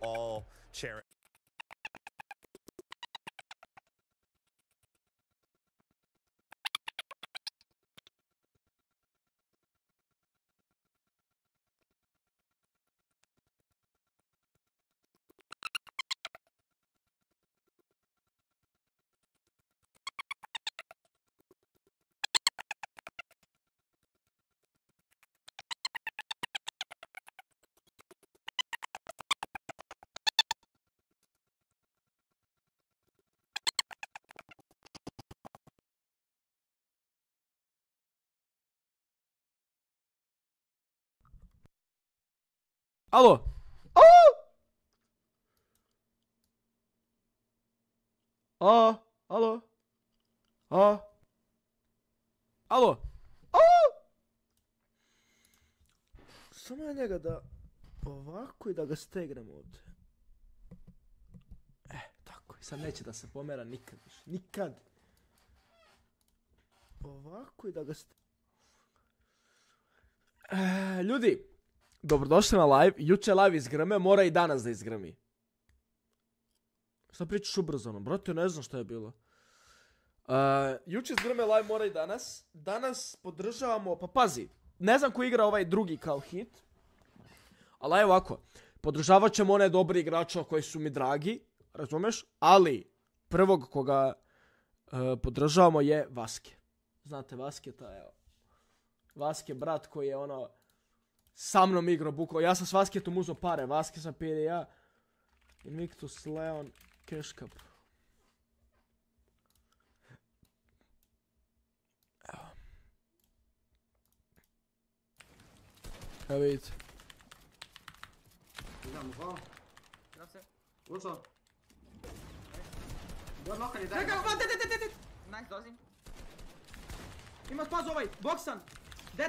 all sharing. Alo. Alo. Alo. Samo ja njega da ovako i da ga stegnem ovdje. Tako. Sad neće da se pomera nikad više. Nikad. Ovako i da ga stegnem. Ljudi, dobrodošli na live. Juče live izgrme, mora i danas da izgrmi. Šta pričaš ubrzano? Brate, ne znam šta je bilo. Juče izgrme live, mora i danas. Danas podržavamo, pa pazi, ne znam ko igra ovaj drugi kao hit. Ali evo ovako, podržavat ćemo one dobri igrača koji su mi dragi, razumeš? Ali prvog koga podržavamo je Vaske. Znate Vasketa, evo. Vaske, brat koji je ono sa mnom igrao bukao. Ja sam s Vasketom uzao pare. Vaske sam pije ja. Invictus, Leon, Cash Cup. Evo. Evo vidite. Idemo, hvala. Treba se. Ušao. Dobro nokanje, daj. Čekaj, de. Nice, dolazim. Ima spaz ovaj, boksan. De.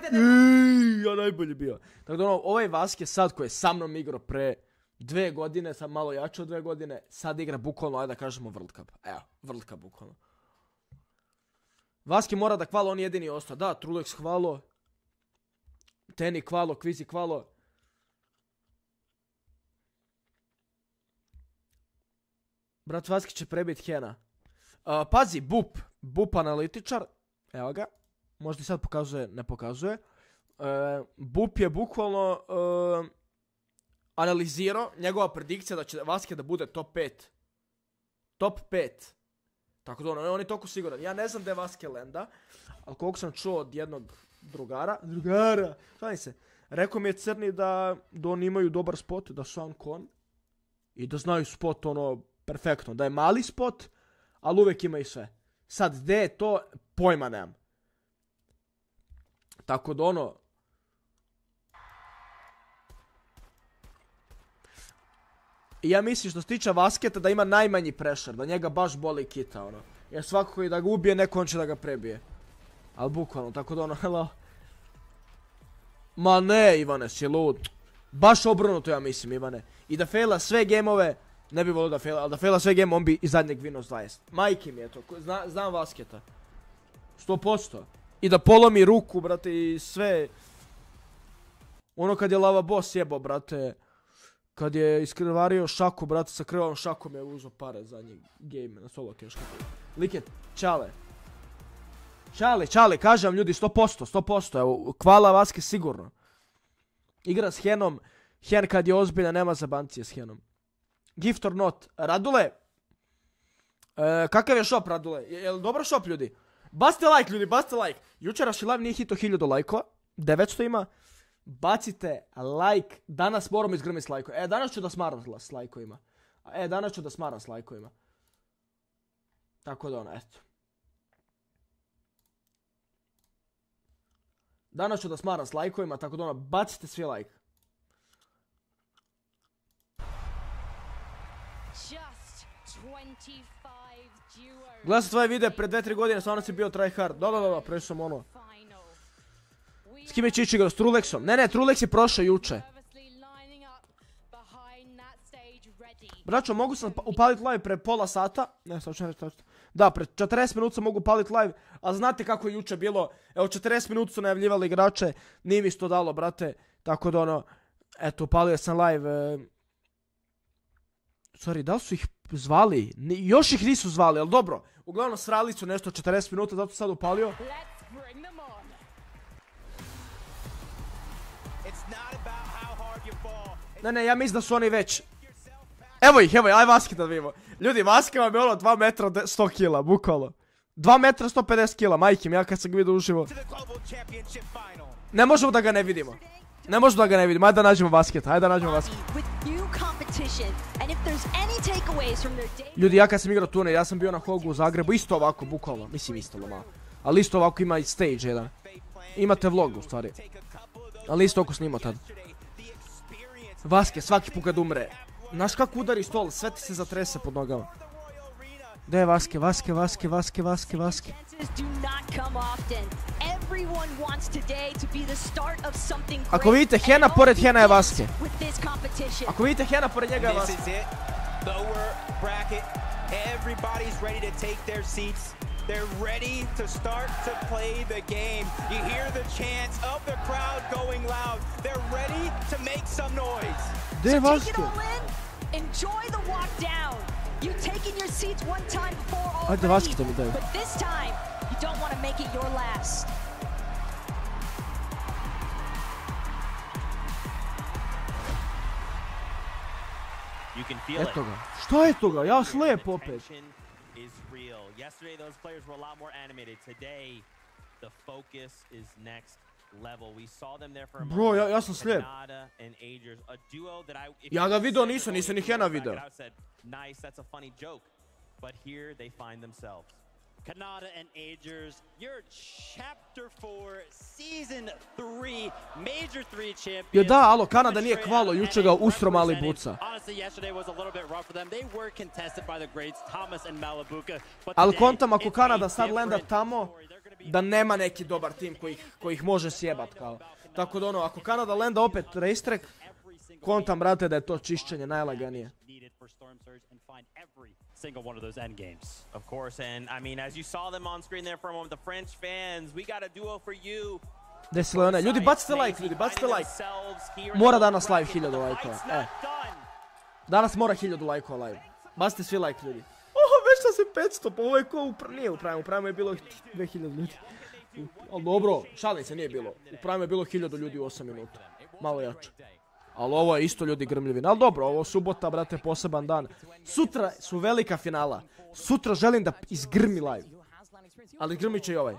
Ja najbolji bio. Tako da ono, ovaj Vaske sad koji je sa mnom igrao pre 2 godine, sad malo jače od 2 godine, sad igra bukvalno, ajde da kažemo World Cup. Evo, World Cup bukvalno. Vaske mora da hvalo, on jedini ostao. Da, Trulex hvalo. Teni hvalo, Kvizi hvalo. Brat Vaski će prebiti Hena. Pazi, Bup analitičar. Evo ga. Možda i sad pokazuje, ne pokazuje. Bup je bukvalno analizirao njegova predikcija da će Vaske da bude top 5. Top 5. Tako da on je toliko siguran. Ja ne znam gdje Vaske lenda, ali koliko sam čuo od jednog drugara, šalim se, rekao mi je Crni da oni imaju dobar spot, da su kon i da znaju spot ono perfektno, da je mali spot, ali uvijek ima i sve. Sad, gdje je to, pojma nemam. Tako da ono... Ja mislim što se tiče Vasketa da ima najmanji pressure, da njega baš boli kita, ono. Jer svako koji da ga ubije, neko on će da ga prebije. Ali bukvalno, tako da ono, hello. Ma ne, Ivane, si lud. Baš obrnuto ja mislim, Ivane. I da faila sve gemove, ne bi volio da faila, ali da faila sve game, on bi iz zadnjeg vinuo s 20. Majke mi je to, znam Vasketa. 100%. I da polomi ruku, brate, i sve. Ono kad je Lava Boss jebo, brate. Kad je iskrvario šaku, brate, sa krvavom šakom je uzeo pare za njeg game na solo cash. Liket, čale. Čale, kažem ljudi, 100%, evo, hvala Vaske sigurno. Igra s Henom, Hen kad je ozbiljan, nema zabancije s Henom. Gift or not, Radule, kakav je shop Radule, je li dobar shop ljudi? Bacite like ljudi, bacite like. Jučerašnji live nije hito 1000 lajkova, 900 ima. Bacite like, danas moramo izgrmiti s lajkovima. Danas ću da smaram s lajkovima. Tako da ono, eto. Danas ću da smaram s lajkovima, tako da ono, bacite svi like. Gledao sam tvoje videe pred 2-3 godine, stvarno si bio tryhard. Da, prešao sam ono. S kime će ići igrao? S Trulexom? Ne, Trulex je prošao juče. Braćo, mogu sam upaliti live pre pola sata. Ne, sad da, pre 40 minuta sam mogu upaliti live. A znate kako je juče bilo. Evo, 40 minuta su najavljivali igrače. Nije mi to dalo, brate. Tako da ono, eto, upalio sam live. Sorry, da li su ih zvali? Još ih nisu zvali, ali dobro. Uglavnom srali su nešto 40 minuta, zato sad upalio. Ne, ja mislim da su oni već... Evo ih, aj Vaske da vidimo. Ljudi, Vaske vam je ono 2 metra 100 kila, bukvalno. 2 metra 150 kila, majke mi, ja kad sam ga vidio uživo. Ne možemo da ga ne vidimo. Ajde da nađemo Vasketa, Ljudi, ja kad sam igrao turnir, ja sam bio na Hogu u Zagrebu, isto ovako, bukvalno. Mislim isto malo. Ali isto ovako ima i stage jedan. Imate vlog u stvari. Ali isto oko snimao tad. Vaske, svaki put kad umre. Znaš kako udari stol, sve ti se zatrese pod nogama. Gdje je Vaske? Ako vidite Hena, pored Hena je Vaske. Ako vidite Hena, pored njega je Vaske. They're ready to start to play the game. You hear the chants of the crowd going loud. They're ready to make some noise. So take it all in. Enjoy the walk down. You've taken your seats one time before already, but this time you don't want to make it your last. You can feel it. Šta je toga? Ja slijep opet. Is real. Yesterday those players were a lot more animated. Today the focus is next level. We saw them there for a moment. Bro, ja sam slijep. Ja ga vidio nisam ni Hena vidio. Nice, that's a funny joke. But here they find themselves. Kanada and Agers, your chapter 4, season 3, major 3 champions. Jo da, alo, Kanada nije kvalo, juče ga ustro mali buca. Ali kontam ako Kanada sad lenda tamo, da nema neki dobar tim koji ih može sjebat kao. Tako da ono, ako Kanada lenda opet racetrack, kontam, brate, da je to čišćenje najlaganije. Single one of those end games. Of course, and I mean, as you saw them on screen there for a moment, the French fans, we got a duo for you. Desilo je one. Ljudi, bacite like, Mora danas live 1000 lajkova. Danas mora 1000 lajkova live. Bacite svi like, ljudi. Već sam 500, pa ovo je ko nije u Prime je bilo 2000 ljudi. Ali dobro, šalim se, nije bilo. U Prime je bilo 1000 ljudi u 8 minuta. Malo jače. Ali ovo je isto ljudi grmljivine. Ali dobro, ovo subota, brate, poseban dan. Sutra su velika finala. Sutra želim da izgrmi live. Ali grmit će i ovaj.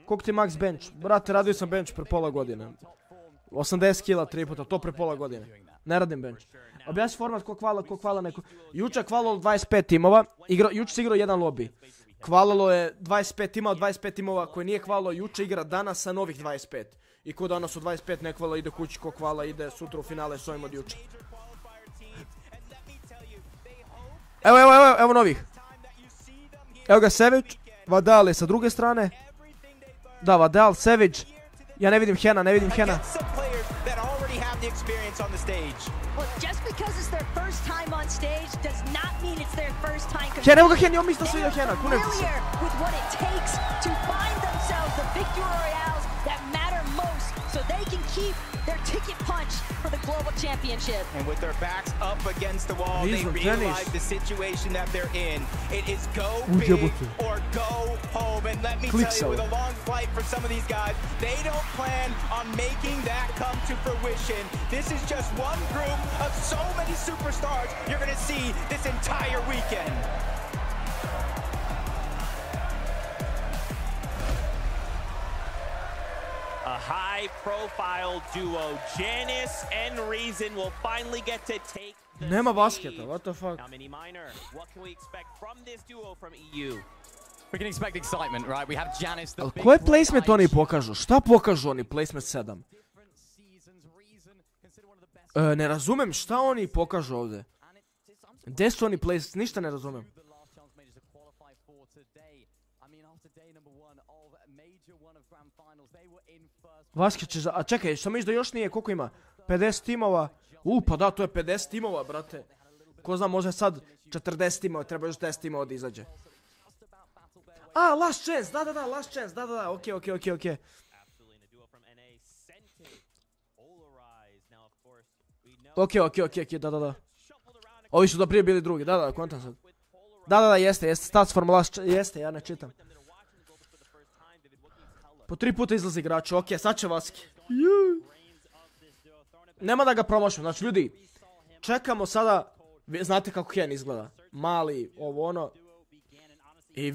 Koliko ti max bench? Brate, radio sam bench pre pola godine. 80 kila 3 puta, to pre pola godine. Ne radim bench. Objasni format ko kvala neko. Juče je kvalalo 25 timova. Juče se igrao jedan lobby. Kvalalo je 25 timova, 25 timova koje nije kvalalo juče igra danas sa novih 25. I ko danas u 25 ne kvala ide kući, ko kvala ide sutra u finale s ovim od juče. Evo novih. Evo ga Savage, Vadal je sa druge strane. Da, Vadal, Savage. Ja ne vidim Hena. Hena, evo ga Hena, mislim da se vidio Hena, kunem ti se. So they can keep their ticket punch for the global championship. And with their backs up against the wall, they realize the situation that they're in. It is go big or go home. And let me tell you, with a long flight for some of these guys, they don't plan on making that come to fruition. This is just one group of so many superstars you're going to see this entire weekend. A high-profile duo, Janice and Reason, will finally get to take the Nema basketa, what the fuck? Now, Mini Minor, what can we expect from this duo from EU? We can expect excitement, right? We have Janice. Ali koje placement oni pokažu? Šta pokažu oni placement 7? Ne razumem šta oni pokažu ovdje. Gdje su oni placement? Ništa ne razumem. Vaske će a čekaj, što misliš da još nije, koliko ima? 50 timova? Pa da, to je 50 timova, brate. Ko zna, može sad 40 timova, treba još 10 timova da izađe. Last chance, da, last chance, da, okej. Okej, da. Ovi su do prije bili drugi, da, kontam sad. Da, jeste, stats formulas, jeste, ja ne čitam. Po 3 puta izlazi igrač, okej, sad će Vaski. Nema da ga promošimo, znači ljudi, čekamo sada, znate kako Ken izgleda, mali, ovo ono. I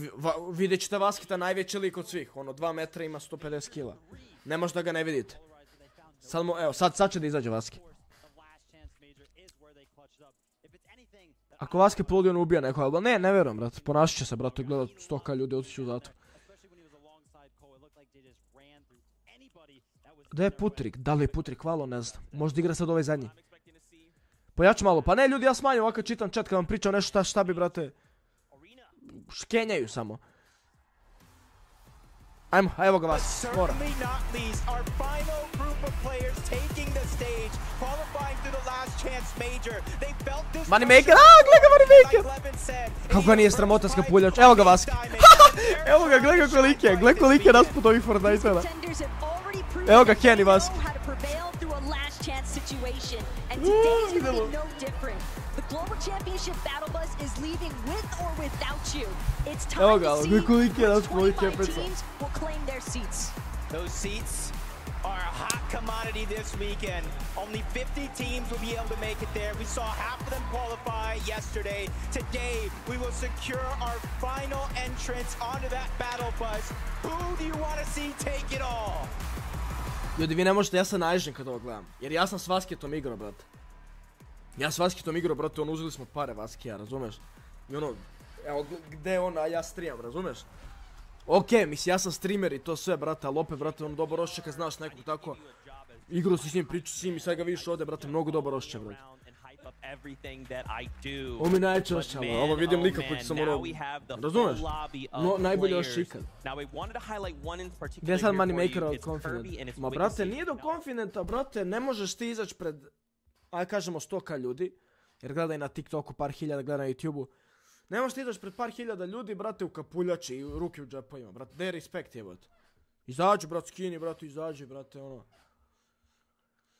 vidjet ćete Vaskita najveći lik od svih, ono 2 metra ima 150 kila. Ne možda da ga ne vidite. Sad će da izađe Vaski. Ako Vaski poludi on ubija neko, ali ne vjerujem, brate, ponašat će se, brate, gleda 100k ljudi, otići u zatvor. Gdje je Putrik? Da li je Putrik valo, ne znam. Možda igra sad ovaj zadnji. Pojač malo, pa ne ljudi, ja smanjim ovako čitam chat kad vam pričam nešto šta bi, brate. Škenjaju samo. Ajmo, evo ga vas, mora. Moneymaker, gleda ga Moneymaker! Kako ga nije sramota skapuljač, evo ga Vaski. Evo ga, gleda koliko je rasput ovih Fortnite-a. Evo ga Ken i Vaski. Evo ga, gleda koliko je rasput ovih kepeca. Those seats are a hot commodity this weekend. Only 50 teams will be able to make it there. We saw half of them qualify yesterday. Today, we will secure our final entrance onto that battle bus. Who do you want to see take it all? Ljudi, vi ne možete, ja sam naježen kad ovo gledam. Jer ja sam s Vaskitom igrao, brate. Ono, uzeli smo pare Vaskija, razumeš? I ono, evo, gde je on, a ja streamam, razumeš? Okej, mislim, ja sam streamer i to sve, brate, ali opet, brate, ono, dobro osjeća kad znaš nekog tako. Igru si s njim, priču s njim i sad ga vidiš ovdje, brate, mnogo dobro osjeća, brate. Ovo mi najveće osjeća, ovo vidim lika koji sam ono, razumeš? No, najbolje osjeća ikad. Gdje je sad Moneymaker od Confident? Ma, brate, nije do Confidenta, brate, ne možeš ti izaći pred, aj kažemo 100k ljudi, jer gledaj na TikToku par hiljada, gledaj na YouTubeu. Ne možeš ti izaći pred par hiljada ljudi, brate, u kapuljači i ruke u džepovima, brate, daj respekt jebate. Izađu, brate, skini, brate, izađu, brate, ono.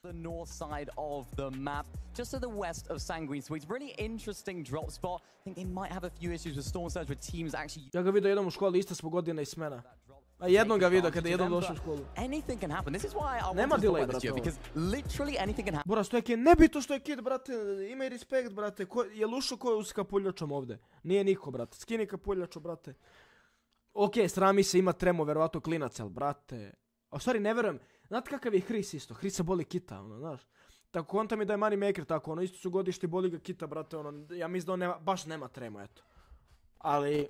The north side of the map, just to the west of Sanguine Suites. Really interesting drop spot. I think they might have a few issues with Storm Surge, where teams actually... Ja ga vidio jednom u školi, ista smo godina i smena. A jednom ga vidio kada je jednom došao u školu. Anything can happen. This is why I want Nema to delay, talk about this year, because literally anything can happen. Boras, to je kid, ne bi to što je kid, brate, imaj respekt, brate. Je lušo ko je uz kapuljačom ovdje? Nije niko, brate. Skini kapuljaču, brate. Okej, srami se, ima tremo, verovatno klinac, ali, brate. A u stvari, ne verujem. Znate kakav je Chris isto? Chris se boli kita, ono, znaš. Tako konta mi da je Moneymaker tako, ono, isto su godišti, boli ga kita, brate, ono, ja mislim da on nema, baš nema tremo, eto. Ali,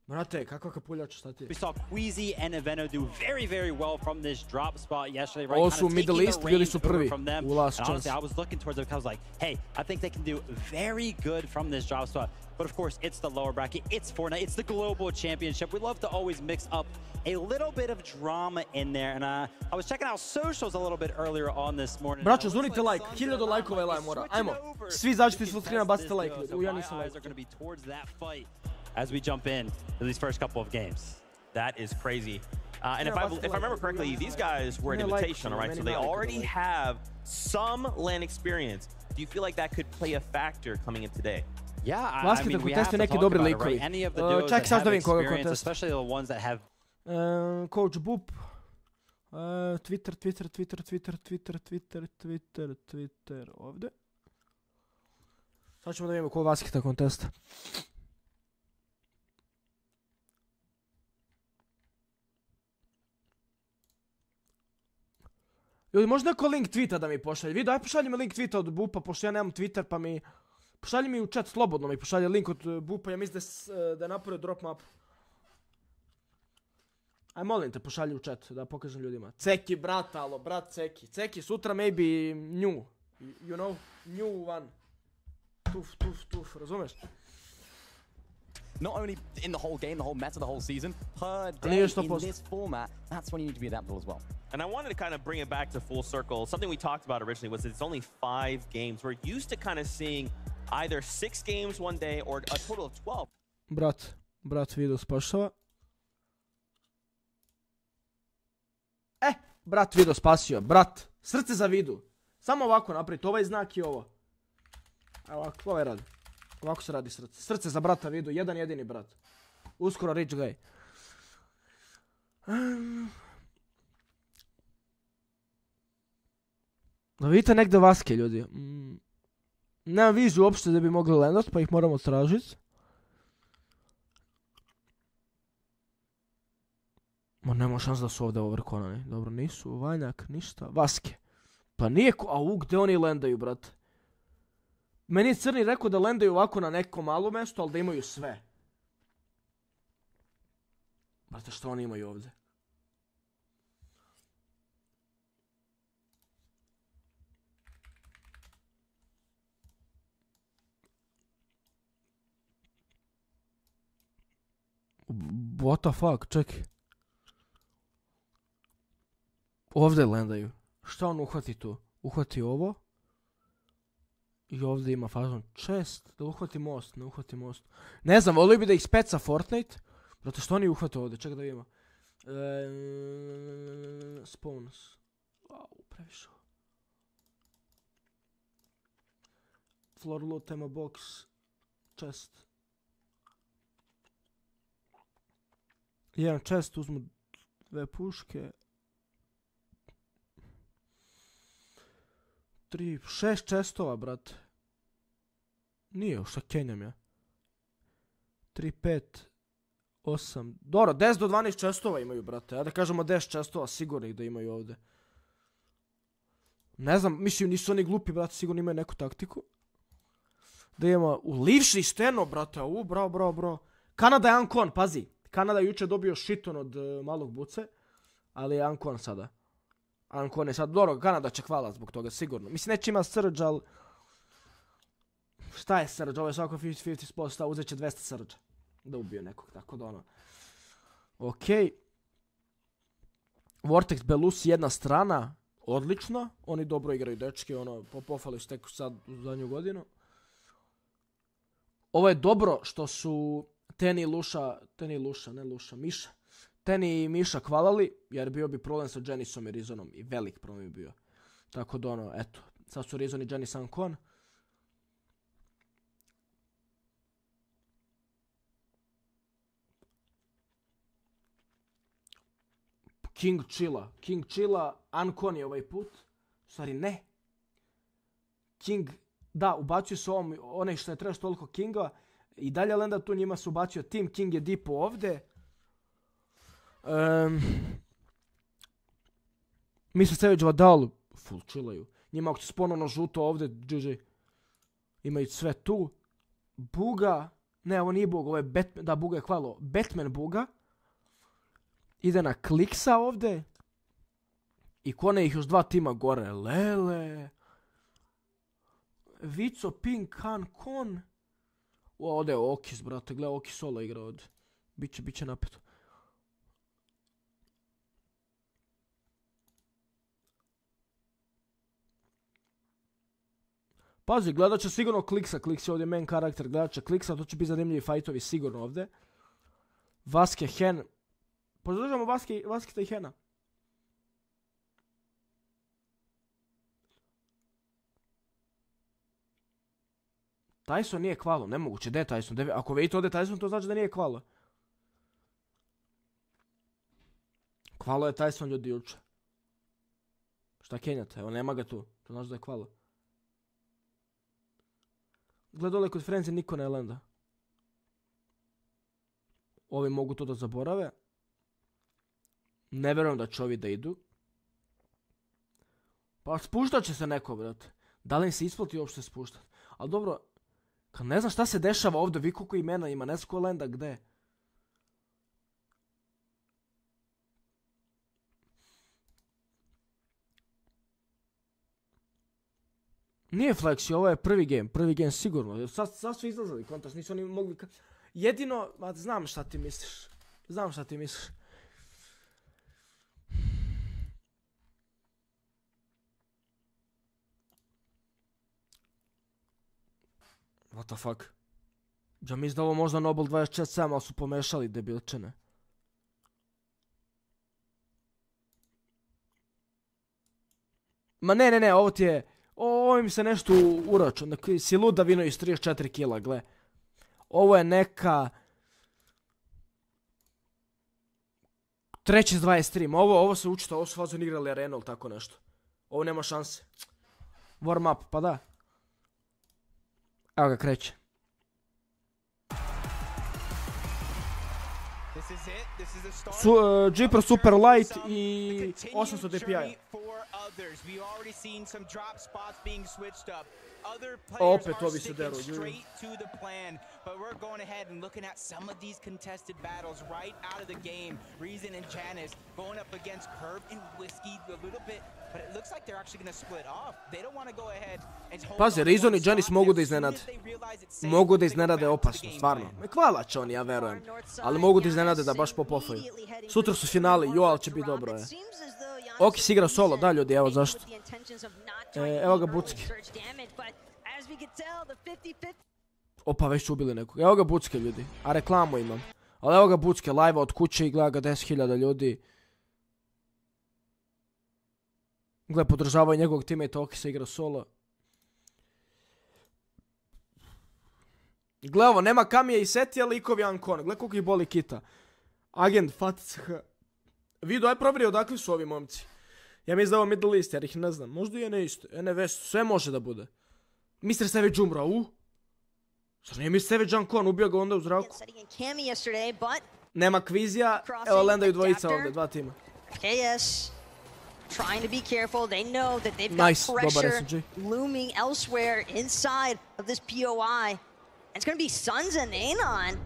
brate, kakva kapuljača, šta ti je? We saw Queasy and Eveno do very well from this drop spot yesterday, right? Ovo su Middle East, bili su prvi u last chance. Honestly, I was looking towards them because I was like, hey, I think they can do very good from this drop spot. But of course, it's the lower bracket, it's Fortnite, it's the global championship. We love to always mix up a little bit of drama in there. And I was checking out socials a little bit earlier on this morning. Braćo, zunite like, 1000 lajkova je laj mora. Ajmo, svi izađite iz full screena, bacite like. Ja nisam like. As we jump in to these first couple of games. That is crazy. And if I remember correctly, these guys were an invitation, right? So they already have some LAN experience. Do you feel like that could play a factor coming in today? Yeah, I mean, we have to talk about it, right? Any of the duos that have experience, especially the ones that have... Coach Boop. Twitter. Ovdje. Sad ćemo da vidimo ko Vaskita kontesta. Ljudi, možda neko link tweeta da mi pošalje. Vidio, aj pošalji mi link tweeta od Bupa, pošto ja nemam Twitter, pa mi... Pošalji mi u chat slobodno, mi pošalje link od Bupa, ja mislim da je napravio drop map. Aj molim te, pošalji u chat, da pokažem ljudima. Ceki, brat, alo, brat Ceki. Ceki, sutra maybe new. You know? New one. Tuf, razumeš? Not only in the whole game, the whole meta, the whole season, per day in this format, that's when you need to be adaptable as well. And I wanted to kind of bring it back to full circle. Something we talked about originally was it's only 5 games. We're used to kind of seeing either 6 games one day or a total of 12. Brat video spašava. Brat video spasio, brat. Srce za vidu. Samo ovako napraviti, ovaj znak i ovo. Evo ovako, ovaj radi. Ovako se radi srce. Srce za brata vidu, jedan jedini brat. Uskoro rich guy. Da vidite negde vaske, ljudi. Nemam viziju uopšte da bi mogli landat, pa ih moramo tražiti. Ma nema šans da su ovdje overkonani. Dobro, nisu. Vanjak, ništa. Vaske. Pa nije ko... Au, gde oni landaju, brate? Meni je Crni rekao da landaju ovako na neko malo mesto, ali da imaju sve. Brate, što oni imaju ovdje? What the fuck, čekaj. Ovdje landaju. Šta on uhvati tu? Uhvati ovo. I ovdje ima fazon chest. Da uhvati most, ne uhvati most. Ne znam, volio bi da ih speca Fortnite. Zato što oni uhvate ovdje, čekaj da vidimo. Spawns. Wow, previše. Floor loot, tema box. Chest. Jedan chest, uzmu dve puške. 6 chestova, brate. Nije, šta kenjam ja. 3, 5, 8. Dobro, 10 do 12 chestova imaju, brate. Ja da kažemo 10 chestova sigurnih da imaju ovdje. Ne znam, mislim, nisu oni glupi, brate, sigurno imaju neku taktiku. Da imamo ulivši steno, brate. Bro. Kanada je Ankon, pazi. Kanada je juče dobio šiton od malog buce. Ali je Ankon sada. Ankon je sad, dobro, Kanada će hvala zbog toga, sigurno. Mislim, neće ima Surge, ali... Šta je Surge? Ovo je svako 50-50 spot, uzet će 200 Surge. Da ubije nekog, tako da ono. Okej. Vortex, Belus, jedna strana. Odlično. Oni dobro igraju, dečki, ono, pofali su tek sad u zadnju godinu. Ovo je dobro što su Miša. Teni i Miša kvalali, jer bio bi problem sa Jenisom i Rizonom. I velik problem bi bio. Tako da ono, eto. Sad su Rizon i Jenis Ankon. King Chilla, Ankon je ovaj put. Stvari ne. King, da, ubacio se onaj što je traš toliko Kinga. I dalje lenda tu njima se ubacio Team King je dipo ovdje. Mislim Savage Vadal full chillaju. Njima ako će ponovno žuto ovdje, GG. Imaju sve tu. Buga, ne ovo nije Bug, ovo je Batman, da Buga je hvalo. Batman Buga. Ide na Kliksa ovdje. I kone ih još dva tima gore. Lele. Vico, Pink, Han, Kon. Ovdje je Okis, brate, gledaj Okis solo igra ovdje. Biće napeto. Pazi, gledat će sigurno Kliksa, Kliks je ovdje main karakter, gledat će Kliksa, to će biti zanimljivi fajtovi sigurno ovdje. Vaske, Hen. Podržamo Vasketa i Hena. Tyson nije kvalo, nemoguće, gdje je Tyson? Ako vidite ovdje Tyson, to znači da nije kvalo. Kvalo je Tyson ljudi juče. Šta kenjate? Evo nema ga tu, to znači da je kvalo. Gled dole kod Frenzy niko ne lenda. Ovi mogu to da zaborave. Ne vjerujem da će ovi da idu. Pa spuštat će se neko, brate. Da li im se isplati uopšte spuštat? Ali dobro, kad ne znam šta se dešava ovdje, vi koliko imena ima, ne znam ko lenda gde. Nije Flexi, ovo je prvi game sigurno. Sad su izlazili kontas, nisu oni mogli... Jedino, znam šta ti misliš. What the fuck? Ja mislim da ovo možda Noble 24-7, ali su pomešali debilčene. Ma ne, ovo ti je... Ovo mi se nešto uračun. Si lud da vino iz 34 kila, gle. Ovo je neka... Treći s 23. Ovo se učito, ovo su fazon igrali arenu ili tako nešto. Ovo nema šanse. Warm up, pa da. Evo ga, kreće. Jeeper Super Light i 800 DPI. Opet ovi se deru. But we're going ahead and looking at some of these contested battles right out of the game. Reason and Janice going up against Curve and Whiskey a little bit, but it looks like they're actually going to split off. They don't want to go ahead and hold. Pazi, Reason i Janice mogu da iznenade. Mogu da iznenade opasno, stvarno. Hvala će oni, ja verujem. Ali mogu da iznenade da baš popofaju. Sutra su finali, jo, ali će biti dobro, je. Okis igra solo, da ljudi, evo zašto. Evo ga Bucki. Opa, već su ubili nekog. Evo ga Bucke, ljudi. A reklamu imam. Ali evo ga Bucke, live od kuće i gleda ga 10.000 ljudi. Gle, podržavaju njegovog teammate, Okisa igra solo. Gle, ovo, nema Kamije i Setija, likovi Ankon. Gle koliko ih boli kita. Agent Fatic H. Vidio, aj provjeri odakle su ovi momci. Ja mislim da je ovo Middle East, jer ih ne znam. Možda je NVS, sve može da bude. Mr. Savage umra, Zar nije Mr. Savage Ankon, ubio ga onda u zraku. Nema kvizija, evo landaju dvojica ovdje, dva tima. KS trying to be careful. They know that they've got pressure looming elsewhere inside of this POI. It's going to be Suns and Anon,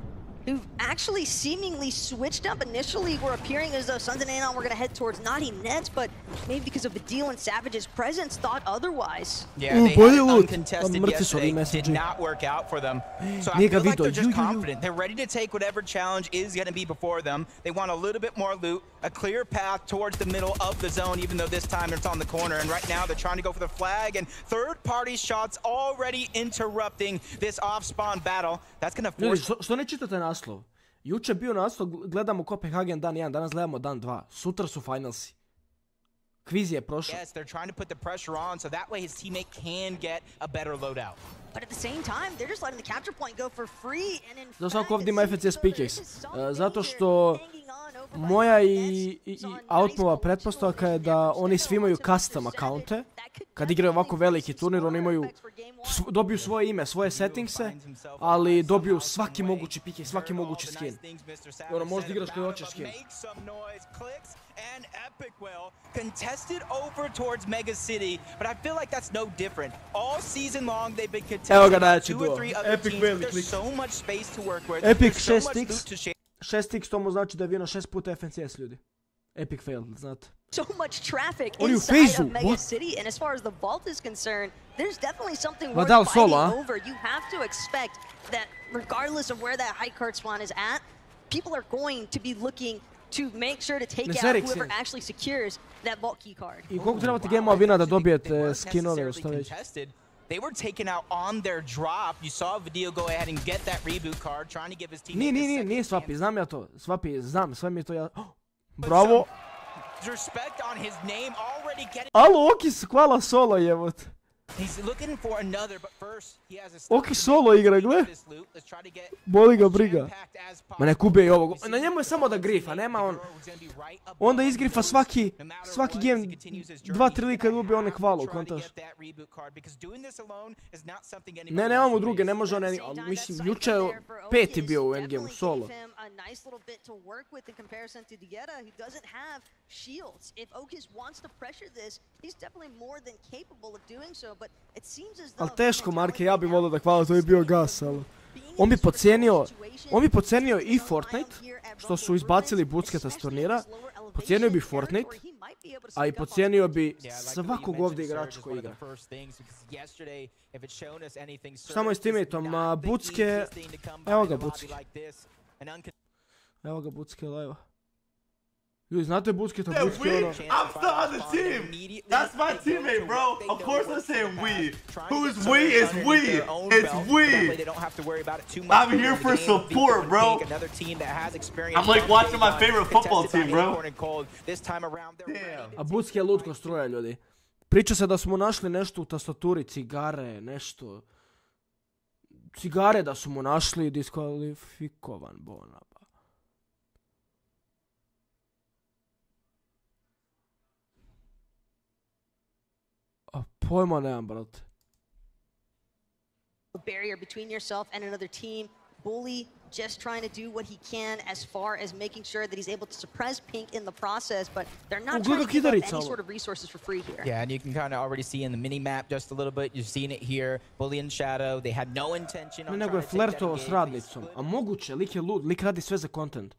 who actually seemingly switched up. Initially were appearing as though Suns and Anon were going to head towards Naughty Nets, but maybe because of Adil and Savage's presence, thought otherwise. Yeah, they had uncontested yesterday, did not work out for them. So I feel like they're just confident. They're ready to take whatever challenge is going to be before them. They want a little bit more loot, a clear path towards the middle of the zone, even though this time it's on the corner. And right now they're trying to go for the flag, and third-party shots already interrupting this off-spawn battle. That's going to force... Što ne čitate naslov? Juče bio naslov, gledamo Copenhagen dan 1, danas gledamo dan 2. Sutra su finalsi. Kviz je prošao. Yes, they're trying to put the pressure on so that way his teammate can get a better loadout. But at the same time, they're just letting the capture point go for free, and in fact, zato ovdje ima FCS Pickaxe. Zato što moja i Outmova pretpostavka je da oni svi imaju custom akaunte. Kad igraju ovako veliki turnir, oni imaju, dobiju svoje ime, svoje settingse, ali dobiju svaki mogući pick, svaki mogući skin. Ono, možda igraš koji hoćeš skin. And Epic will contested over towards Mega City, but I feel like that's no different. All season long they've been contesting 2 or 3 other teams. There's so much space to work with. Epic 6x. 6x to mu znači da je vino 6 puta FNCS, ljudi. Epic fail, znate. So much traffic inside of Mega City, and as far as the vault is concerned, there's definitely something worth fighting over. You have to expect that regardless of where that high card spawn is at, people are going to be looking to make sure to take out whoever actually secures that vault key card. I koliko trebate gamova vina da dobijete skinove, što već? They were taken out on their drop. You saw Video go ahead and get that reboot card, trying to give his team. Nije Swapi, znam ja to. Swapi, znam, sve mi je to ja. Bravo. Respect on his name already getting. Alo, Okis, hvala solo jebote. He's looking for another, but first he has a Okis solo igra, gle. Boli ga briga. Ma nek ubije i ovog. Na njemu je samo da grifa, nema on. Onda izgrifa svaki game 2-3 lika da ubije one hvalu, kontaš. Ne, nemamo druge, ne može on, ali mislim, juče je 5. bio u endgameu, solo. Ali teško, Marke, ja bih volio da hvala, to je bio gas, ali... On bi podcijenio i Fortnite, što su izbacili Bucketa s turnira, podcijenio bi Fortnite, a i podcijenio bi svakog ovdje igrača koji igra. Šta mu je s teammateom? Bucke... Evo ga Bucke. Evo ga Bucke live. Ljudi, znate Bucketa, Bucke ono... I'm still on the team! That's my teammate, bro! Of course I'm saying we! Who's we is we! It's we! I'm here for support, bro! I'm like watching my favorite football team, bro! A Bucke je lud ko struja, ljudi. Priča se da smo našli nešto u tastaturi, cigare, nešto. Cigare da su mu našli, diskvalifikovan Bonaba. A pojma nemam, brate. Barrier between yourself and another team. Bully just trying to do what he can as far as making sure that he's able to suppress Pink in the process, but they're not trying to give up any sort of resources for free here. Yeah, and you can kind of already see in the mini-map just a little bit. You've seen it here. Bully and Shadow, they had no intention on trying to take that flertovo s radnicom. A moguće, lik je lud, lik radi sve za content.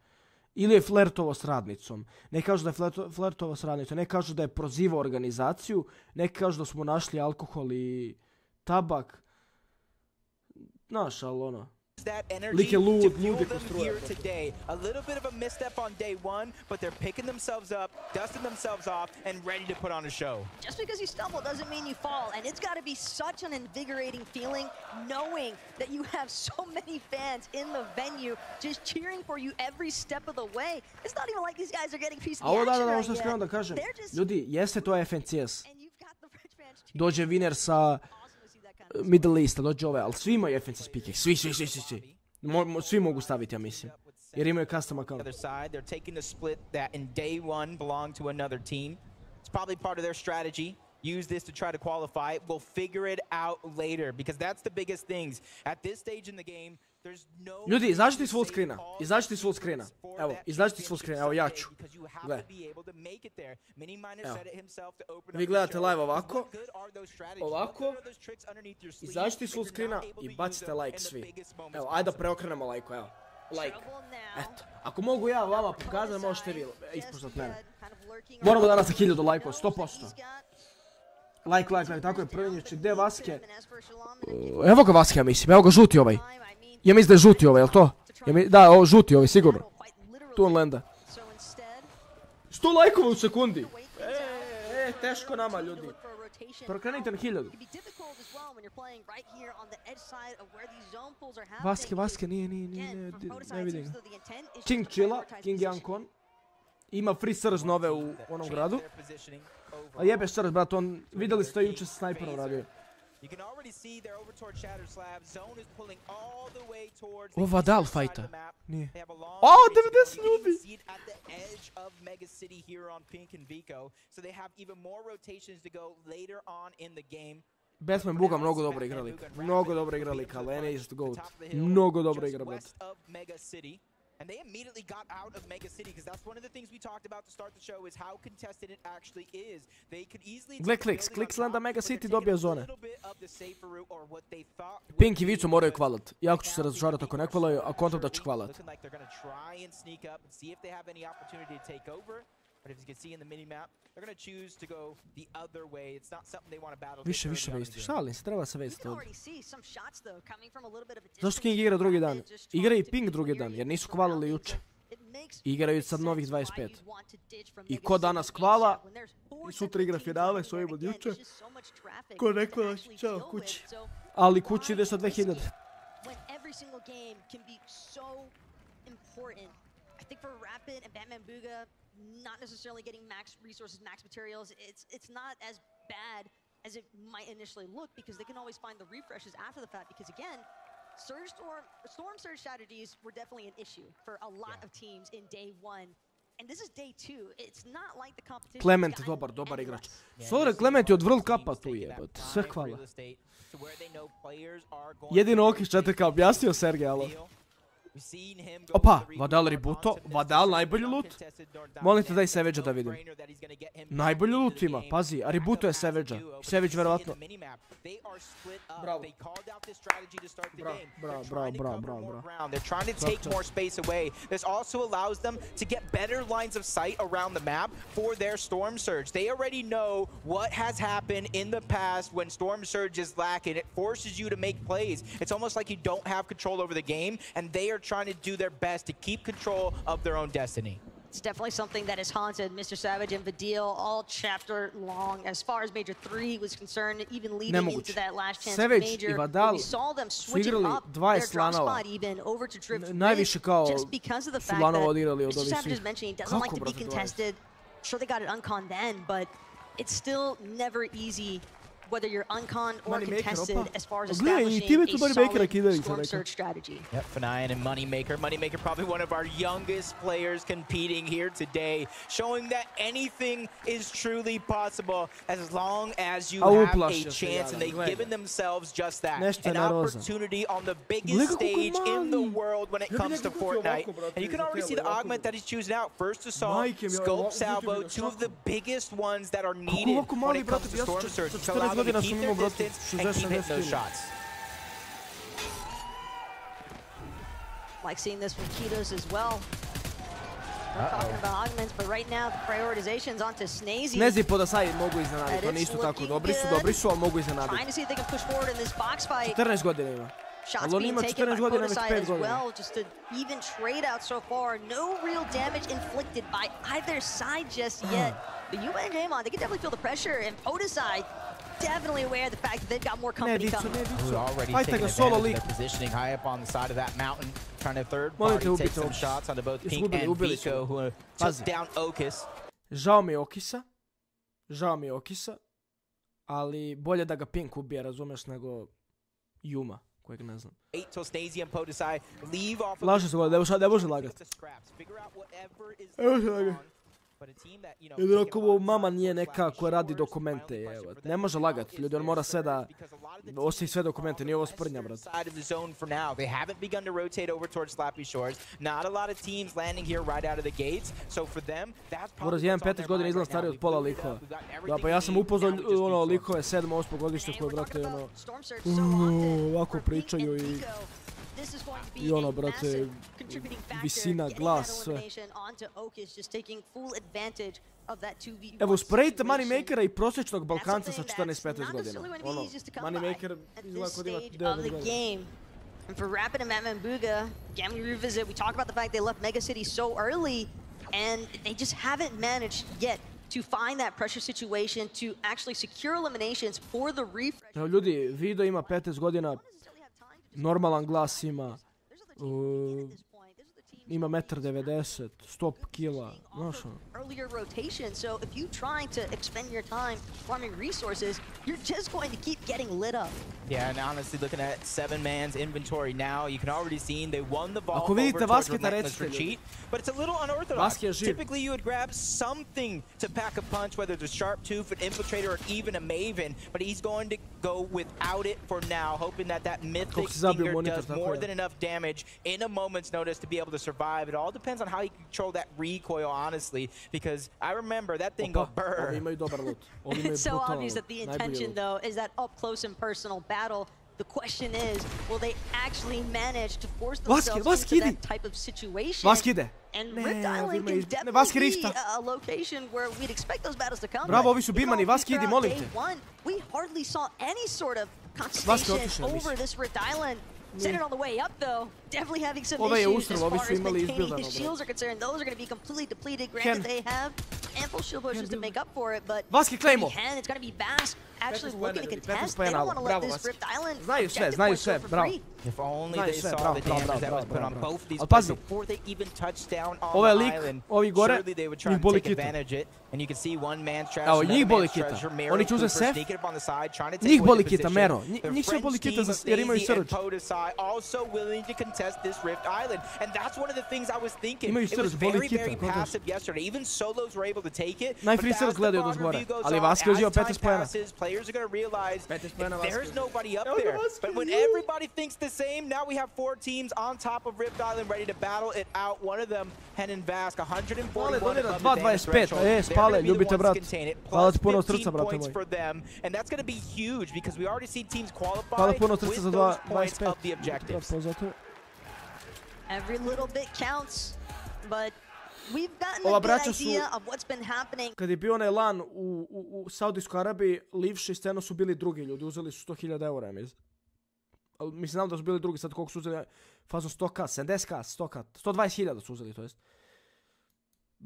Ili je flertovo s radnicom. Ne kažu da je flertovo s radnicom, ne kažu da je prozivao organizaciju, ne kažu da smo našli alkohol i tabak. Znaš, ali ono. That energy to fuel them here today. A little bit of a misstep on day one, but they're picking themselves up, dusting themselves off, and ready to put on a show. Just because you stumble doesn't mean you fall, and it's got to be such an invigorating feeling knowing that you have so many fans in the venue just cheering for you every step of the way. It's not even like these guys are getting a piece of the action right yet. Da kažem. Ljudi, jeste to FNCS. Dođe winner sa Middle Easta, dođe ove, ali svi imaju FNCS pike. Svi. Svi mogu staviti, ja mislim. Jer imaju custom account. They're taking the split that in day one belonged to another team. It's probably part of their strategy. Use this to try to qualify. We'll figure it out later because that's the biggest things. At this stage in the game, there's no... Ljudi, izađite iz full screena. Izađite iz full screena. Evo, izađite iz full screena. Evo, ja ću. Gle. Evo. Vi gledate live ovako. Ovako. Izađite iz full screena i bacite like svi. Evo, ajde da preokrenemo like, evo. Like. Eto. Ako mogu ja vama pokazati, možete vi ispuštati mene. Moramo danas sa 1000 lajkova, 100%. Like, tako je prvi nješće. Gdje je Vaske? Evo ga Vaske, ja mislim. Evo ga žuti ovaj. Ja mislim da je žuti ovaj, jel to? Da, ovo žuti ovaj, sigurno. Tu on lenda. 100 lajkova u sekundi. Teško nama, ljudi. Prokrenite na 1000. Vaske, nije, ne vidim. King chilla, King Yankon. Ima free surge nove u onom gradu. A jebeš surge, brat, on, vidjeli ste juče sa snajperom radio. O, Vadal fajta. Nije. O, 90 ljudi! Batman Buga mnogo dobro igrali. Mnogo dobro igrali, Kalene is the GOAT. Mnogo dobro igra, brat. And they immediately got out of Mega City because that's one of the things we talked about to start the show is how contested it actually is. They could easily Gle kliks landa Mega City dobija zone. Pink i Vicu moraju kvalat. Jako ću se razočarati ako ne kvalaju, a kontam da će kvalat. But if you can see in the mini-map, they're going to choose to go the other way. It's not something they want to battle. Više vesti. Šalim se, treba se vesti ovdje. Zašto King igra drugi dan? Igra i Pink drugi dan, jer nisu kvalili juče. Igraju sad novih 25. I ko danas kvala, i sutra igra finale, s ovim od juče. Ko ne kvala, čao kući. Ali kući ide sa 2000. I think for Rapid and Batman Buga, not necessarily getting max resources, max materials, it's not as bad as it might initially look because they can always find the refreshes after the fact because again, Storm Surge strategies were definitely an issue for a lot of teams in day one. And this is day two. It's not like the competition. Clement dobar igrač. Sorry, Clement je od World Cupa tu je, but sve hvala. Jedino Okić 4K objasnio Sergej, alo. Opa, Vadal rebuto, Vadal najbolji loot. Molite daj Savage-a da vidim. Najbolji loot ima, pazi, a rebuto je Savage-a. Savage verovatno. Bravo. They're trying to take more space away. This also allows them to get better lines of sight around the map for their Storm Surge. They already know what has happened in the past when Storm Surge is lacking. It forces you to make plays. It's almost like you don't have control over the game, and they are trying to do their best to keep control of their own destiny. It's definitely something that has haunted Mr. Savage and Vadil all chapter long as far as Major 3 was concerned, even leading into that last chance Major. We saw them switching up their drop spot even over to Drift just because of the fact that Mr. Savage is mentioning he doesn't like to be contested. Sure, they got it uncon then, but it's still never easy whether you're uncon or contested as far as establishing a solid storm surge strategy. Yep, Fnayan and Moneymaker. Moneymaker probably one of our youngest players competing here today, showing that anything is truly possible as long as you have a chance, and they've given themselves just that. An opportunity on the biggest stage in the world when it comes to Fortnite. And you can already see the augment that he's choosing out. First Assault, Scope Salvo, two of the biggest ones that are needed when it comes to Storm Surge to allow them to keep their distance and keep hitting those shots. Like seeing this from Kitos as well. We're talking about augments, but right now the prioritization's onto Snazy. Snazy podasaj mogu iznenaditi, oni isto tako dobri su, ali mogu iznenaditi. Trying to see if they can push forward in this box fight. 14 godina ima. Shots being taken by Podasai as well, just an even trade out so far. No real damage inflicted by either side just yet. But you and Draymond, they can definitely feel the pressure, and Podasai definitely aware of the fact that they've got more company coming. Who's already taking advantage of their positioning high up on the side of that mountain, trying to third party take some shots onto both Pink and Vico, who took down Okis. Žao mi je Okisa, ali bolje da ga Pink ubije, razumeš, nego Yuma, kojeg ne znam. Laže se god, ne može lagati. Jedino ako mama nije neka koja radi dokumente, evo. Ne može lagati, ljudi, on mora sve da ostavi sve dokumente, nije ovo sprnja, brat. They haven't begun to rotate over towards Slappy Shores. Not a lot of teams landing here right out of the gates. So for them, that's probably 15 godina izgleda stariji od pola likova. Da, pa ja sam upoznao ono likove 7. 8. godište koje, brate, ono, ovako pričaju i ono, brate, visina, glas, sve. Evo, usporedite Moneymakera i prosječnog Balkanca sa 14-15 godina. Ono, Moneymaker izgleda kod ima 9 godina. And for Rapid and Batman Booga, again we revisit, we talk about the fact they left Mega City so early, and they just haven't managed yet to find that pressure situation to actually secure eliminations for the refresh. Evo ljudi, Vido ima 15 godina, normalan glas ima, ima 1,90 m, 100 kila, znaš ono. Earlier rotation, so if you trying to expend your time farming resources, you're just going to keep getting lit up. Yeah, and honestly, looking at 7-man's inventory now, you can already see they won the ball over towards Relentless Retreat, but it's a little unorthodox. Typically, you would grab something to pack a punch, whether it's a Sharp Tooth, an Infiltrator, or even a Maven, but he's going to go without it for now, hoping that that Mythic Stinger does more than enough damage in a moment's notice to be able to survive. It all depends on how you control that recoil, honestly, because I remember that thing go burr. It's so obvious that the intention, though, is that up-close and personal battle. The question is, will they actually manage to force themselves into that type of situation? And Rift Island can definitely be a location where we'd expect those battles to come. Bravo, ovi su bimani, Vaskidi, molim te. We hardly saw any sort of constellation over this Rift Island. Centered on the way up, though, definitely having some issues as far as maintaining his shields are concerned. Those are going to be completely depleted. Granted, they have ample shield pushes to make up for it, but it's going to be Bask actually looking to contest. They don't want to let this Rift Island Znaju sve, bravo. If only they saw the damage that was put on both of these players before they even touched down on the island, surely they would try to take advantage of it. And you can see one man's trash, another man's treasure. Mero Cooper sneaking up on the side, trying to take away the position. The French team of Daisy and Podasai also willing to contest this Rift Island. And that's one of the things I was thinking. It was very, very passive yesterday. Even solos were able to take it. But as the farm review goes on, as time passes, players are going to realize there's nobody up there. But when everybody thinks the same, now we have 4 teams on top of Rift Island ready to battle it out. One of them, Henan Vask, 141 above the damage threshold. Pale, ljubite, brat. Hvala ti puno srca, brate moj. And that's going to be huge because we already see teams qualify Hvala puno srca za those points of the objectives. Every little bit counts, but we've gotten a good idea of what's been happening. Kad je bio onaj LAN u Saudijskoj Arabiji, Livši sceno su bili drugi ljudi, uzeli su 100.000 eura, mislim. Mislim, znam da su bili drugi, sad koliko su uzeli, fazom 100k, 70k, 100k, 120.000 su uzeli, to jest.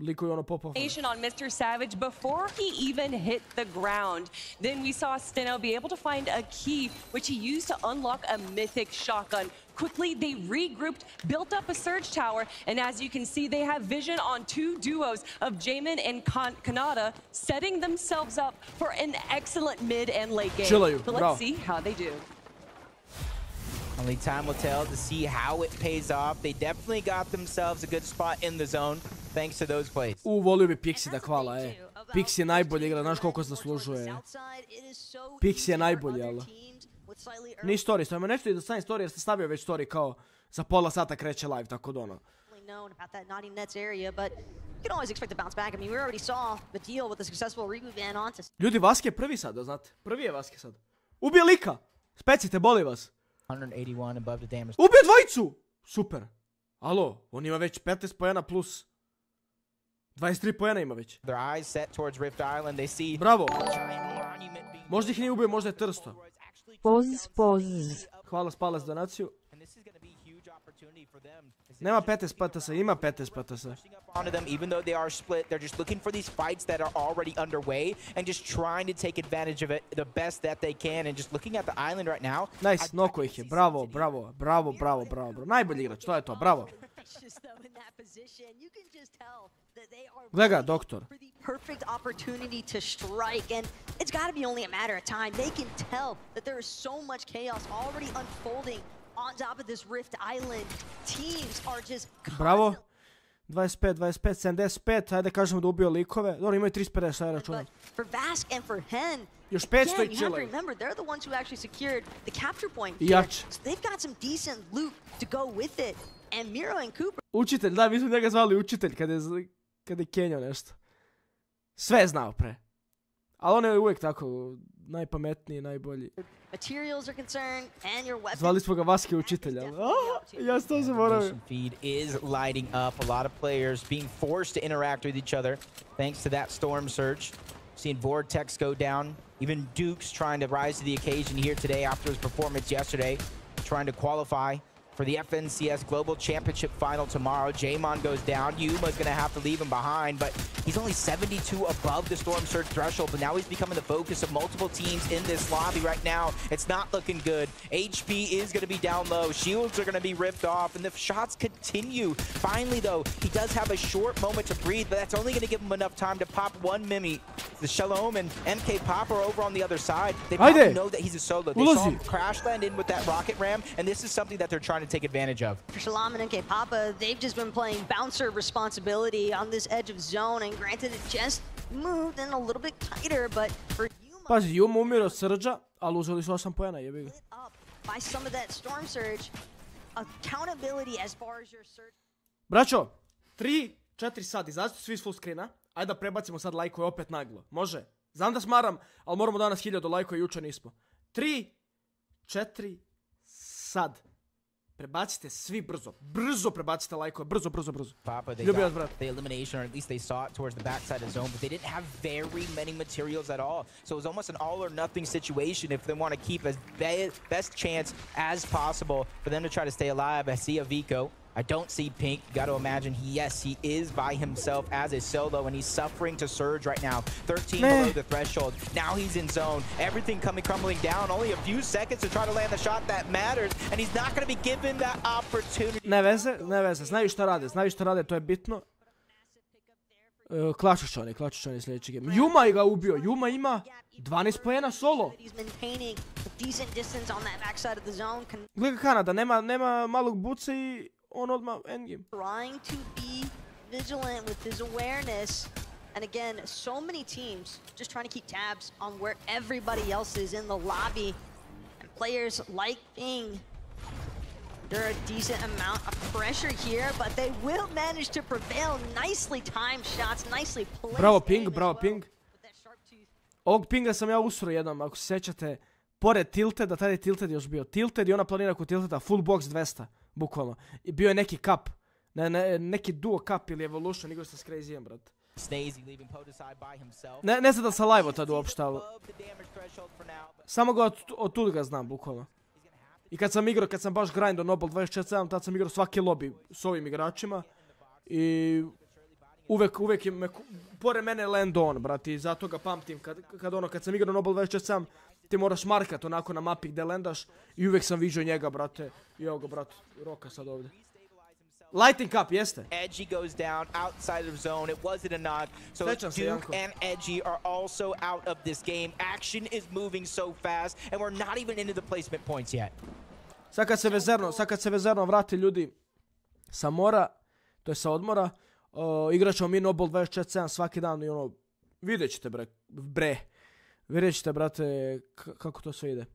likuju ono pop-off. On Mr. Savage before he even hit the ground. Then we saw Steno be able to find a key which he used to unlock a mythic shotgun. Quickly, they regrouped, built up a surge tower, and as you can see, they have vision on two duos of Jamin and Kanata, setting themselves up for an excellent mid and late game. So let's see how they do. Only time will tell to see how it pays off. They definitely got themselves a good spot in the zone, thanks to those plays. Volio bi Pixi da hvala, Pixi je najbolji igra, znaš koliko zaslužuje. Pixi je najbolji, ali... Ni story, ima nešto i da stavim story jer ste stavio već story kao za pola sata kreće live, tako da ono. Ljudi, Vaske je prvi sad, da znate. Prvi je Vaske sad. Ubije lika! Specite, boli vas. Ubije dvojicu! Super. Alo, on ima već 15 pojena plus 23 pojena ima već. Bravo. Možda ih nije ubio, možda je trsto. Poz. Hvala Spale za donaciju. Nema 15 patasa, ima 15 patasa. Even though they are split, they're just looking for these fights that are already underway and just trying to take advantage of it the best that they can and just looking at the island right now. Nice, noko ih je. Bravo. Najbolji igrač, to je to, bravo. Gledaj ga, doktor. Perfect opportunity to strike, and it's got to be only a matter of time. They can tell that there is so much chaos already unfolding on top of this Rift Island. Teams are just bravo. 25, 75, ajde kažemo da ubio likove. Dobro, imaju 350, šta je računam. Još 500 i chillaju. I jače. Učitelj, da, mi smo njega zvali učitelj kad je kenjao nešto. Sve je znao pre. Ali on je uvijek tako najpametniji, najbolji. Zvali smo ga Vaske učitelja. Ja sam to zaboravio. Feed is lighting up. A lot of players being forced to interact with each other thanks to that storm surge. Seeing Vortex go down. Even Duke's trying to rise to the occasion here today after his performance yesterday. Trying to qualify for the FNCS Global Championship final tomorrow. Jamon goes down. Yuma's going to have to leave him behind, but he's only 72 above the Storm Surge threshold, but now he's becoming the focus of multiple teams in this lobby right now. It's not looking good. HP is going to be down low. Shields are going to be ripped off, and the shots continue. Finally, though, he does have a short moment to breathe, but that's only going to give him enough time to pop one Mimi. The Shalom and MK Pop are over on the other side. They probably know that he's a solo. They saw him crash land in with that rocket ram, and this is something that they're trying to take advantage of. For Shalom and MK Papa, they've just been playing bouncer responsibility on this edge of zone, and granted it just moved in a little bit tighter, but for Yuma... Pazi, Yuma umire od srđa, ali uzeli su 8 pojena, jebi ga. By some of that storm surge, accountability as far as your surge... Braćo, 3-4 sati, izađite svi s full screena, ajde da prebacimo sad lajkove opet naglo, može? Znam da smaram, ali moramo danas 1000 lajkova, jučer nismo. 3-4 sad. Prebacite svi brzo prebacite lajkove, brzo. Papa, they got the elimination, or at least they saw it towards the backside of zone, but they didn't have very many materials at all. So it was almost an all or nothing situation if they want to keep as best chance as possible for them to try to stay alive. I see a Vico. I don't see Pink. Got to imagine he is by himself as a solo, and he's suffering to surge right now. 13 below the threshold. Now he's in zone. Everything crumbling down. Only a few seconds to try to land the shot that matters, and he's not going to be given that opportunity. Ne veze. Znaju šta rade, to je bitno. Klačuć oni sljedeći game. Yuma ga ubio. Yuma ima 12 pojena solo. Gleda Kanada, nema malog buca i on odmah endgame. Trying to be vigilant with his awareness. And again, so many teams just trying to keep tabs on where everybody else is in the lobby. And players like Ping, there are a decent amount of pressure here, but they will manage to prevail. Nicely timed shots, nicely placed. Bravo Ping. Ovog Pinga sam ja usro jednom, ako se sjećate, pored Tilted, da tada je Tilted još bio. Tilted i ona planira kod Tilteda, full box 200. Bukvalno. I bio je neki cup. Neki duo cup ili evolution, igrao sam s Crazy-em, brat. Ne znam da sam live-o tad uopšte, ali... Samo ga od tud ga znam, bukvalno. I kad sam baš grindao Noble 24/7, tad sam igrao svaki lobby s ovim igračima. I... uvek je pored mene land on, brati, i zato ga pamtim, kad sam igrao Nobel 24 sam, ti moraš markat onako na mapi gdje landaš i uvek sam viđao njega, brate, i evo ga, brate, Roka sad ovdje. Lighting up, jeste. Edgy goes down outside of zone. It wasn't a knock. So Duke and Edgy are also out of this game. Action is moving so fast, and we're not even into the placement points yet. Sad kad se vezerno vrati ljudi sa mora, to je sa odmora, igrat ćemo mi Nobel 24/7 svaki dan i ono, vidjet ćete vidjet ćete, brate, kako to sve ide.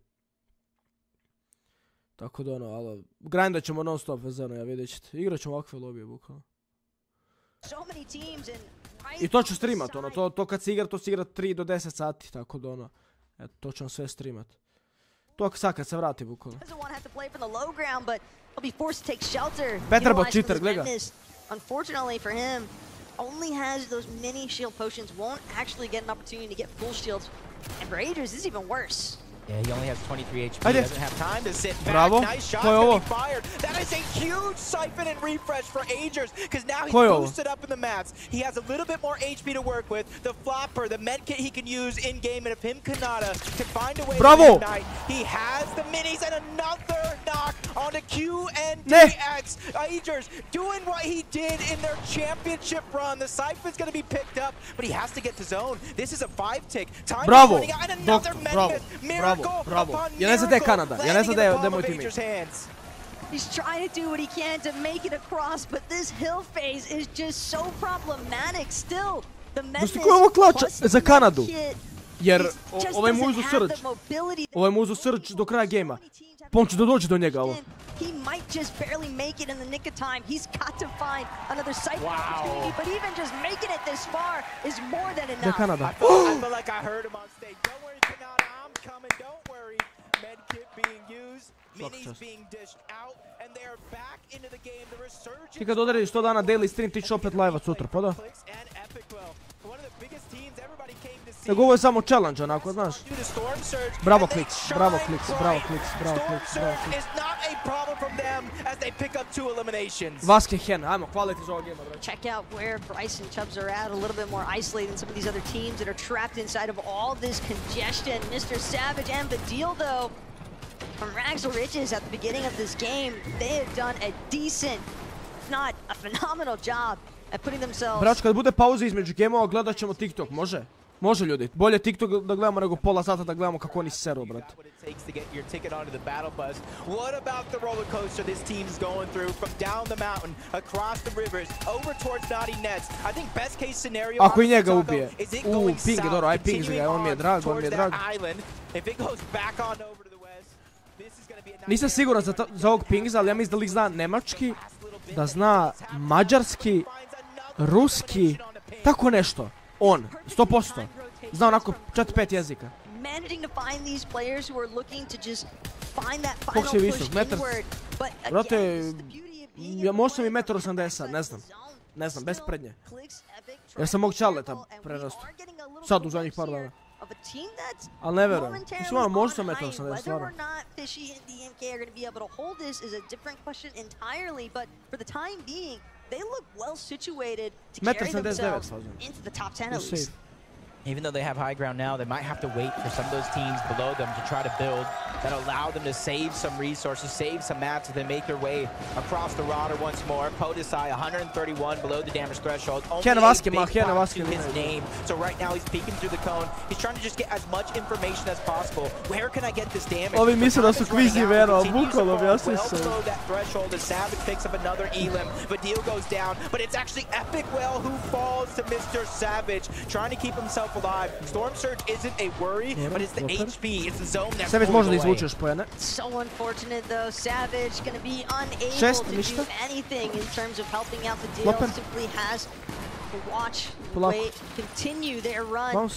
Tako da ono, ali grindat ćemo non stop vezano, ja vidjet ćete. Igrat ćemo ovakve lobije, bukvalno. I to ću streamat, ono, to kad se igra, to se igra 3 do 10 sati, tako da ono, eto, to ćemo sve streamat. To sad kad se vrati, bukvalno. Better bot cheater, gleda. Unfortunately for him, only has those mini shield potions, won't actually get an opportunity to get full shields. And for Aegis, this is even worse. Yeah, he only has 23 HP. He doesn't have time to sit back. Bravo. Nice shot to be fired. That is a huge siphon and refresh for Aegis, because now he's boosted up in the mats. He has a little bit more HP to work with. The flopper, the medkit he can use in game, and if him Kanata can find a way to ignite, he has the minis and another knock onto QNDX. Aegis doing what he did in their championship run. The siphon's going to be picked up, but he has to get to zone. This is a 5-tick. Time is running out, and another medkit. Bravo. Ja ne znam da je Kanada. Ja ne znam da je moj teammate. He's trying to do what he can to make it across, but this hill phase is just so problematic still. The Dosti ko je ovo klača za Kanadu? Jer ovaj mu uzu srđ do kraja gejma. On će da dođe do njega ovo. He might just barely make it in the nick of time. He's got to find another sight opportunity, but even just making it this far is more than enough. Kanada. I feel like I heard him on stage. Don't worry, Kanada, I'm coming. Don't worry. Medkit being used, minis being dished out, and they are back into the game. The resurgence. Ti kad odrediš 100 dana daily stream, ti će opet live sutra, pa da? Nego ovo je samo challenge, onako, znaš. Bravo kliks, bravo kliks, bravo kliks, bravo kliks, bravo kliks. Vaske hen, ajmo, quality za ovog gema, bro. Check out where Bryce and Chubbs are at, a little bit more isolated than some of these other teams that are trapped inside of all this congestion. Mr. Savage and Badil, though, from rags to riches at the beginning of this game, they have done a decent, if not a phenomenal job at putting themselves... Brač, kad bude pauza između gemova, gledat ćemo TikTok, može? Može ljudi, bolje TikTok da gledamo nego pola sata da gledamo kako oni seru, brate. Ako i njega ubije. Ping, dobro, aj ping za ga, on mi je drag, on mi je drag. Nisam siguran za ovog pingza, ali ja mislim da lik zna nemački, da zna mađarski, ruski, tako nešto. On, 100%. Zna onako 4-5 jezika. Koliko si visok? Metar... Brate, možda sam i 1,80 m, ne znam, bez prednje. Ja sam mog čaleta prerastu. Sad u zadnjih par dana. Ali ne verujem. Mislim, ono, možda sam 1,80 m, stvarno. 1,79 they look well situated to carry themselves into the top 10 at least. Even though they have high ground now, they might have to wait for some of those teams below them to try to build that allow them to save some resources, save some mats as they make their way across the roster once more. Podesai 131 below the damage threshold. Only a big block to his name. So right now he's peeking through the cone. He's trying to just get as much information as possible. Where can I get this damage? Ovi misle da su kvizi vero, bukvalno objasni se. Below that threshold as Savage picks up another elim. Vadil goes down, but it's actually Epic Well who falls to Mr. Savage, trying to keep himself alive. Storm Surge isn't a worry, but it's the HP, it's the zone that's Savage može da izvuče još pojene. So unfortunate though, Savage gonna be unable to do anything in terms of helping out the deal. Simply has to watch, wait, continue their run.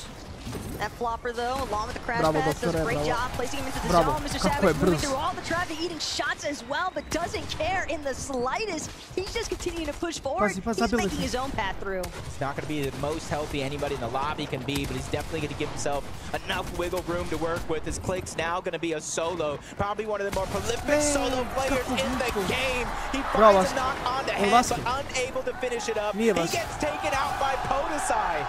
That flopper though, along with the crash pads, does a great job placing him into the zone. Mr. Savage moving through all the traffic, eating shots as well, but doesn't care in the slightest. He's just continuing to push forward. He's making his own path through. It's not going to be the most healthy anybody in the lobby can be, but he's definitely going to give himself enough wiggle room to work with. His Click's now going to be a solo, probably one of the more prolific solo players in the game. He finds a knock on the head, but unable to finish it up. He gets taken out by Podesai.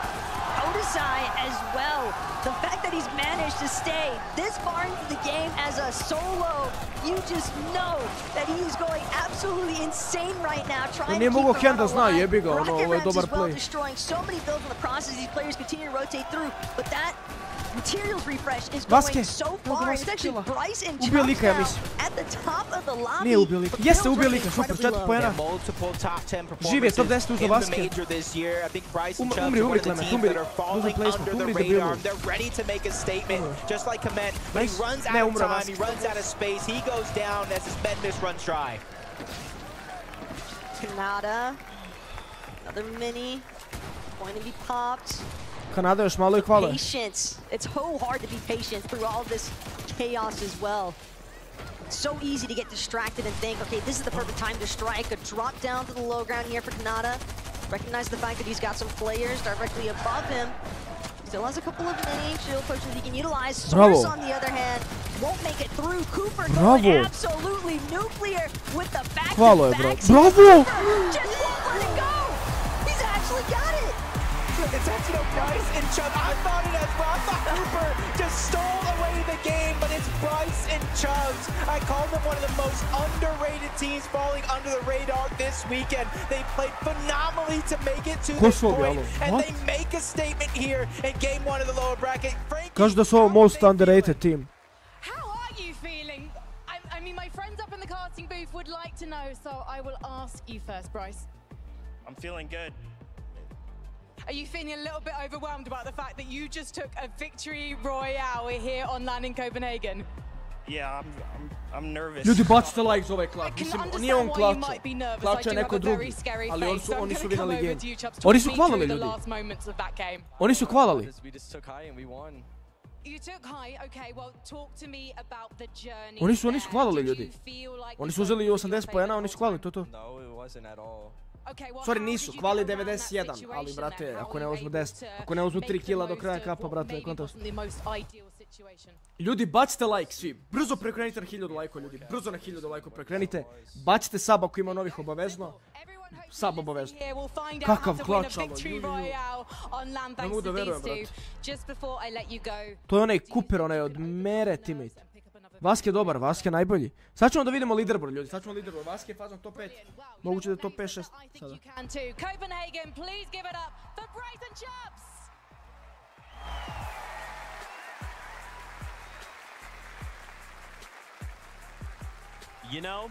Podesai as well. The fact that he's managed to stay this far into the game as a solo, you just know that he's going absolutely insane right now, trying to keep the alive. Rocket Rams as well, destroying so many builds in the process. These players continue to rotate through, but that materials refresh is going so far. It's actually Bryce and Chubbs now at the top of the lobby. Nije ubio Lika. Jeste ubio Lika, super, 4 poena. Živ je, top 10 uzeo Vaske. Umri Clement, umri placement, umri debilu. Nice. Ne, umro Vaske. Kanada, another mini, going to be popped. Kanada još malo I kvale. Patience. It's so hard to be patient through all this chaos as well. It's so easy to get distracted and think, okay, this is the perfect time to strike. A drop down to the low ground here for Kanada. Recognize the fact that he's got some players directly above him. Still has a couple of mini shield pushes he can utilize. Source, on the other hand, won't make it through. Cooper going absolutely nuclear with the back-to-back. Bravo! Just won't let it go. He's actually got it. It's actually Bryce and Chubb. I thought it as well. I thought Cooper just stole away the game, but it's Bryce and Chubbs. I called them one of the most underrated teams falling under the radar this weekend. They played phenomenally to make it to this point, and they make a statement here in game 1 of the lower bracket. Kažu da su ovo most underrated team. How are you feeling? I mean, my friends up in the casting booth would like to know, so I will ask you first, Bryce. I'm feeling good. Are you feeling a little bit overwhelmed about the fact that you just took a victory royale here on LAN in Copenhagen? Yeah, I'm nervous. Ljudi, bacite like za ovaj klap. Mislim, nije on klačo. Klačo je neko drugi. Ali oni su vinali game. Oni su hvalali, ljudi. Oni su hvalali. You took high, okay, well, talk to me about the journey. Oni su hvalali, ljudi. Oni su uzeli 80 poena, oni su hvalali, to. No, it wasn't at all. Sorry, nisu, hvali 91, ali brate, ako ne uzmu 10, ako ne uzmu 3 kila do kraja kapa, brate, kontas. Ljudi, bacite like svi, brzo prekrenite na 1000 lajko, ljudi, brzo na 1000 lajko prekrenite, bacite sub ako ima novih obavezno, sub obavezno. Kakav klač, alo, ljudi. Ne mogu da verujem, brate. To je onaj Cooper, onaj od Mere teammate. Vaske je dobar, Vaske je najbolji. Sad ćemo da vidimo leaderboard, ljudi, sad ćemo leaderboard. Vaske je fazom top 5. Moguće da je top 5-6 sada. Copenhagen, please give it up for Bryce and Chubbs. You know,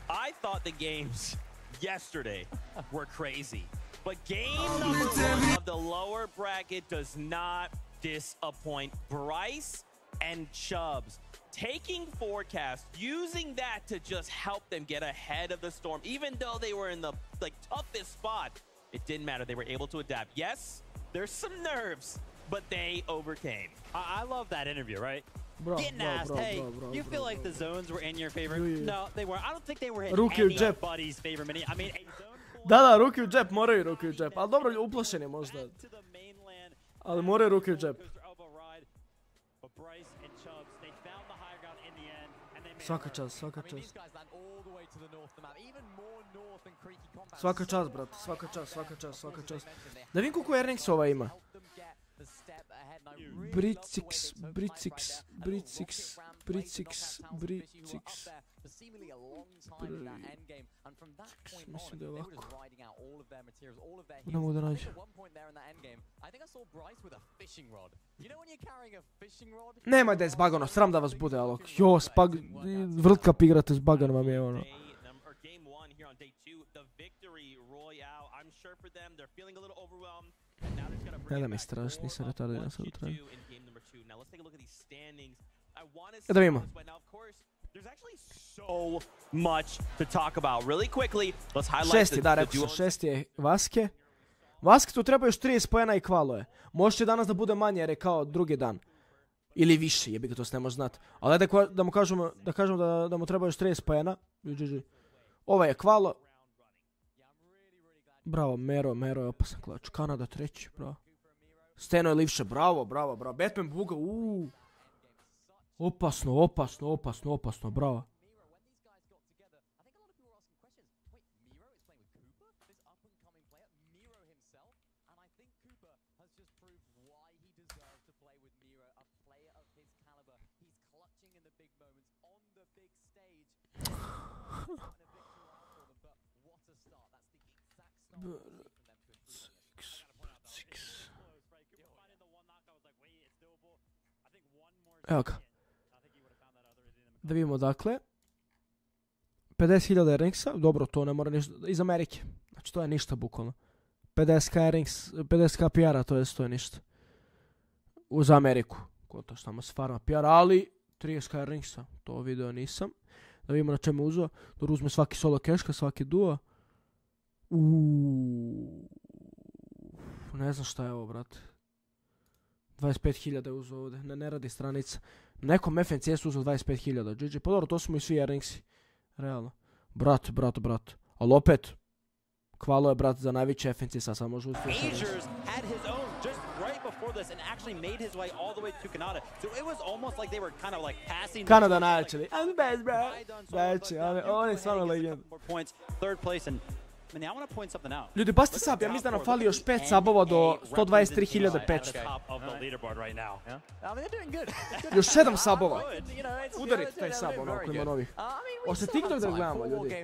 I thought the games yesterday were crazy. But game number 1 of the lower bracket does not disappoint. Bryce and Chubbs taking forecast, using that to just help them get ahead of the storm, even though they were in the toughest spot. It didn't matter. They were able to adapt. Yes, there's some nerves, but they overcame. I love that interview, right? Getting asked, hey, you feel like the zones were in your favor? No, they weren't. I don't think they were in anybody's favor. I mean, a zone. Da, ruke u džep, moraju ruke u džep. Ali dobro, uplošen je možda. Ali moraju ruke u džep. Svaka čast, svaka čast. Svaka čast, brate, svaka čast, svaka čast, svaka čast. Da vidim koliko earnings ova ima. Bricix. Mislim da je ovako. Ne mogu da nađem. Nemoj da je zbagano, sram da vas bude, alo. Jo, World Cup igrate zbagano vam je ono. Ne da mi straš, nisam retardiran sad u traju. Da vidimo. There's actually so much to talk about. Really quickly, let's highlight šesti, da, rekao sam, šesti je Vaske. Vasketu treba još 30 poena i kvalo je. Može danas da bude manje jer je kao drugi dan. Ili više, jebi ga, to se ne može znati. Ali da mu kažemo da mu treba još 30 poena. Ovo je kvalo. Bravo, Mero je opasan klač. Kanada treći, bravo. Steno je livše, bravo. Batman buga, Opasno, bravo. Evo ga. Da vidimo dakle. 50.000 earningsa, dobro, to ne mora ništa, iz Amerike. Znači to je ništa bukvalno. 50k earnings, 50k PR-a, to je ništa. Uz Ameriku. Ko to što mu se farma PR, ali 30k earningsa, to video nisam. Da vidimo na čemu uzeo. Da uzme svaki solo keška, svaki duo. Ne znam šta je ovo, brate. 25.000 je uzeo ovdje, ne radi stranica. Nekom FNCS uzeo 25.000, GG, pa dobro, to su mu i svi earningsi. Realno. Brat. Ali opet, kvalo je, brat, za najveće FNCS-a, samo može uzeti. Kanada najjačili. I'm the best, bro. Znači, on je stvarno legend. Ljudi, pasite sub, ja mislim da nam fali još 5 subova do 123.500. Još 7 subova. Udarite taj sub, ono, ako ima novih. Ošte TikTok da gledamo, ljudi.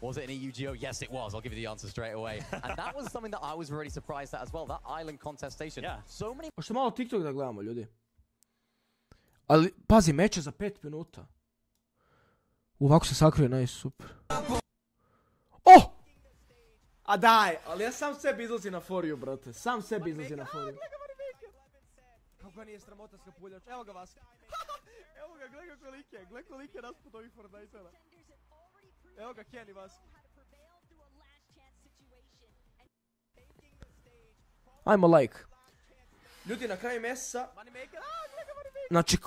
Was it an EUGO? Yes, it was. I'll give you the answer straight away. And that was something that I was really surprised at as well. That island contestation. Yeah. So many... Ošte malo TikTok da gledamo, ljudi. Ali, pazi, meče za 5 minuta. Ovako se sakrije, super. Oh! A daj, ali ja sam sebi izlazim na foriju, brate. Sam sebi izlazim na foriju. Kako nije sramotarska puljač. Evo ga vas. Evo ga, gledaj kolike rasput ovih Fortnite-era. Evo ga, Kenny vas. Ajmo like. Ljudi, na kraju mjeseca, znači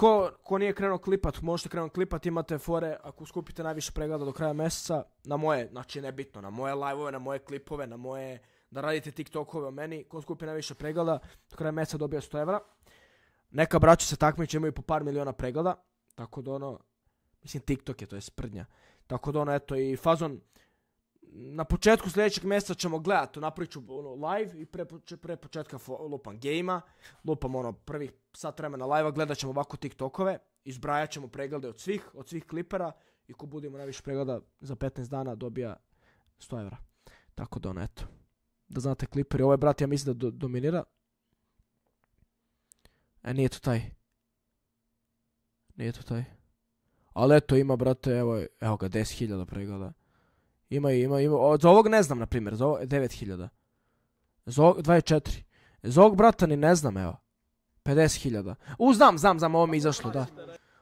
ko nije krenuo klipat, možete krenuo klipat, imate fore, ako skupite najviše pregleda do kraja mjeseca, na moje, znači nebitno, na moje live-ove, na moje klipove, na moje, da radite TikTokove o meni, ko skupi najviše pregleda, do kraja mjeseca dobija 100 evra. Neka braća se takmiče, imaju po par miliona pregleda, tako da ono, mislim TikTok je, to je sprdnja, tako da ono, eto, i fazon, na početku sljedećeg mjeseca ćemo gledati, napravit ću live i pre početka lupam game-a, lupam ono prvih sat vremena live-a, gledat ćemo ovako TikTokove, izbrajat ćemo preglede od svih klipera i ko budemo najviše pregleda za 15 dana dobija 100 evra. Tako da ono, eto, da znate kliperi, ovaj brat ja mislim da dominira. Nije to taj. Ali eto ima, brate, evo ga, 10.000 pregleda. Ima. Za ovog ne znam, na primjer, za ovog 9.000. Za ovog 24. Za ovog brata ni ne znam, evo. 50.000. Znam, ovo mi je izašlo, da.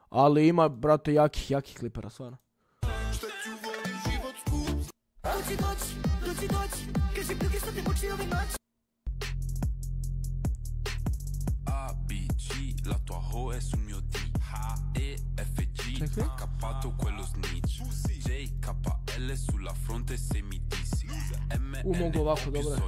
Ali ima, brate, jakih klipera, stvarno. Mogu ovako, dobro.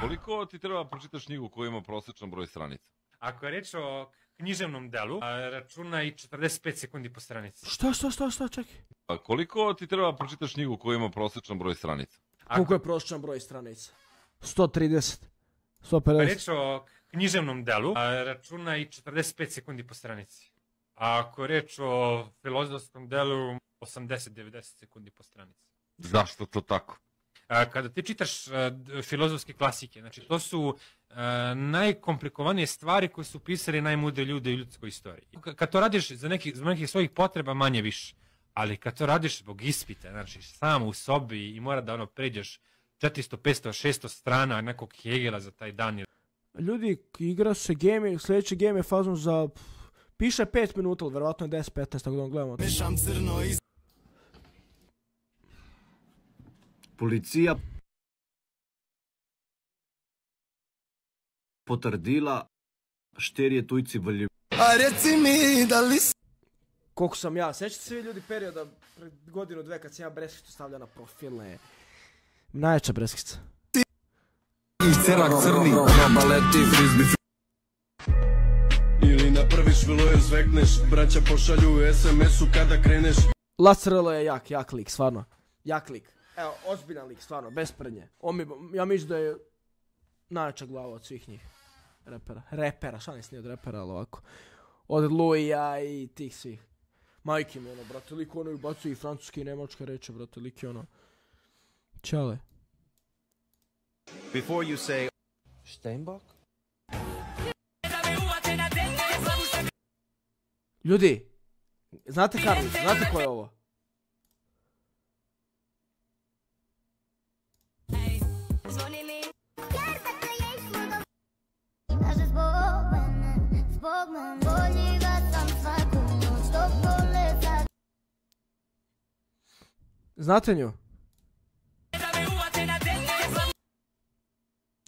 Koliko ti treba pročitaš knjigu koja ima prosječan broj stranica? Ako je reč o književnom delu, računaj 45 sekundi po stranici. Što, čekaj. Koliko ti treba pročitaš knjigu koja ima prosječan broj stranica? Koliko je prosječan broj stranica? 130. 150. Ako je reč o književnom delu, računaj 45 sekundi po stranici. A ako je reč o filozofskom delu, 80-90 sekundi po stranici. Zašto to tako? Kada ti čitaš filozofske klasike, znači to su najkomplikovanije stvari koje su pisali najmudriji ljudi u ljudskoj istoriji. Kad to radiš za nekih svojih potreba, manje više. Ali kad to radiš zbog ispita, znači sam u sobi i mora da pređeš 400, 500, 600 strana nekog Hegela za taj dan. Ljudi, igra se game, sljedeći game je fazon za... Piše 5 minuta, ali verovatno je 10-15, tako da vam gledamo. Policija potrdila 4 tujci v A reci mi da li... Koliko sam ja, sjećate se vi ljudi perioda pred godinu dve kad sam ja breskvicu stavljao na profilne. Najjača breskica. Cerak crni, baleti, frizbi. Ili na prvi šviloje zvekneš, braća pošalju SMS-u kada kreneš. Lacrlo je jak lik, stvarno. Jak lik. Evo, ozbiljan lik, stvarno, bez prednje. Ja mislim da je najjača glava od svih njih. Repera, šta nisam od repera, ali ovako. Od Luija i tih svih. Majke mi ono, brate, lik ono ubacuje i francuske i nemačke reče, brate, lik je ono. Čale. Before you say Steinbock? Ljudi, znate Karlić, znate ko je ovo? Znate nju?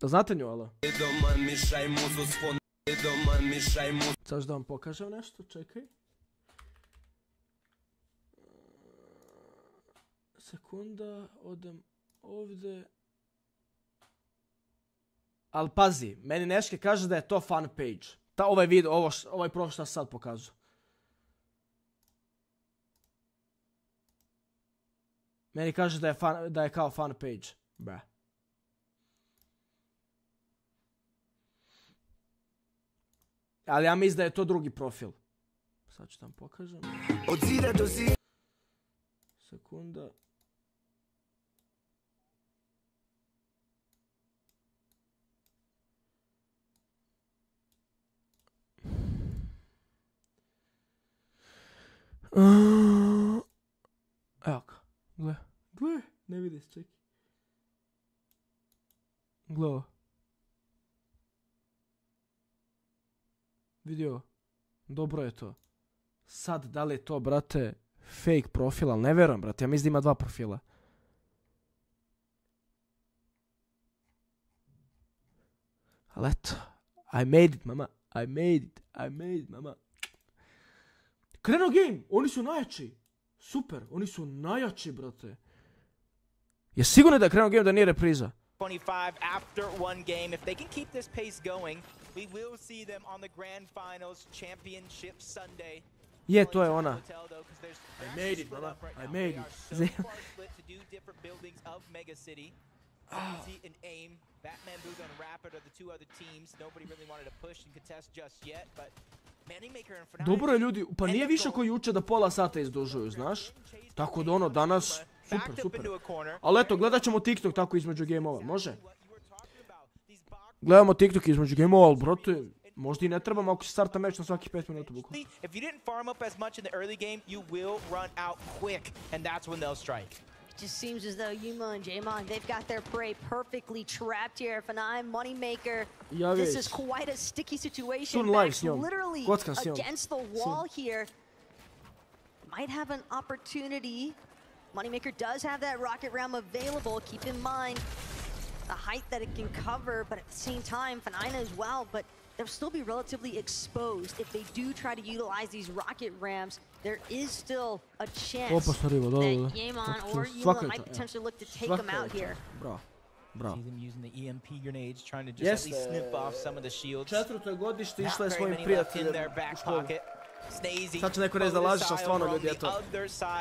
Da znate nju, alo? Sad da vam pokažem nešto, čekaj. Sekunda, odem ovdje. Ali pazi, meni Neške kaže da je to fan page. Ovaj video, ovaj profil što sad pokazuje. Meni kaže da je kao fan page. Bra. Ali ja mislim da je to drugi profil. Sad ću tam pokažem. Sekunda. Evo ga. Gle, ne vidi se, čekaj. Gle ovo. Vidio, dobro je to. Sad, da li je to, brate, fake profil, ali ne vjerujem, brate, ja mislim da ima 2 profila. Ali eto, I made it, mama, I made it, mama. Krenuo game, oni su najjači. Super, oni su najjači, brate. Je sigurno da je krenuo game da nije repriza? 25 after one game. If they can keep this pace going, we will see them on the grand finals championship Sunday. Je, to je ona. I made it, mama. I made it. and Aim, Batman, Booga, and Rapid are the 2 other teams. Nobody really wanted to push and contest just yet, but dobro je ljudi, pa nije više koji uče da pola sata izdužuju, znaš? Tako da ono, danas, super. Ali eto, gledat ćemo TikTok tako između game-ova, može? Gledamo TikTok između game-ova, ali brate, možda i ne trebamo ako se starta meč na svaki 5 minuta bukvalno. If you didn't farm up as much in the early game, you will run out quick, and that's when they'll strike. It just seems as though Yuma and Jaemon, they've got their prey perfectly trapped here. Fanai, Moneymaker, this is quite a sticky situation. Max literally against the wall here. Might have an opportunity. Moneymaker does have that rocket ram available. Keep in mind the height that it can cover, but at the same time, Fanai as well, but they'll still be relatively exposed. If they do try to utilize these rocket rams, there is still a chance that Jaemon or Yuma might potentially look to take them out here. Bro. See them using the EMP grenades, trying to just at least snip off some of the shields. Četvrto godište išla je svojim prijateljem u školu. Sad će neko reći da lažiš, ali stvarno ljudi, eto.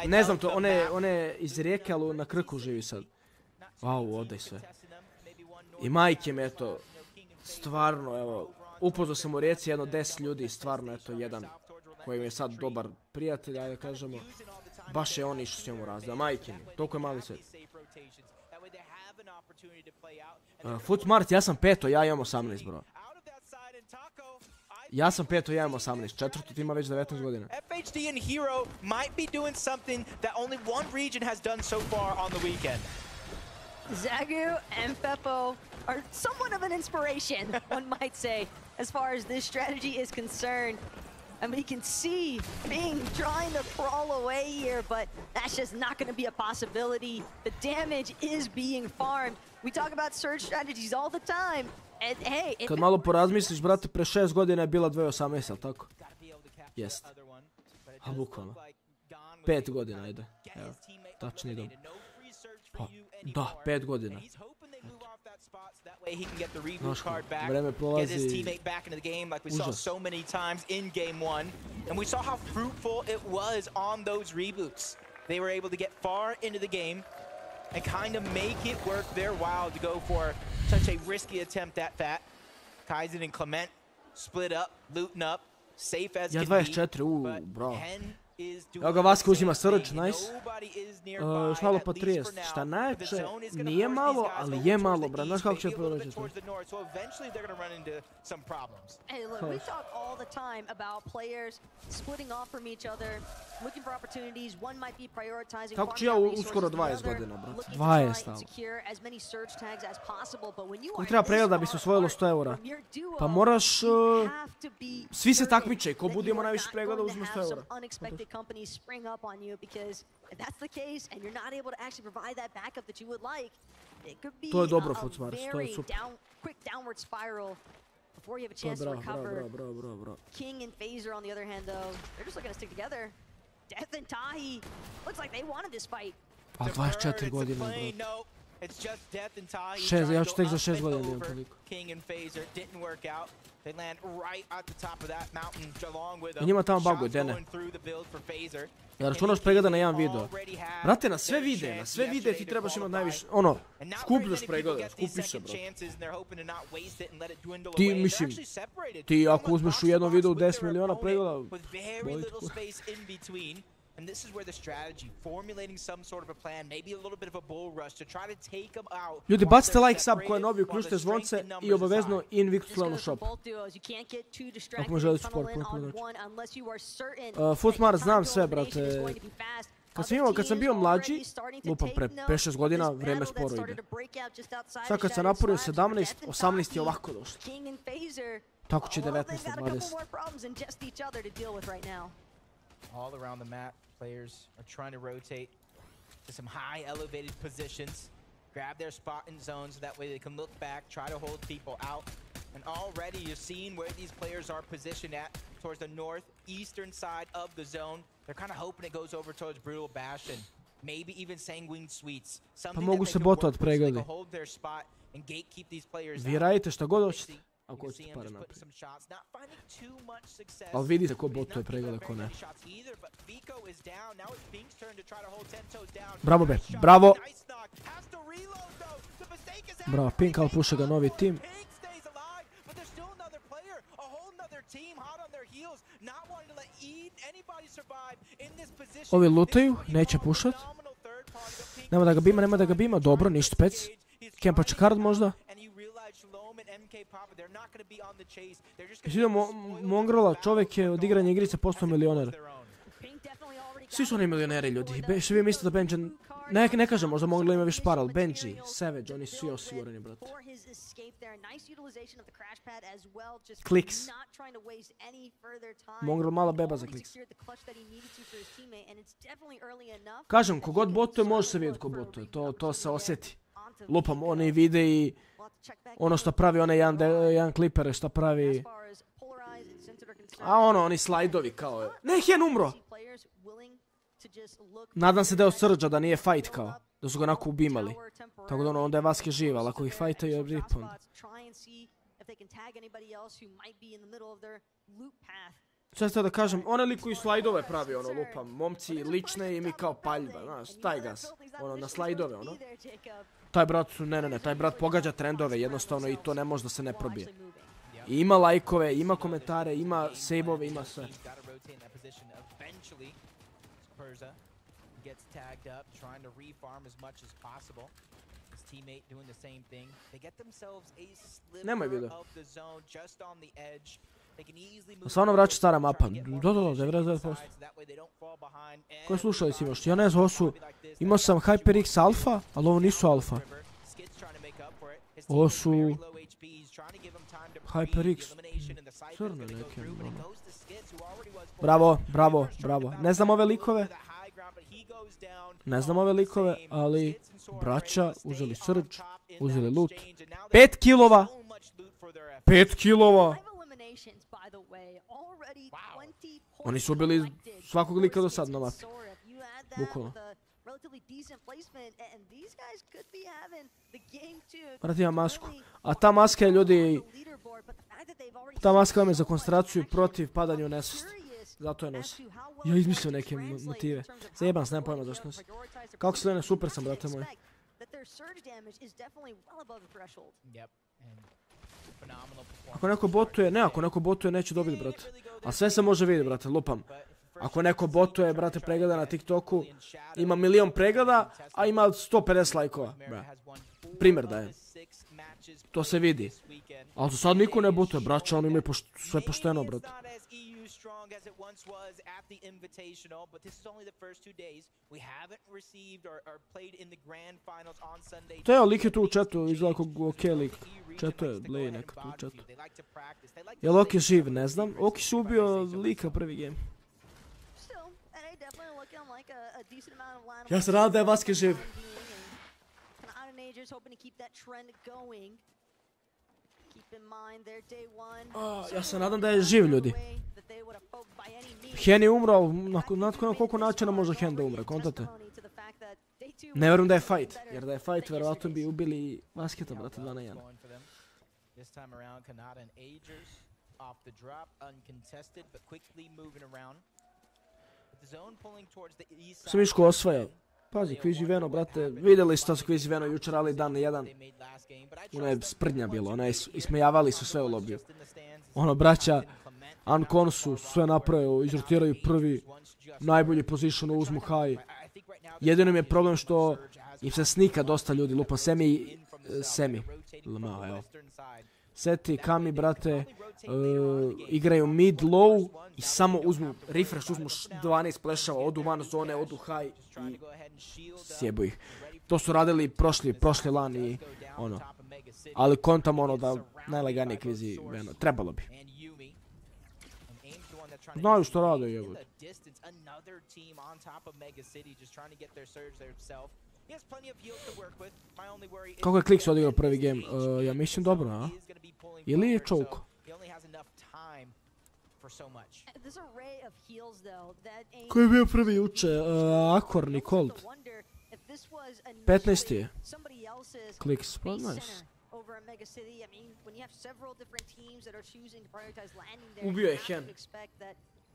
Ne znam to, one iz Rijeke, ali na Krku živi sad. Wow, odaj sve. I majke mi, eto, stvarno, evo, upoznao sam u Rijeci jedno 10 ljudi, stvarno, eto, jedan koji mi je sad dobar prijatelj, ajde kažemo, baš je on išao s njom u razda, majke mi, toliko je mali svet. Footmart, ja sam 5, ja imam 18, bro. Ja sam 5, ja imam 18, četvrto ti ima već 19 godina. FHD and Hero might be doing something that only one region has done so far on the weekend. Zagu and Peppo are somewhat of an inspiration, one might say, as far as this strategy is concerned. And we can see Bing trying to crawl away here, but that's just not going to be a possibility. The damage is being farmed. We talk about surge strategies all the time. And hey, kad malo porazmisliš, brate, pre 6 godina je bila 2018, ali tako? Jest. A bukvalno. 5 godina, ajde. Evo, tačni dom. Pa, da, 5 godina. Znaš ko, vreme prolazi. Užas. So many times in game 1, and we saw how fruitful it was on those reboots. They were able to get far into the game and kind of make it worth their while to go for such a risky attempt at that. Kaizen and Clement split up, looting up, safe as can be. 24, bravo. Evo ga, Vaska uzima Surge, nice. Još malo pa 30. Šta najjače, nije malo, ali je malo, bro. Znaš kako će proći to? Hey, look, we talk all the time about players splitting off from each other, looking for opportunities. One might be prioritizing. Kako ću ja uskoro 20 godina, bro? 20 stalo. Kako treba pregled da bi se osvojilo 100 eura? Pa moraš... Svi se takmiče, ko bude imao najviše pregleda uzme 100 eura. Companies spring up on you, because if that's the case and you're not able to actually provide that backup that you would like, it could be a very quick downward spiral before you have a chance to recover. King and Phaser, on the other hand, though, they're just looking to stick together. Death and Tahi, looks like they wanted this fight. A 24 godine, bro. It's just Death and Tahi. Ja ću tek za 6 godina imam toliko. King and Phaser didn't work out. They land right at the top of that mountain along with them. I njima tamo baguje, Dene. Ja računaš pregleda na jedan video. Brate, na sve videe ti trebaš imati najviše, ono, skupljaš pregleda, skupiš se, bro. Ti, mislim, ti ako uzmeš u jednom videu 10 miliona pregleda, boli te. And this is where the strategy, formulating some sort of a plan, maybe a little bit of a bull rush to try to take them out. Ljudi, bacite like, sub ko je novi, uključite zvonce i obavezno Invictus levnu shop. Ako me želite support, Footsmart, znam sve, brate. Kad sam bio mlađi, lupam pre 5-6 godina, vreme sporo ide. Sad kad sam napunio 17, 18 je ovako došlo. Tako će 19, 20. All around the map, players are trying to rotate to some high elevated positions, grab their spot in zones so that way they can look back, try to hold people out. And already you're seeing where these players are positioned at, towards the northeastern side of the zone. They're kind of hoping it goes over towards Brutal Bastion, maybe even Sanguine Suites. Something that they can work with so they can hold their spot and gatekeep these players out. Vi radite šta god hoćete. Ako hoćete pare napraviti. Ali vidite ko botuje pregleda, ko ne. Bravo be, bravo! Bravo, Pink, ali puša ga novi tim. Ovi lutaju, neće pušat. Nema da ga bima, dobro, ništa spec. Kempa će kard možda. Vidio Mongrela, čovjek je od igranja igrice postao milioner. Svi su oni milioneri, ljudi. Što vi mislite da Benji... Ne kažem, možda Mongrel ima više para, ali Benji, Savage, oni su svi osigurani, brate. Kliks. Mongrel mala beba za Kliks. Kažem, kogod botuje, može se vidjeti ko botuje. To se osjeti. Lupam, oni videi, ono što pravi, onaj jedan kliper što pravi... A ono, oni slajdovi kao... Ne, Hen umro! Nadam se da je od Surge'a, da nije fight kao. Da su ga onako ubimali. Tako da ono, onda je Vaske živ, ali ako ih fightaju je rip onda. Sve ste da kažem, one li koji slajdove pravi, ono, lupam, momci lične i mi kao paljba, znaš, taj gas, ono, na slajdove, ono. Taj brat, ne, taj brat pogađa trendove, jednostavno, i to ne može da se ne probije. I ima lajkove, ima komentare, ima save-ove, ima sve. Nemoj video. Stvarno vraća stara mapa. Da, 99%. Koje slušali si imaš? Ja ne znam, ovo su... Imao sam HyperX Alpha, ali ovo nisu Alpha. Ovo su HyperX, crne neke. Bravo, bravo, bravo. Ne znam ove likove. Ne znam ove likove, ali braća uzeli srđ, uzeli loot. 5 kilova! 5 kilova! Oni su ubili svakog lika do sad na mapi. Bukvalno. Vrati ima masku. A ta maska je, ljudi... Ta maska vam je za koncentraciju protiv padanja u nesvest. Zato je nosi. Ja izmislio neke motive. Zajeban, nemam pojma zašto nosi. Kako se ne, super sam, brate moj. Ako neko botuje, ne, ako neko botuje neće dobiti, brate. A sve se može vidjeti, brate, lupam. Ako neko botuje, brate, pregleda na TikToku, ima 1.000.000 pregleda, a ima 150 lajkova. Primjer dajem. To se vidi. Ali to sad niko ne botuje, braća, oni imaju sve pošteno, brate. Teo, lik je tu u chatu, izgleda kog ok lik. Chato je, Blej neka tu u chatu. Je li Oki živ, ne znam. Oki su ubio lika prvi game. Ja se nadam da je Vaske živ. Ja se nadam da je živ, ljudi. Hen je umro, na koliko načina može Hen da umre, kontate? Ne vjerujem da je fight, jer da je fight, verovatno bi ubili Vasketa, brate, 2-1. Sam Miško osvaja. Pazi, Kvizi Veno, brate, vidjeli ste da su Kvizi Veno jučer ali dan na jedan. Ono je sprdnja bilo, ono je ismejavali su sve u lobiju. Ono, braća, Ankon su sve napravio, izrotiraju prvi, najbolji position, uzmu high. Jedino mi je problem što im se snika dosta ljudi, lupa Semi, evo. Seti, Kami, brate, igraju mid, low i samo uzmu refresh, uzmu 12 plešava, odu van zone, odu high i sjebu ih. To su radili prošli lan i ono. Ali kontam ono da najlegalnije Kvizi Veno, trebalo bi. Znaju što rade, jebut. Kako je Kliks odigrao prvi game? Ja mislim dobro, a? Ili je čovko? Ko je bio prvi uče? Akorni Cold. 15. je. Kliks, pa nice. Ubio je Hen.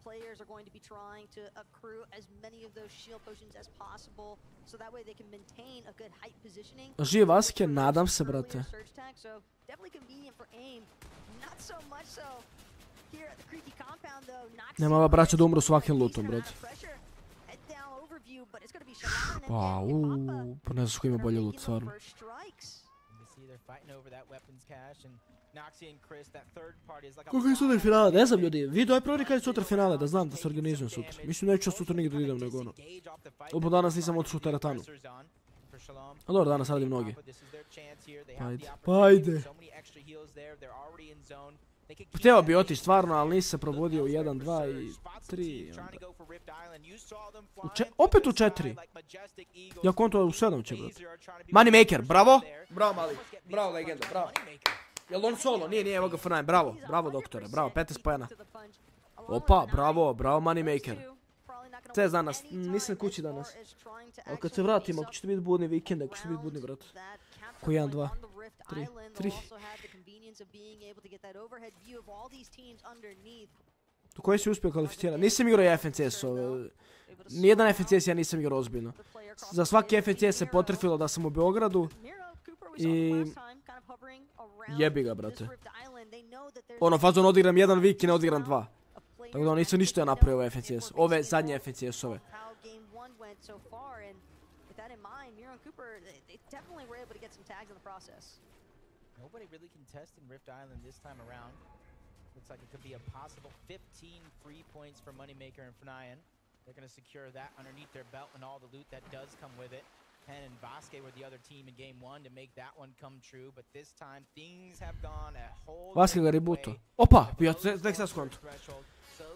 Players are going to be trying to accrue as many of those shield potions as possible so that way they can maintain a good height positioning. Živ Vaske, nadam se, brate. Nema ova braća da umru svakim lootom, brate. Pa ne znaš ko ima bolje loot, stvarno. Koliko je sutra finale? Ne znam, ljudi. Video je prvi kad je sutra finale, da znam da se organizujem sutra. Mislim neću sutra nigdje da idem nego ono. Obo danas nisam otišao u teretanu. A dobro, danas radim noge. Pa ajde. Htio bi otići stvarno, ali nisam se probudio u 1, 2 i 3. Opet u 4. Ja konto u 7 će, brate. Moneymaker, bravo. Bravo, mali. Bravo, legenda, bravo. Jel on solo? Nije, evo ga F9, bravo. Bravo, doktore, bravo, 15 pojena. Opa, bravo, Moneymaker. Ce danas, nisam kući danas. Ali kad se vratim, ako ćete biti budni vikend, ako ćete biti budni, brate. Ko 1, 2, 3. Do koje si uspio kvalificirati? Nisam igrao i FNCS, nijedan FNCS ja nisam igrao ozbiljno. Za svaki FNCS se potrefilo da sam u Beogradu i jebi ga, brate. Ono, fazon odigram 1 week i ne odigram 2. Tako da nisam ništa napravio u FNCS. Ove zadnje FNCS-ove. Nobody really contesting Rift Island this time around. Looks like it could be a possible 15 free points for Moneymaker and F9. They're going to secure that underneath their belt and all the loot that does come with it. Hen and Vasque were the other team in game 1 to make that one come true, but this time things have gone a whole Vasque ga rebooto. Opa, ja tek sad skonto.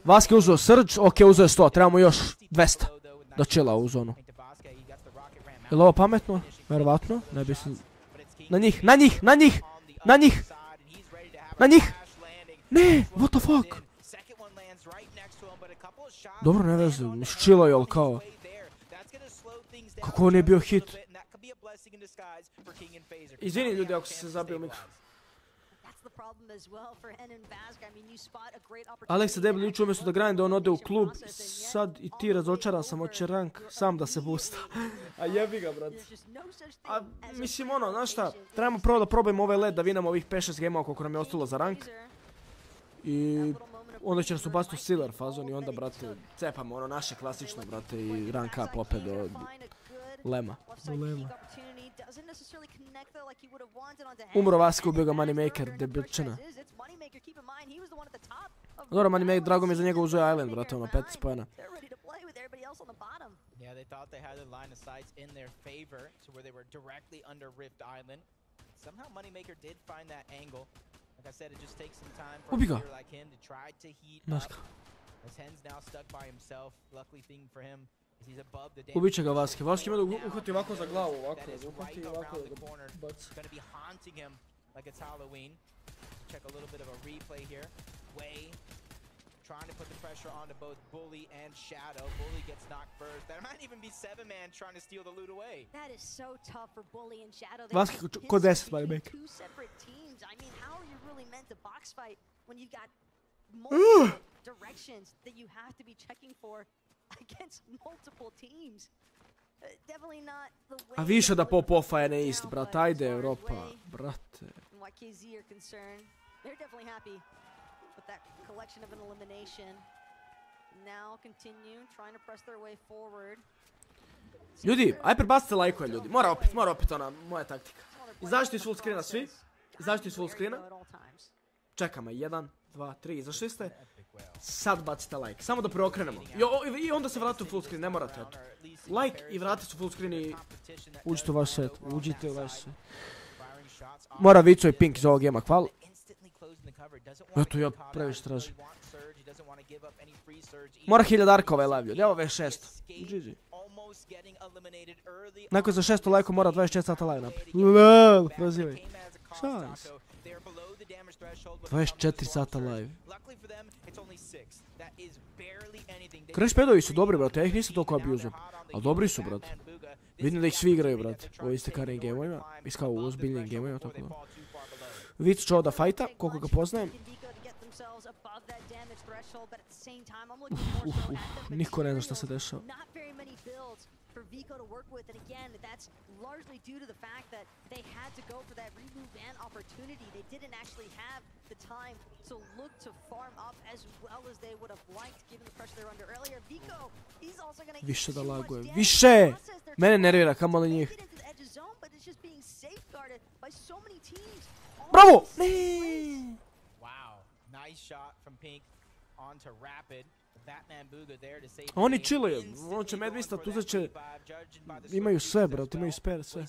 Vasque uzeo Surge, ok, uzeo je 100, trebamo još 200 da chilla u zonu. Je li ovo pametno? Verovatno, ne bi se... Na njih, na njih, na njih, na njih, na njih! Ne, what the fuck? Dobro, ne veze, chillaju, ali kao... Kako on je bio hit? Izvini ljudi ako se zabio mikro. Alexa Debel juče umjesto da grinde, on ode u klub. Sad i ti razočaran sam, hoće rank sam da se boosta. A jebi ga, brat. A mislim ono, znaš šta, trebamo prvo da probajmo ovaj led, da vinamo ovih 5-6 gameva koliko nam je ostalo za rank. I onda će nas ubaciti u Silver fazon i onda, brate, cepamo ono naše klasično, brate, i rank up opet do Lema. Umro Vasque, ubio ga Moneymaker, debilčina. Dobro, Moneymaker, drago mi je za njega uzeo Island, brate, ono, 15 pojena. Yeah, they thought they had the line of sights in their favor to where they were directly under Rift Island. Somehow Moneymaker did find that angle. Like I said, it just takes some time for a player like him to try to heat up. As Hen's now stuck by himself, luckily thing for him is he's above the damage. Ubit će ga Vasque. Vasque ima da uhvati ovako za glavu, ovako. Uhvati ovako da ga baci. Gonna be haunting him like it's Halloween. Check a little bit of a replay here. Way trying to put the pressure onto both Bully and Shadow. Bully gets knocked first. There might even be 7-man trying to steal the loot away. That is so tough for Bully and Shadow. Vasque ko 10 Moneymaker. Two separate teams. I mean, how are you really meant to box fight when you've got multiple directions that you have to be checking for against multiple teams? Definitely not the way. A više da pop-offa je ne ist, brat. Ajde, Europa, brate. YKZ are concerned. They're definitely happy with that collection of an elimination. Now continue trying to press their way forward. Ljudi, aj prebacite lajkove, ljudi. Mora opet ona moja taktika. Izađite iz full screena svi. Izađite iz full screena. Čekamo, 1, 2, 3, izašli ste. Sad bacite like, samo da preokrenemo. I onda se vratite u full screen, ne morate, eto. Like i vratite se u full screen i uđite u vaš set. Uđite u vaš set. Mora Vico i Pink iz ovog gema, hvala. Eto, ja previše tražim. Mora 1000 arka ovaj live, ljudi. Evo već 600. GG. Neko za 600 lajko mora 24 sata live napraviti. Lel, prozivaj. Šans. 24 sata live. Crash padovi su dobri, brate. Ja ih nisam toliko abuzio. Ali dobri su, brate. Vidim da ih svi igraju, brate. U isti carrying game-ovima. Iskao u ozbiljnim game-ovima, tako da. Vic će ovdje fajta, koliko ga poznajem. Niko ne zna šta se dešava. For Vico to work with, and again, that's largely due to the fact that they had to go for that remove ban opportunity. They didn't actually have the time to look to farm up as well as they would have liked, given the pressure they're under earlier. Vico, he's also going to više da laguje, više! Mene nervira, kamo li njih. Bravo! Wow, nice shot from Pink onto Rapid. Oni chillaju, on će medvistat, uzet će... Imaju sve, brate, imaju spare, sve.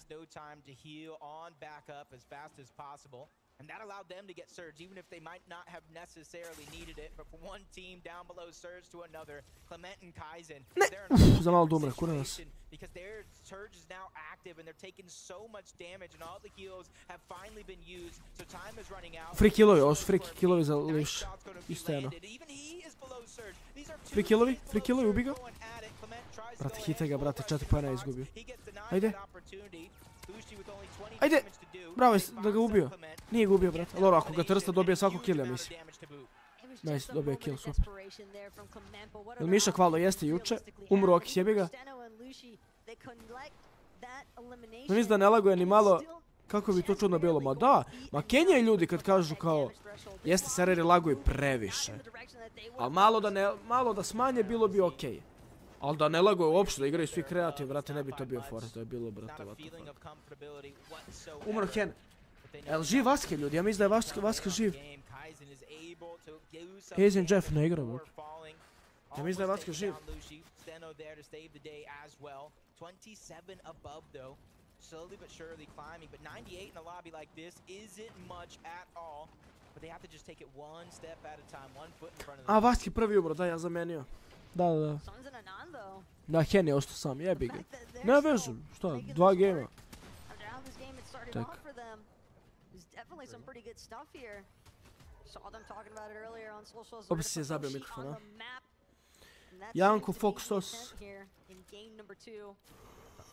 And that allowed them to get Surge, even if they might not have necessarily needed it. But for one team down below Surge to another, Clement and Kaizen, they're in za malo dumre, kuna nas. because their Surge is now active and they're taking so much damage, and all the heals have finally been used. So time is running out. Free killovi, ovo su free killovi za Liš. Isto jedno. Free killovi, ubi ga. Brate, hitaj ga, brate, 4 pojena je izgubio. Ajde. Ajde! Bravo, da ga ubio. Nije ga ubio, brate. Loro, ako ga trsta dobije svako kill, ja mislim. Nice, dobije kill, super. Jel Miša Kvaldo jeste juče? Umro Okis, jebi ga. Mislim da ne laguje ni malo. Kako bi to čudno bilo? Ma da, ma Kenjaju ljudi kad kažu kao jeste serveri laguju previše. Ali malo da smanje bilo bi okej. Ali da ne laguje uopšte, da igraju svi kreativ, brate, ne bi to bio fora, to je bilo, brate, umro Hen. Jel živ Vasque, ljudi? Ja mislim da je Vasque živ. Hazen Jeff ne igra, brate. Ja mislim da je Vasque živ. 27 above though. Slowly but surely climbing, but 98 in a lobby like this isn't much at all. But they have to just take it one step at a time, one foot in front of them. A, Vaski prvi umro, da, ja zamenio. Da. Da, Hen je ostao sam, jebi ga. Ne vezu, šta, 2 gema. Tek. Opet si je zabio mikrofon, a? Janko Foxos.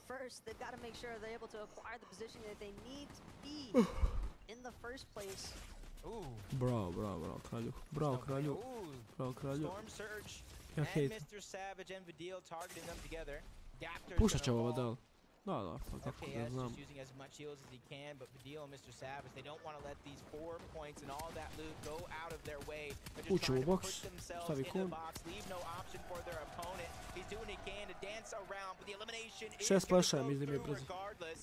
First, they've got to make sure they're able to acquire the position that they need to be in the first place. Bravo, kralju. Bravo, kralju. Storm Surge and Mr. Savage and Vidil targeting them together. Pušat će ovo, da. Da, kako Okay, ga znam. just using as much heals as he can, but Vidil and Mr. Savage, they don't want to let these 4 points and all that loot go out of their way. They're just trying to put themselves in the box, leave no option for their opponent. He's doing what he can to dance around, but the elimination is going to go through regardless.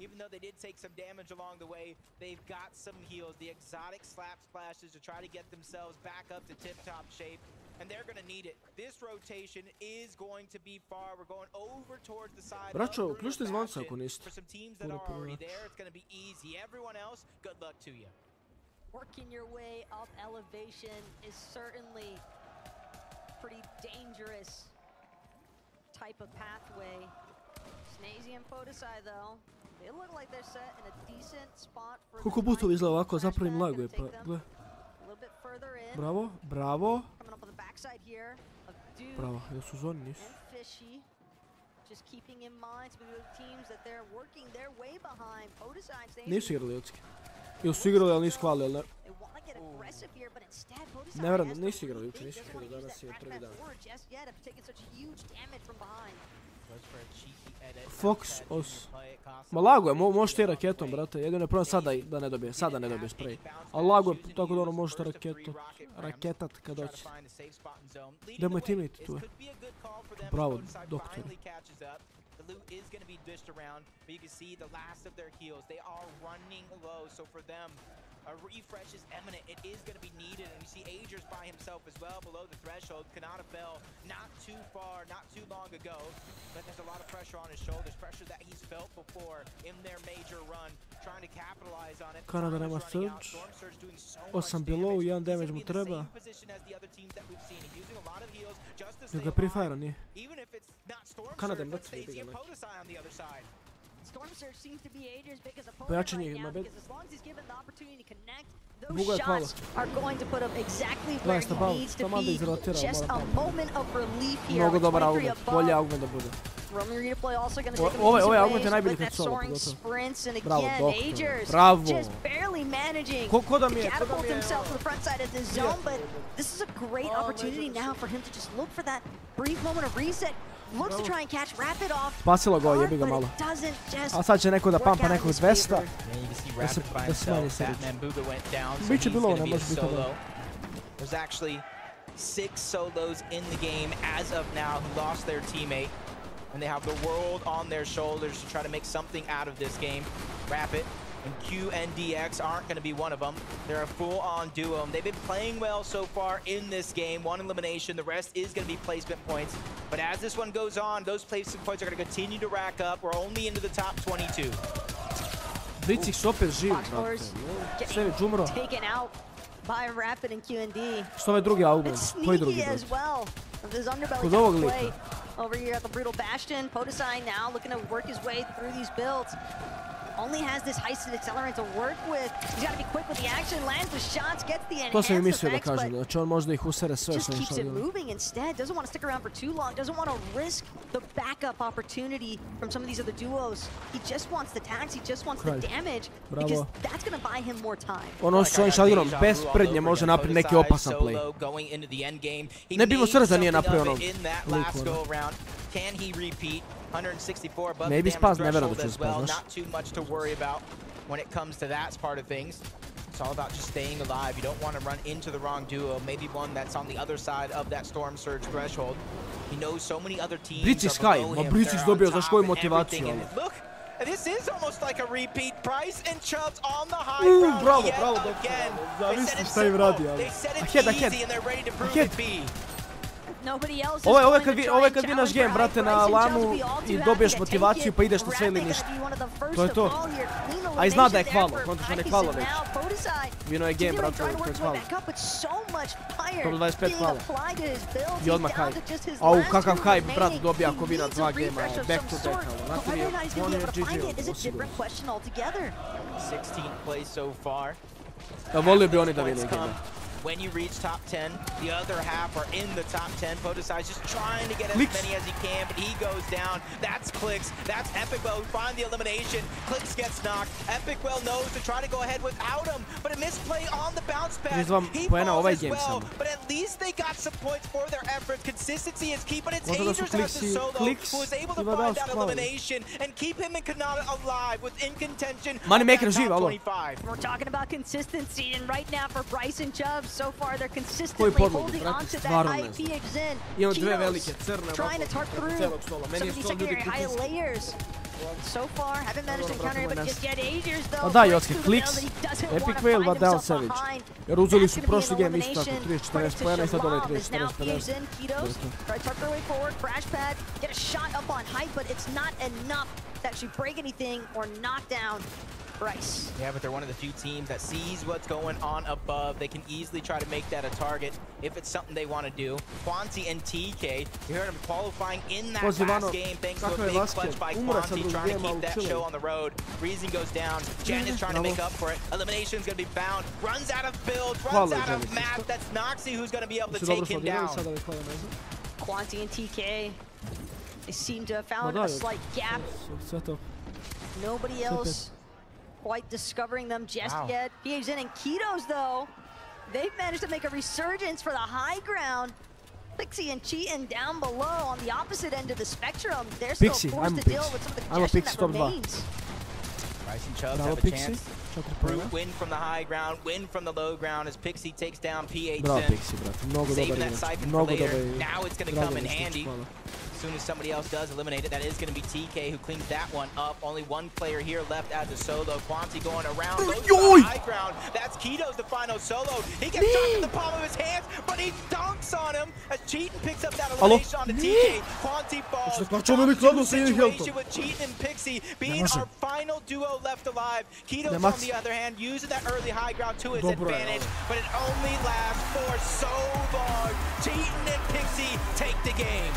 Even though they did take some damage along the way, they've got some heals, the exotic slap splashes to try to get themselves back up to tip-top shape. And they're going to need it. This rotation is going to be far. We're going over towards the side. Braćo, uključite zvonce ako niste. For some teams that are already there, it's going to be easy. Everyone else, good luck to you. Working your way up elevation is certainly pretty dangerous type of pathway. Snazy and Podesai though, they look like they're set in a decent spot for. Koliko putovi izgleda ovako, zapravo im laguje, pa gle. Bravo. Bravo, jesu u zoni, nisu. Nisu igrali ljudski. Ili su igrali, ali nisu kvali, ali ne. Ne vjerujem, nisu igrali juče, nisu igrali, danas je prvi dan. Fox, os. Ma lago je, možeš ti raketom, brate, jedino je problem sada ne dobije spray. Ali lago je, tako da ono možete raketat kad doći. Gdje moj teammate tu je? Bravo, doktori. The loot is going to be dished around, but you can see the last of their heals. They are running low, so for them, a refresh is imminent. It is going to be needed, and you see Agers by himself as well below the threshold. Kanata fell not too far, not too long ago, but there's a lot of pressure on his shoulders, pressure that he's felt before in their major run, trying to capitalize on it. Kanada nema surge. 8 below, 1 damage mu treba. Jel ga prefire nije? Kanada im baci nebiga neki. Pojačanje ima bed. Buga je pala. 20 bal, to manda izrotirao, moram tamo. Mnogo dobar augment, bolje augment da bude. Ovaj augment je najbolji kod solo, pogotovo. Bravo, doktor, bravo. Ko da mi je, Spasilo ga, jebi ga malo. A sad će neko da pampa nekog 200. Da smanji se rič. Biće bilo, ne može biti dobro. There's actually 6 solos in the game as of now who lost their teammate. And they have the world on their shoulders to try to make something out of this game. Rapid and Q and DX aren't going to be one of them. They're a full-on duo. They've been playing well so far in this game. 1 elimination. The rest is going to be placement points. But as this one goes on, those placement points are going to continue to rack up. We're only into the top 22. Blitz su opet živ, brate. Sve je džumro. By Rapid and Q&D. Što ovaj drugi augment? Koji drugi? Kod ovog lika. Over here at the Brutal Bastion, Podesai now looking to work his way through these builds. Only has this heisted accelerant to work with. He's got to be quick with the action, lands the shots, gets the enhanced effects, but on možda ih usere sve just keeps it moving instead. Doesn't want to stick around for too long. Doesn't want to risk the backup opportunity from some of these other duos. He just wants the tags. He just wants the damage because that's going to buy him more time. Ono s ovim šalgerom bez prednje može napraviti neki opasan play. Ne bi mu srca nije napravio onog liku. Can he repeat? 164 above maybe damage threshold as well. Not too much to worry about when it comes to that part of things. It's all about just staying alive. You don't want to run into the wrong duo. Maybe one that's on the other side of that Storm Surge threshold. He knows so many other teams are below him. British dobio za svoju motivaciju. Look, this is almost like a repeat. Price and Chubbs on the high ground yet again. They said it simple. They said it easy and they're ready to prove it be. Ovo je kad vinaš game, brate, na lanu i dobiješ motivaciju pa ideš na sve ili ništa. To je to. A i zna da je kvalo, kontraš on je kvalo već. Vino je game, brate, to je kvalo. Top 25 kvalo. I odmah hype. Au, kakav hype, brate, dobija ako vina 2 gema, back to back, ali. Znate li, on je GG, osigurno. 16 plays so far. Volio bi oni da vine game. When you reach top 10, the other half are in the top 10. Podesize just trying to get as many as he can, but he goes down. That's Clicks. That's Epic Well who find the elimination. Clicks gets knocked. Epic Well knows to try to go ahead without him, but a misplay on the bounce pad. He falls as well, but at least they got some points for their effort. Consistency is key, but it's Angers as the solo who was able to find that elimination and keep him and Kanata alive within contention. Moneymaker živa, ovo. We're talking about consistency, and right now for Bryce and Chubb, so far they're consistently holding on to that IP exin. Trying to tart through some of these secondary high layers. So far, haven't managed to encounter it, but just get Agers though. Da, Jocke, Clicks, Epic Whale, va down Savage. Jer uzeli su prošli game isto tako 30-40 pojena i sad dole 30-40-50. Try to tuck their way forward, crash pad, get a shot up on height, but it's not enough to actually break anything or knock down Bryce. Yeah, but they're one of the few teams that sees what's going on above. They can easily try to make that a target if it's something they want to do. Quanti and TK, you heard him qualifying in that last game thanks to a big clutch by Quanti trying to keep that show on the road. Reason goes down. Jen is trying to make up for it. Elimination's going to be found. Runs out of build, runs out of map. That's Noxy who's going to be able to take him down. Quanti and TK, they seem to have found a slight gap. Nobody else quite discovering them just yet. PHN and Ketos, though, they've managed to make a resurgence for the high ground. Pixie and Cheatin down below on the opposite end of the spectrum. They're still forced to deal with some of the congestion that remains. Bryce and Chubb have a chance. Brute win from the high ground, win from the low ground as Pixie takes down PHN. Saving that siphon for later. Now it's going to come in handy. As soon as somebody else does eliminate it, that is going to be TK who cleans that one up. Only one player here left as a solo. Quanti going around, goes to the high ground. That's Ketos, the final solo. He gets shot in the palm of his hands, but he dunks on him as Cheatin picks up that elimination onto TK. Quanti falls. Situation with Cheatin and Pixie being our final duo left alive. Ketos, on the other hand, using that early high ground to his advantage, but it only lasts for so long. Cheatin and Pixie take the game.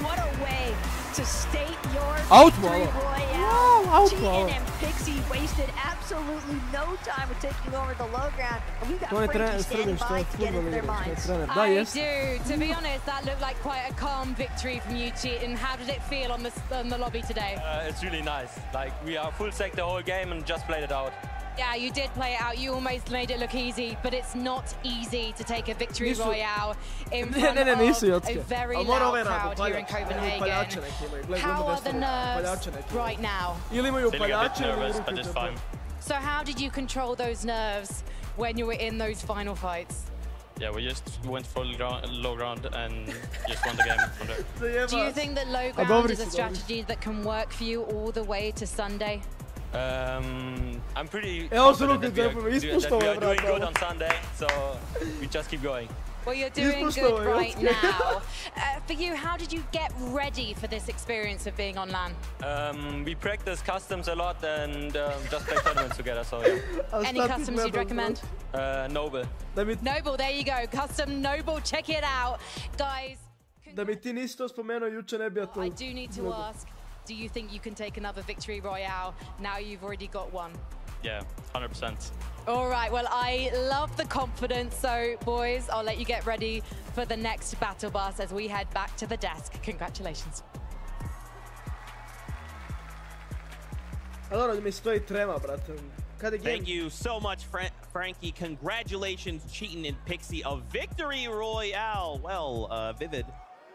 What a way to state your victory royale. Cheatin and Pixie wasted absolutely no time with taking over the low ground. And we've got Frankie standing by to get into their minds. I do. To be honest, that looked like quite a calm victory from you, Cheatin. How did it feel on the lobby today? It's really nice. Like, we are full sec the whole game and just played it out. Yeah, you did play it out. You almost made it look easy, but it's not easy to take a victory royale in front of a very loud crowd here in Copenhagen. How are the nerves right now? Feeling a bit nervous, but it's fine. So how did you control those nerves when you were in those final fights? Yeah, we just went for low ground and just won the game from there. Do you think that low ground is a strategy that can work for you all the way to Sunday? I'm pretty confident that we are doing good on Sunday, so we just keep going. Well, you're doing good right now. For you, how did you get ready for this experience of being on LAN? We practice customs a lot and just play tournaments together, so yeah. Any customs you'd recommend? Noble. Noble, there you go. Custom Noble, check it out. Guys. Da mi ti nisi to spomenuo juče ne bi ja to... I do need to ask. Do you think you can take another victory royale now you've already got one? Yeah, 100%. All right, well, I love the confidence. So, boys, I'll let you get ready for the next battle bus as we head back to the desk. Congratulations. Allora mi stoji trema, brate. Thank you so much, Frankie. Congratulations, Cheatin and Pixie, a victory royale. Well, Vivid.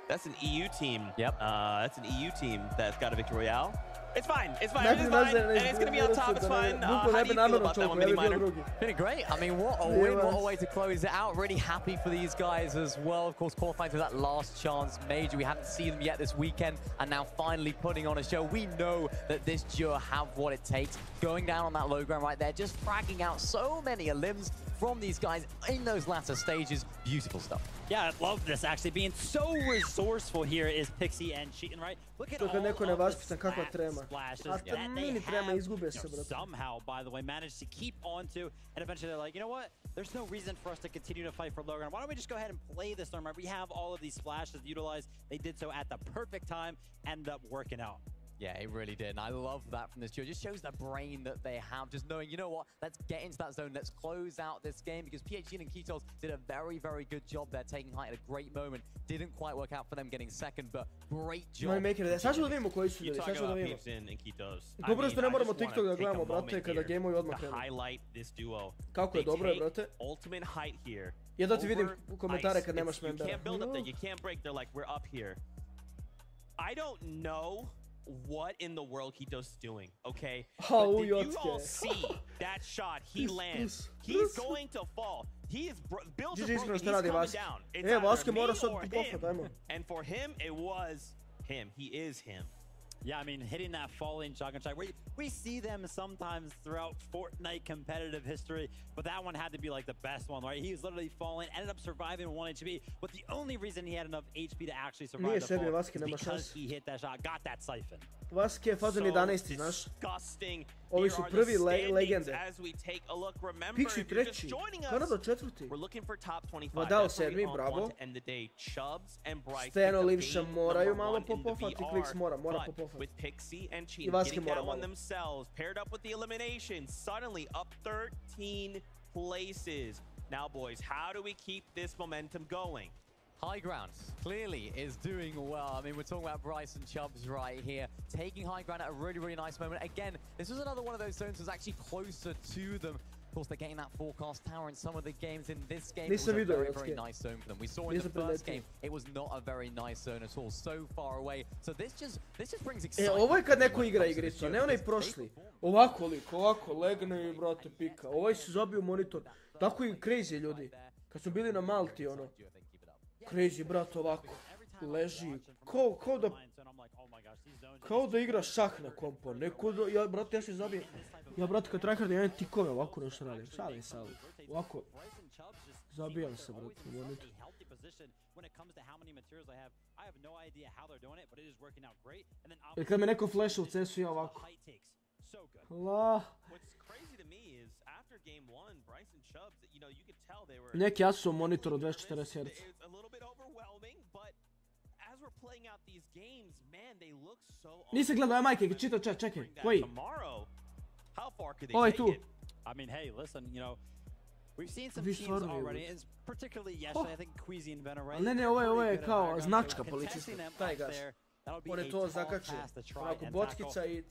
That's an EU team. Yep. That's an EU team that's got a victory royale. It's fine. It's fine. It's fine. And it's going to be on top. It's fine. How do you feel about that one, Mini Miner? Feeling great. I mean, what a win. What a way to close it out. Really happy for these guys as well. Of course, qualifying for that last chance major. We haven't seen them yet this weekend, and now finally putting on a show. We know that this duo have what it takes. Going down on that low ground right there, just fragging out so many limbs. from these guys in those latter stages. Beautiful stuff. Yeah, I love this actually. Being so resourceful here is Pixie and Cheatin', right? Look at all of the splashes that they have somehow, by the way, managed to keep onto, and eventually they're like, you know what? There's no reason for us to continue to fight for low ground. Why don't we just go ahead and play this storm, right? We have all of these splashes utilized. They did so at the perfect time, ended up working out. Yeah, it really did, and I love that from this duo. It just shows the brain that they have, just knowing, you know what, let's get into that zone, let's close out this game, because PHG and Ketos did a very, very good job there, taking height at a great moment. Didn't quite work out for them getting second, but great job. Sad ću da vidimo koji su ljudi, sad ću da vidimo. Dobro što ne moramo TikTok da gledamo, brate, kada gameovi odmah krenu. Kako je dobro, brate. Ja da ti vidim komentare kad nemaš membera. I don't know what in the world Ketos is doing, okay? But did you all see that shot he lands? He's going to fall. He is built to broken. He's coming down. It's either me or him. And for him, it was him. He is him. Yeah, I mean, hitting that falling shotgun shot. We see them sometimes throughout Fortnite competitive history, but that one had to be like the best one, right? He was literally falling, ended up surviving 1 HP, but the only reason he had enough HP to actually survive the fall is because he hit that shot, got that siphon. Vaske je fazon 11, znaš. Ovi su prvi legende. Pixi treći, Kanada četvrti. Vadao sedmi, bravo. Steno, Livša moraju malo popofati, Kliks mora popofati. I Vaske mora malo. Paired up with the elimination, suddenly up 13 places. Now, boys, how do we keep this momentum going? High ground clearly is doing well. I mean, we're talking about Bryce and Chubbs right here, taking high ground at a really, really nice moment. Again, this was another one of those zones that was actually closer to them. Of course, they're getting that forecast tower in some of the games. In this game, it was a very, very nice zone for them. We saw in the first game, it was not a very nice zone at all, so far away. So this just brings excitement. Ovo je kad neko igra igricu, a ne onaj prošli. Ovako lik, ovako, legne i brate pika. Ovaj se zabio monitor. Tako i crazy ljudi. Kad su bili na Malti, ono. Crazy, brat, ovako. Leži. Kao da igra šah na kompo. Neko da, ja, brate, ja se zabijem. Ja, brate, kad tryhard, ja imam tikove ovako nešto radim. Šalim. Ovako. Zabijam se, brate. Jer kad me neko flasha u CS-u, ja ovako. La. Neki Asus monitor od 240 Hz. Nisam gledao, aj majke, čitao chat, čekaj, koji? Ovaj tu. I mean, hey, listen, you know, we've seen some teams already, and particularly yesterday, I think Queasy and Venom, right? Ne, ovo je kao značka policijska, taj gas. On je to zakačio, onako bockica i...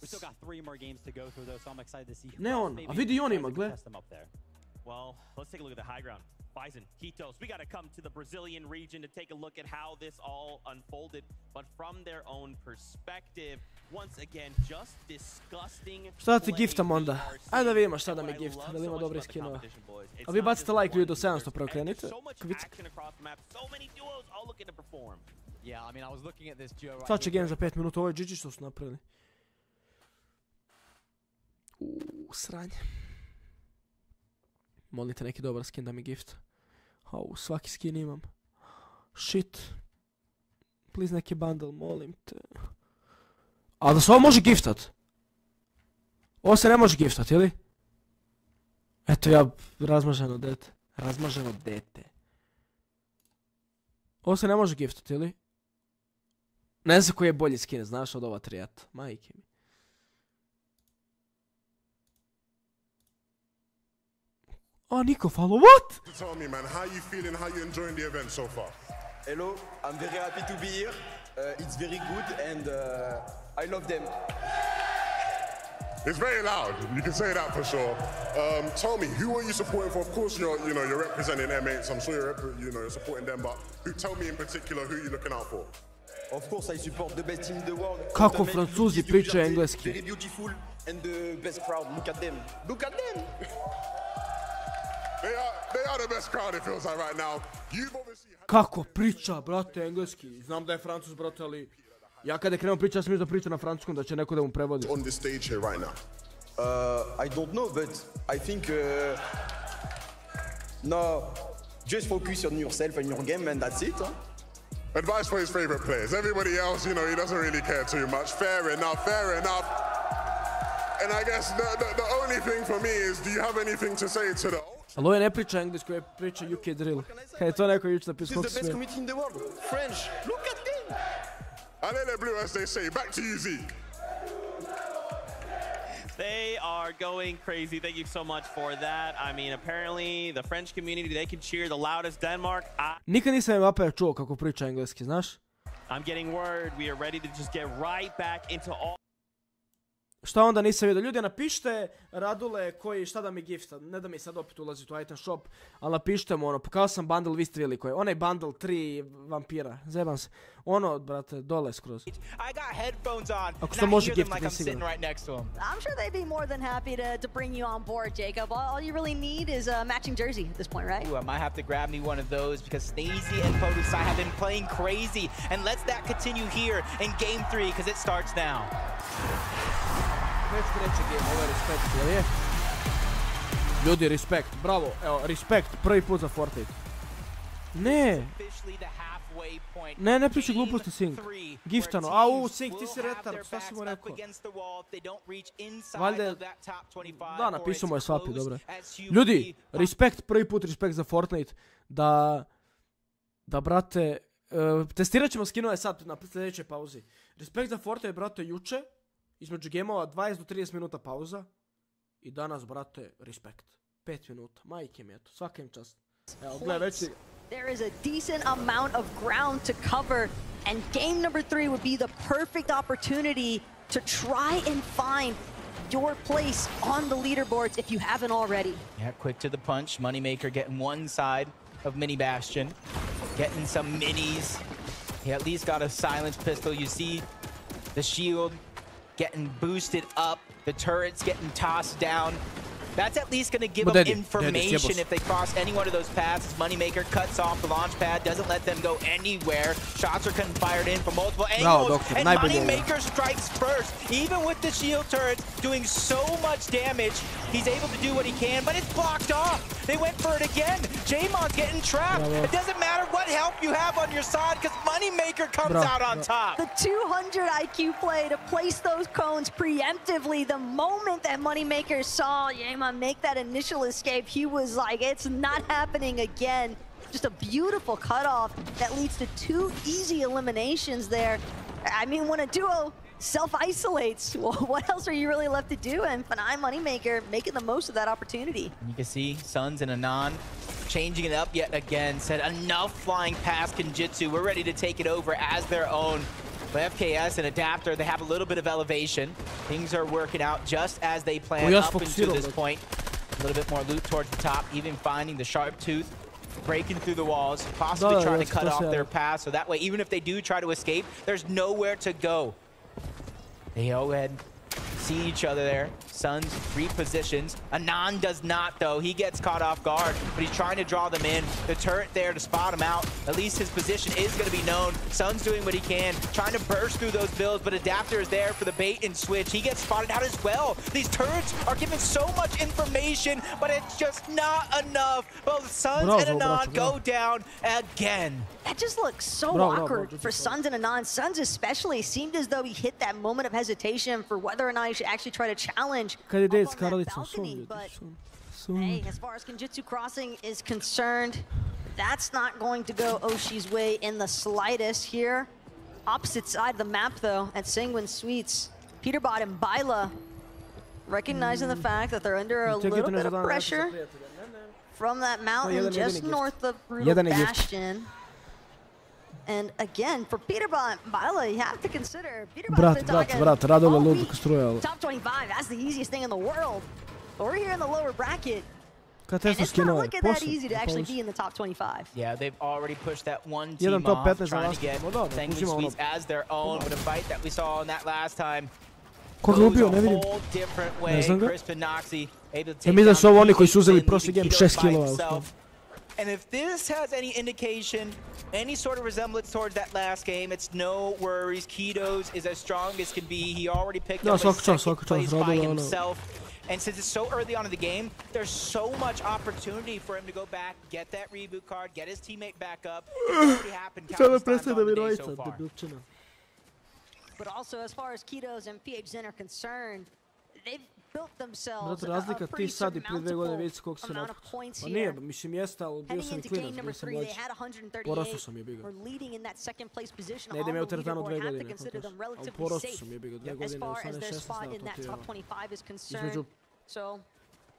Ne on, a vidi on ima, gle. Well, let's take a look at the high ground. Bison, Ketos, we got to come to the Brazilian region to take a look at how this all unfolded, but from their own perspective. Once again, just disgusting. Šta ti giftam onda? Ajde da vidimo šta da mi gifta, da li ima dobri skinova. A vi bacite like ljudi do 700 prokrenite. Sad će game za 5 minuta, ovo je GG što su napravili. Sranje. Molite neki dobar skin da mi gift. Svaki skin imam. Shit. Please neki bundle, molim te. A da se ovo može giftat? Ovo se ne može giftat, ili? Eto ja, razmaženo dete. Ovo se ne može giftat, ili? Ne znam koji je bolji skin, znaš, od ova trijata. Majke mi. Oh, Nico, follow what? Tell me, man, how you feeling? How you enjoying the event so far? Hello, I'm very happy to be here. It's very good, and I love them. It's very loud. You can say that for sure. Tell me, who are you supporting for? Of course, you're representing M8, so I'm sure you're supporting them. But tell me in particular who you're looking out for. Of course, I support the best team in the world. Kako Francuzi pričaju engleski? Very beautiful and the best crowd. Look at them. Look at them. They are the best crowd, it feels like right now. Kako priča, brate, engleski? Znam da je Francuz, brate, ali... Ja kada je krenuo priča, ja sam da priča na francuskom, da će neko da mu prevodi. On the stage here right now. I don't know, but I think No, just focus on yourself and your game, and that's it. Huh? Advice for his favorite players. Everybody else, you know, he doesn't really care too much. Fair enough, fair enough. And I guess the only thing for me is, do you have anything to say to the... Ali ovo ne priča englesku, je priča UK drill. Kad je to neko juče napisao, koliko smije. French, look at them! Allez les bleus, as they say. Back to you, Zeke. They are going crazy. Thank you so much for that. I mean, apparently, the French community, they can cheer the loudest Denmark. Nikad nisam Mbappé čuo kako priča engleski, znaš? I'm getting word. We are ready to just get right back into all... Šta onda nisam vidio? Ljudi, napišite Radule koji, šta da mi gifta, ne da mi sad opet ulaziti u item shop, ali napišite mu ono, pokazao sam bundle, vi ste vidjeli koji, onaj bundle 3 vampira, zebam se, ono, brate, dole skroz. Ako što može giftiti, ne sigurno. I'm sure they'd be more than happy to bring you on board, Jacob. All you really need is a matching jersey at this point, right? Ooh, I might have to grab me one of those because Sneezy and Podusai have been playing crazy, and let's that continue here in Game 3 because it starts now. Već treći game, ovo je respekt, jel je? Ljudi, respekt, bravo, evo, respekt, prvi put za Fortnite. Ne! Ne pričaj gluposti, Sink. Giftano, Sink, ti si retard, šta si mu rekao? Valjda je... Da, napisao mu je svapi, dobro. Ljudi, respekt, prvi put respekt za Fortnite. Da, brate, testirat ćemo skinove sad na sljedećoj pauzi. Respekt za Fortnite, brate, juče. Između gemova 20 do 30 minuta pauza. I danas, brate, respekt. 5 minuta. Majke mi je to. Svaka im čast. Evo, gledaj, već si... There is a decent amount of ground to cover, and game number 3 would be the perfect opportunity to try and find your place on the leaderboards if you haven't already. Yeah, quick to the punch. Moneymaker getting one side of Mini Bastion. Getting some minis. He at least got a silenced pistol. You see the shield getting boosted up, the turrets getting tossed down. That's at least going to give them information if they cross any one of those paths. Moneymaker cuts off the launch pad, doesn't let them go anywhere. Shots are getting fired in from multiple angles, and Moneymaker strikes first. Even with the shield turrets doing so much damage, he's able to do what he can, but it's blocked off. They went for it again. Jamon's getting trapped. It doesn't matter what help you have on your side because Moneymaker comes out on top. The 200 IQ play to place those cones preemptively. The moment that Moneymaker saw Jamon make that initial escape, he was like, it's not happening again. Just a beautiful cutoff that leads to 2 easy eliminations there. I mean, when a duo self-isolates, well, what else are you really left to do? And Fanai Moneymaker making the most of that opportunity. You can see Suns and Anon changing it up yet again. Said enough flying past Kenjutsu. We're ready to take it over as their own. But FKS and Adapter, they have a little bit of elevation. Things are working out just as they planned up until this point. A little bit more loot towards the top, even finding the Sharp Tooth, breaking through the walls, possibly trying to cut off their path. So that way, even if they do try to escape, there's nowhere to go. They go ahead, see each other there. Suns repositions. Anon does not, though. He gets caught off guard, but he's trying to draw them in. The turret there to spot him out. At least his position is going to be known. Suns doing what he can, trying to burst through those builds, but Adapter is there for the bait and switch. He gets spotted out as well. These turrets are giving so much information, but it's just not enough. Both Suns and Anon go down again. That just looks so awkward for Suns and Anon. Suns especially seemed as though he hit that moment of hesitation for whether or not he should actually try to challenge up on that balcony. But hey, as far as Kenjutsu Crossing is concerned, that's not going to go Oshi's way in the slightest here. Opposite side of the map, though, at Sanguine Suites. Peterbot and Byla recognizing the fact that they're under a little bit of pressure from that mountain just north of Brutal Bastion. And again, for Peterbot and Byla, you have to consider Peterbot top 25. That's the easiest thing in the world. But we're here in the lower bracket. And it's not looking that easy to actually be in the top 25. Yeah, they've already pushed that one team off, trying to get Sanguine Suites as their own. But a fight that we saw on that last time goes a whole different way. Crisp and Noxy able to take down himself. And if this has any indication, any sort of resemblance towards that last game, it's no worries. Kido's is as strong as can be. He already picked up a second place by himself. And since it's so early on in the game, there's so much opportunity for him to go back, get that reboot card, get his teammate back up. It's already happened countless times on the day so far. But also, as far as Kitos and PHZen are concerned, they've built themselves a pretty surmountable amount of points here. Heading into game number 3, they had 138. We're leading in that second place position on the leaderboard. Have to consider them relatively safe as far as their spot in that top 25 is concerned. So,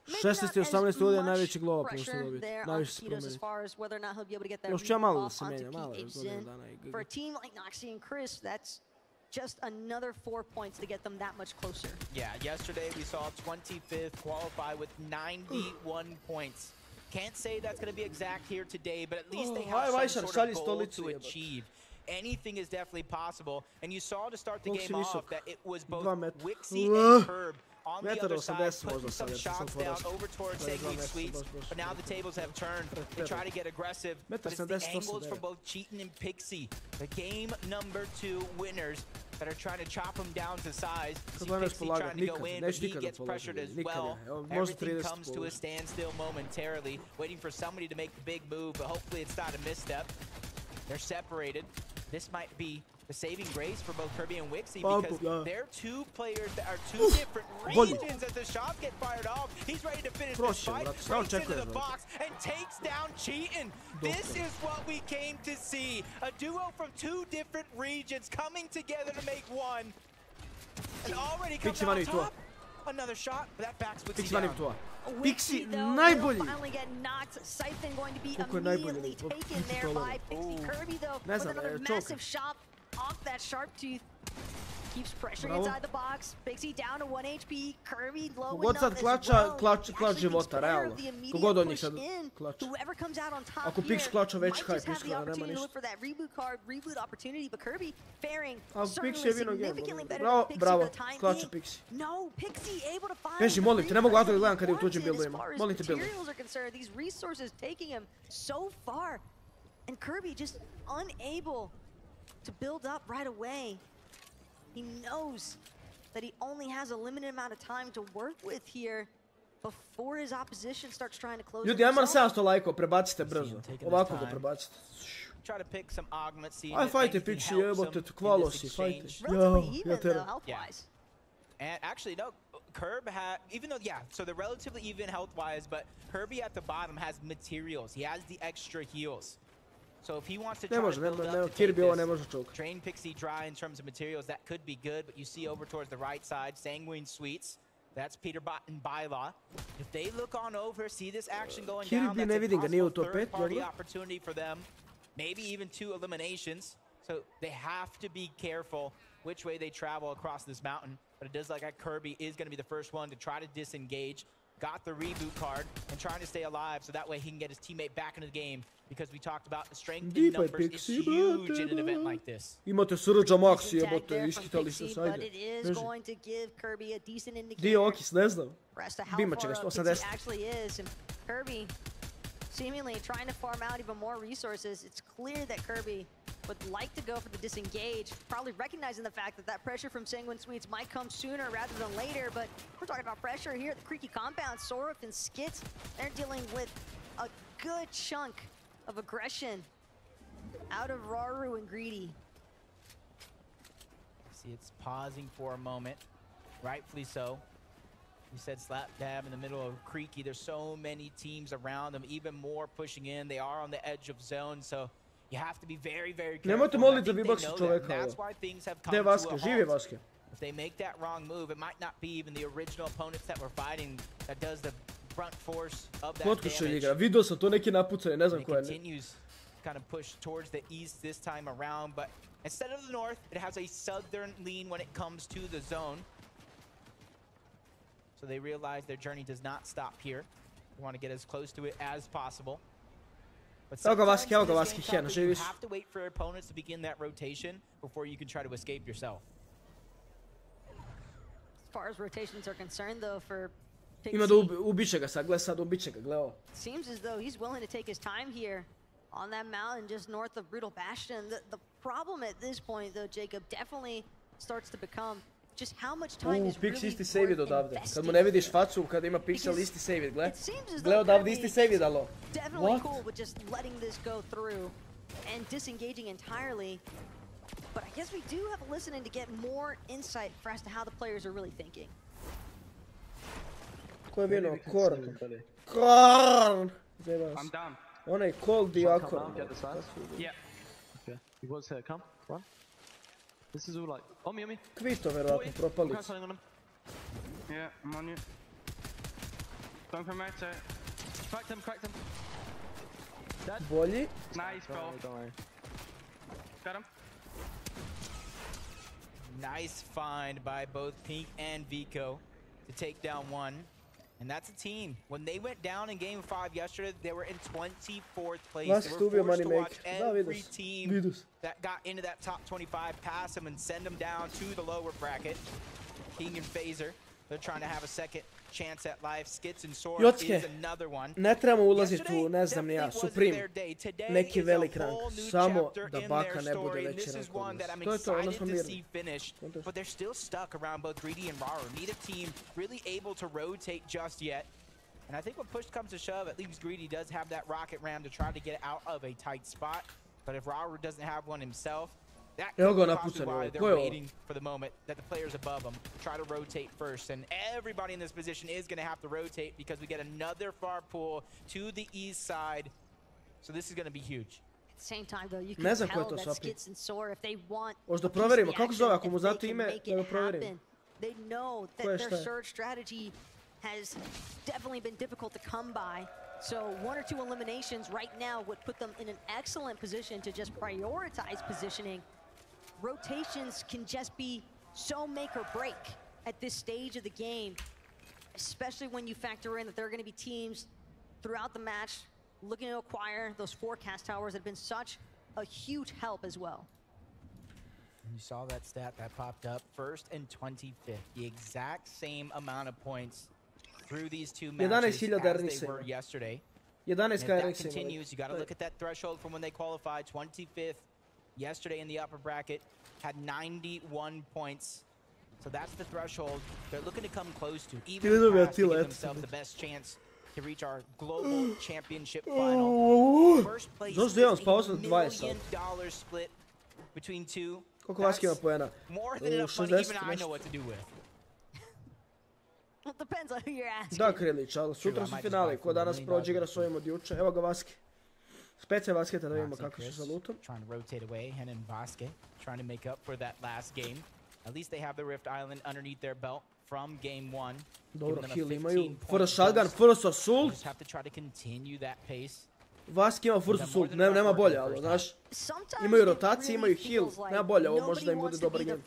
maybe not as much pressure there on Kitos as far as whether or not he'll be able to get that reboot off onto PHZen. For a team like Noxy and Chris, that's just another 4 points to get them that much closer. Yeah, yesterday we saw 25th qualify with 91 points. Can't say that's going to be exact here today, but at least they have some sort of goal to achieve. Anything is definitely possible. And you saw to start the game off that it was both Wixie and Curb on the other side, putting some shots down over towards Sanguine Sweets, but now the tables have turned. They try to get aggressive, but it's the angles for both Cheatin and Pixie, the game number 2 winners that are trying to chop him down to size. See Pixie trying to go in, but he gets pressured as well. Everything comes to a standstill momentarily, waiting for somebody to make the big move, but hopefully it's not a misstep. They're separated. This might be the saving grace for both Kirby and Wixie because they're 2 players that are 2 different regions as the shots get fired off. He's ready to finish this fight, breaks into the box, and takes down Cheatin. This is what we came to see. A duo from 2 different regions coming together to make one. And already comes out top. Another shot, but that backs Wixie down. Pixie, najbolji! Finally get knocked. Siphon going to be immediately taken there by Pixie. Kirby though with another massive shot off that sharp tooth. Keeps pressuring inside the box. Pixie down to 1 HP. Kirby low enough as well. Klač života, realno. Kogod od njih sad klač. Whoever comes out on top Ako Pix klača veći might just hype, have the opportunity to look for that reboot card, reboot opportunity, but Kirby faring Pixie certainly significantly better than Pixie for the time klača being. Pixie. No, Pixie able to find Beži, molim te, ne mogu auto da gledam kad je u tuđim buildovima. Molim te, building. As far as materials are concerned, these resources taking him so far, and Kirby just unable to build up right away. He knows that he only has a limited amount of time to work with here before his opposition starts trying to close. Ljudi, ja imam 700 lajkova, prebacite brzo. Ovako ga prebacite. Try to pick some augments. Aj, fajte, Pixie, jebote, kvalo si, fajte. Ja teram. And actually, no, Curb had, even though, yeah, so they're relatively even health-wise, but Kirby at the bottom has materials. He has the extra heals. So if he wants to try to build up to take this, drain Pixie dry in terms of materials, that could be good, but you see over towards the right side, Sanguine Sweets. That's Peterbot and Bylaw. If they look on over, see this action going down, that's a possible third-party opportunity for them. Maybe even 2 eliminations. So they have to be careful which way they travel across this mountain. But it does look like Kirby is going to be the first one to try to disengage. Got the reboot card and trying to stay alive so that way he can get his teammate back into the game. Because we talked about the strength in numbers is huge in an event like this. Imate srđa Maxi, jebote, iskitali ste se, ajde. But it is going to give Kirby a decent indicator. Dio Okis, ne znam. Bima će ga 180. Actually is, and Kirby seemingly trying to farm out even more resources. It's clear that Kirby would like to go for the disengage, probably recognizing the fact that that pressure from Sanguine Sweets might come sooner rather than later, but we're talking about pressure here at the Creaky Compound. Soruf and Skits, they're dealing with a good chunk of aggression out of Raru and Greedy. See, it's pausing for a moment, rightfully so. You said slap dab in the middle of Creaky. There's so many teams around them, even more pushing in. They are on the edge of zone, so you have to be very, very careful. Nemojte moliti za V-Box čoveka. That's why things have come to a halt. If they make that wrong move, it might not be even the original opponents that were fighting that does the brunt force of that damage. Vidio sam to neki napucani, ne znam ko je. Continues kind of push towards the east this time around, but instead of the north, it has a southern lean when it comes to the zone. So they realize their journey does not stop here. They want to get as close to it as possible. But sometimes you have to wait for your opponents to begin that rotation before you can try to escape yourself. As far as rotations are concerned, though, for Pixie, ima da ubiće ga sad, gled sad, ubiće ga, gled. Seems as though he's willing to take his time here on that mountain just north of Brutal Bastion. The problem at this point, though, Jacob, definitely starts to become just how much time is Pix really isti save worth odavde. Kad mu investing. ne vidiš facu, kad ima Pixel isti save, gle. Gle odavde isti save dalo. Definitely cool with just letting this go through and disengaging entirely. But I guess we do have a listening to get more insight for as to how the players are really thinking. Ko je vinuo? Korn. Korn! I'm down. Onaj cold diakon. Yeah. Okay. He was here. Come. Run. This is all like... On me, on me. Kvito verovatno, propalic. Yeah, I'm on you. Don't come right side. Cracked him, cracked him. Dead. Bolji. Nice, bro. Don't worry. Got him. Nice find by both Pink and Vico to take down one. And that's a team. When they went down in Game 5 yesterday, they were in 24th place. They were forced to watch every team that got into that top 25 pass them and send them down to the lower bracket. King and Phaser, they're trying to have a second chance at life. Skits and Sword is another one. Ne trebamo ulaziti u, ne znam ni ja, Supreme, neki velik rank, samo da baka ne bude veći rank od nas. To je to, onda smo mirni. But they're still stuck around both Greedy and Raru. Neither team really able to rotate just yet. And I think when push comes to shove, at least Greedy does have that rocket ram to try to get out of a tight spot. But if Raru doesn't have one himself, that could be possibly why they're waiting for the moment that the players above them try to rotate first. And everybody in this position is going to have to rotate because we get another far pull to the east side. So this is going to be huge. At the same time, though, you can tell that Skits and Soar, if they want Možda proverimo, kako zove, ako mu znate ime, da ga proverimo. They know that their surge strategy has definitely been difficult to come by. So one or two eliminations right now would put them in an excellent position to just prioritize positioning. Rotations can just be so make or break at this stage of the game, especially when you factor in that there are going to be teams throughout the match looking to acquire those forecast towers that have been such a huge help as well. You saw that stat that popped up, 1st and 25th, the exact same amount of points through these two matches as they were yesterday. And if that continues, you got to look at that threshold from when they qualified. 25th yesterday in the upper bracket, had 91 points. So that's the threshold they're looking to come close to, even to give themselves the best chance to reach our global championship final. First place is a $1 million split between two. That's more than enough money even I know what to do with. Well, it depends on who you're asking. Da, Krilić, ali sutra su finale, ko danas prođe igra s ovim od juče. Evo ga Vaske. Specija Vasketa da vidimo kako su sa lutom. Trying to rotate away, Hen and Vaske trying to make up for that last game. At least they have the Rift Island underneath their belt from game 1. Dobro, heal imaju. First shotgun, first assault. Just have to try to continue that pace. Vaske ima first assault, nema bolje, ali znaš. Imaju rotacije, imaju heal. Nema bolje, ovo može da im bude dobar game.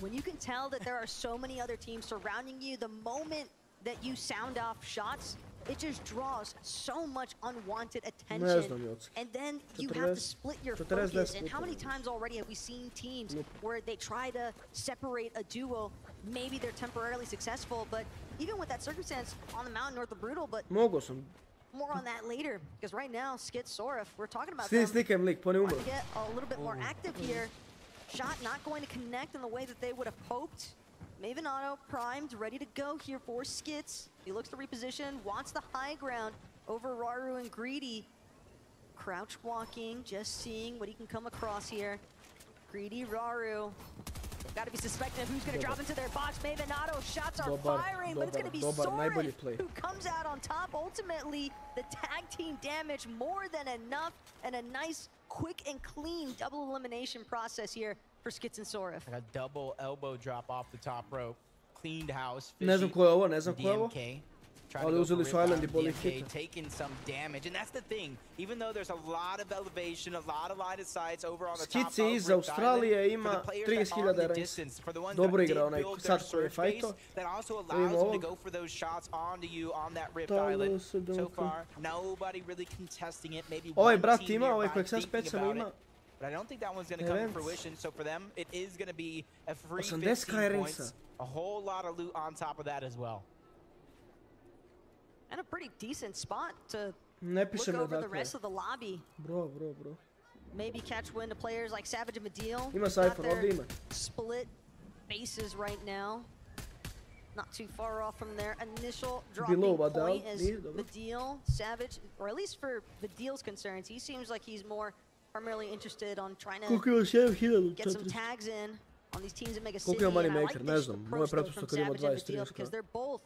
When you can tell that there are so many other teams surrounding you, the moment that you sound off shots, it just draws so much unwanted attention, and then you have to split your focus. And how many times already have we seen teams where they try to separate a duo? Maybe they're temporarily successful, but even with that circumstance on the mountain north of Brutal, but more on that later, because right now, Skits, Sorif, we're talking about them trying to get a little bit more active here. Shot not going to connect in the way that they would have hoped. Maven Auto primed, ready to go here for Skits. He looks to reposition, wants the high ground over Raru and Greedy. Crouch walking, just seeing what he can come across here. Greedy, Raru. They've got to be suspecting of who's going to drop into their box. Maven Auto shots are firing, but it's going to be Sorif who comes out on top. Ultimately, the tag team damage more than enough, and a nice, quick and clean double elimination process here for Skits and Sorif. Like a double elbow drop off the top rope. Cleaned house. Ne znam ko je ovo, ne znam ko je ovo. Ali uzeli su Island I boli hita. Taking some damage, and that's the thing. Even though there's a lot of elevation, a lot of line of sights over on the top of Skits iz Australije ima 30.000 ranks. Dobro igra onaj sad koji je fajto. That also allows them to go for those shots onto you on that Rift Island. So far, nobody really contesting it. Maybe ovaj brat ima, ovaj kojeg sad specijalno ima. But I don't think that one's going to come to fruition. So for them, it is going to be a free 15 points. A whole lot of loot on top of that as well. And a pretty decent spot to look over the rest of the lobby. Bro. Maybe catch wind to players like Savage and Medeal. Ima Cypher, ovdje ima. Split bases right now. Not too far off from their initial dropping point as Vidil, Savage, or at least for Vidil's concerns, he seems like he's more primarily interested on trying to get some tags in on these teams in Mega City. And I like this approach though from Savage and Vidil because they're both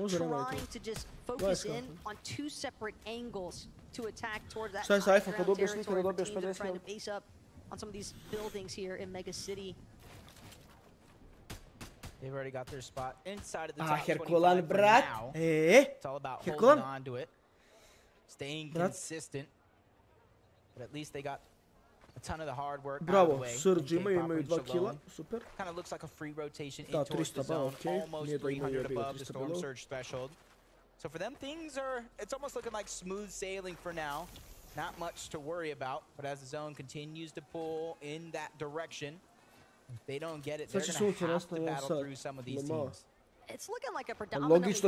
trying to just focus in on two separate angles to attack towards that high ground territory where teams are trying to base up on some of these buildings here in Mega City. They've already got their spot inside of the top 25 for now. It's all about holding on to it, staying consistent. But at least they got a ton of the hard work out of the way. Surge imaju 2 kila, super. Kind of looks like a free rotation in towards the zone, almost 300 above the Storm Surge threshold. So for them, things are, it's almost looking like smooth sailing for now. Not much to worry about, but as the zone continues to pull in that direction, if they don't get it, they're going to have to battle through some of these teams. It's looking like a predominantly dead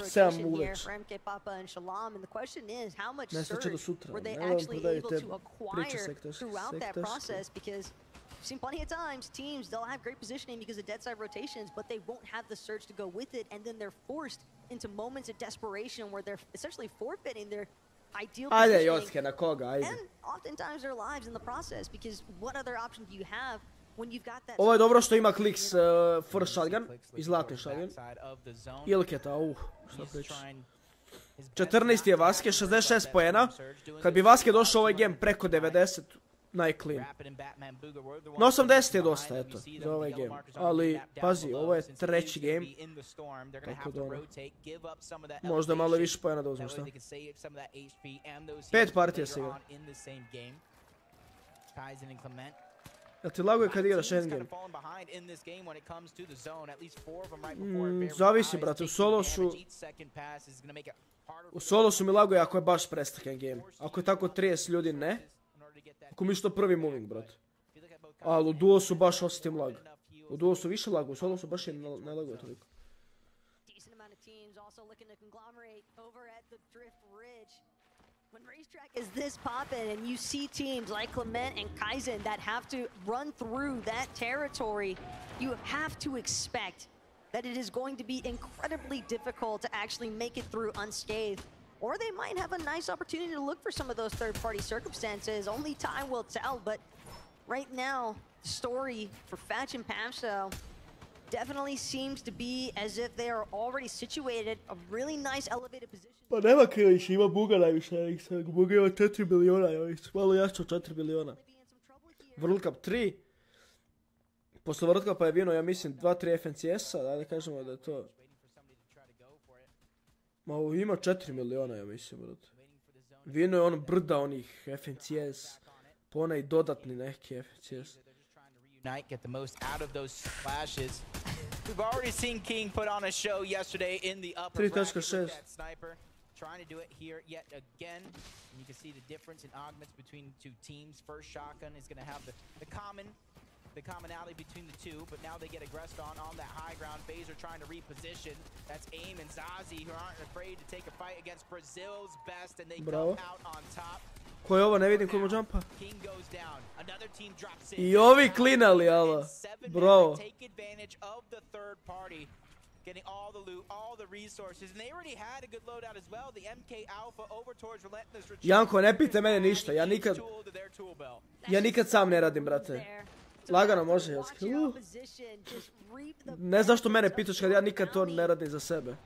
side rotation here for MK Papa and Shalom, and the question is how much surge were they actually able to acquire throughout that process, because we've seen plenty of times teams, they'll have great positioning because of dead side rotations, but they won't have the surge to go with it, and then they're forced into moments of desperation where they're essentially forfeiting their ideal positioning and oftentimes their lives in the process, because what other option do you have when you've got that? Ovo je dobro što ima kliks for shotgun i zlatni shotgun. Ilketa, šta priča. 14 je Vaske, 66 poena. Kad bi Vaske došao ovaj game preko 90, najclean. Na 80 je dosta, eto, za ovaj game. Ali, pazi, ovo je treći game. Tako da ono, možda malo više poena da uzmeš, šta? 5 partija se igra. Jel ti laguje kad igraš endgame? Zavisi, brate, u solo su mi laguje ako je baš prestak endgame. Ako je tako 30 ljudi, ne. Ako mi je što prvi moving, brate. Ali u duo su baš osjetim lag. U duo su više lagu, u solo su baš ne laguje toliko. When racetrack is this poppin' and you see teams like Clement and Kaizen that have to run through that territory, you have to expect that it is going to be incredibly difficult to actually make it through unscathed. Or they might have a nice opportunity to look for some of those third-party circumstances. Only time will tell, but right now, the story for Fatch and Pamso definitely seems to be as if they are already situated a really nice elevated position. Pa nema Kilić, ima Buga najviše, Buga ima 4 miliona, malo jače od 4 miliona. World Cup 3. Posle World Cupa je vino, ja mislim, 2-3 FNCS-a, da kažemo da je to... Ma ovo ima 4 miliona, ja mislim, brate. Vino je ono brda onih FNCS, po onaj dodatni neki FNCS. Get the most out of those flashes. We've already seen King put on a show yesterday in the upper bracket with that sniper. Trying to do it here yet again. And you can see the difference in augments between the two teams. First shotgun is going to have the commonality between the two, but now they get aggressed on that high ground. Phaser trying to reposition. That's AIM and Zazi, who aren't afraid to take a fight against Brazil's best, and they come out on top. Ko je ovo, ne vidim ko mu jumpa. I ovi klinali, alo. Bravo. Getting all the loot, all the resources, and they already had a good loadout as well. The MK Alpha over towards Relentless Retreat. Janko, ne pite mene ništa, ja nikad sam ne radim, brate. Lagano može, Jotski. Ne znaš što mene pitaš kad ja nikad to ne radim za sebe.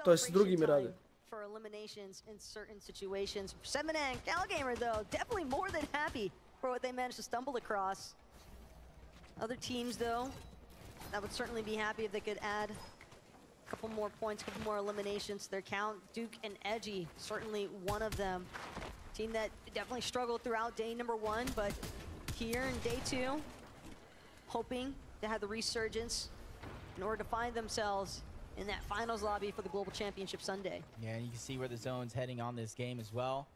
To jest drugi mi rade. For eliminations in certain situations. 7N, Galgamer though, definitely more than happy for what they managed to stumble across. Other teams though, that would certainly be happy if they could add a couple more points, a couple more eliminations to their count. Duke and Edgy, certainly one of them. Team that definitely struggled throughout day number 1, but here in day 2, hoping to have the resurgence in order to find themselves in that finals lobby for the Global Championship Sunday. Yeah, and you can see where the zone's heading on this game as well.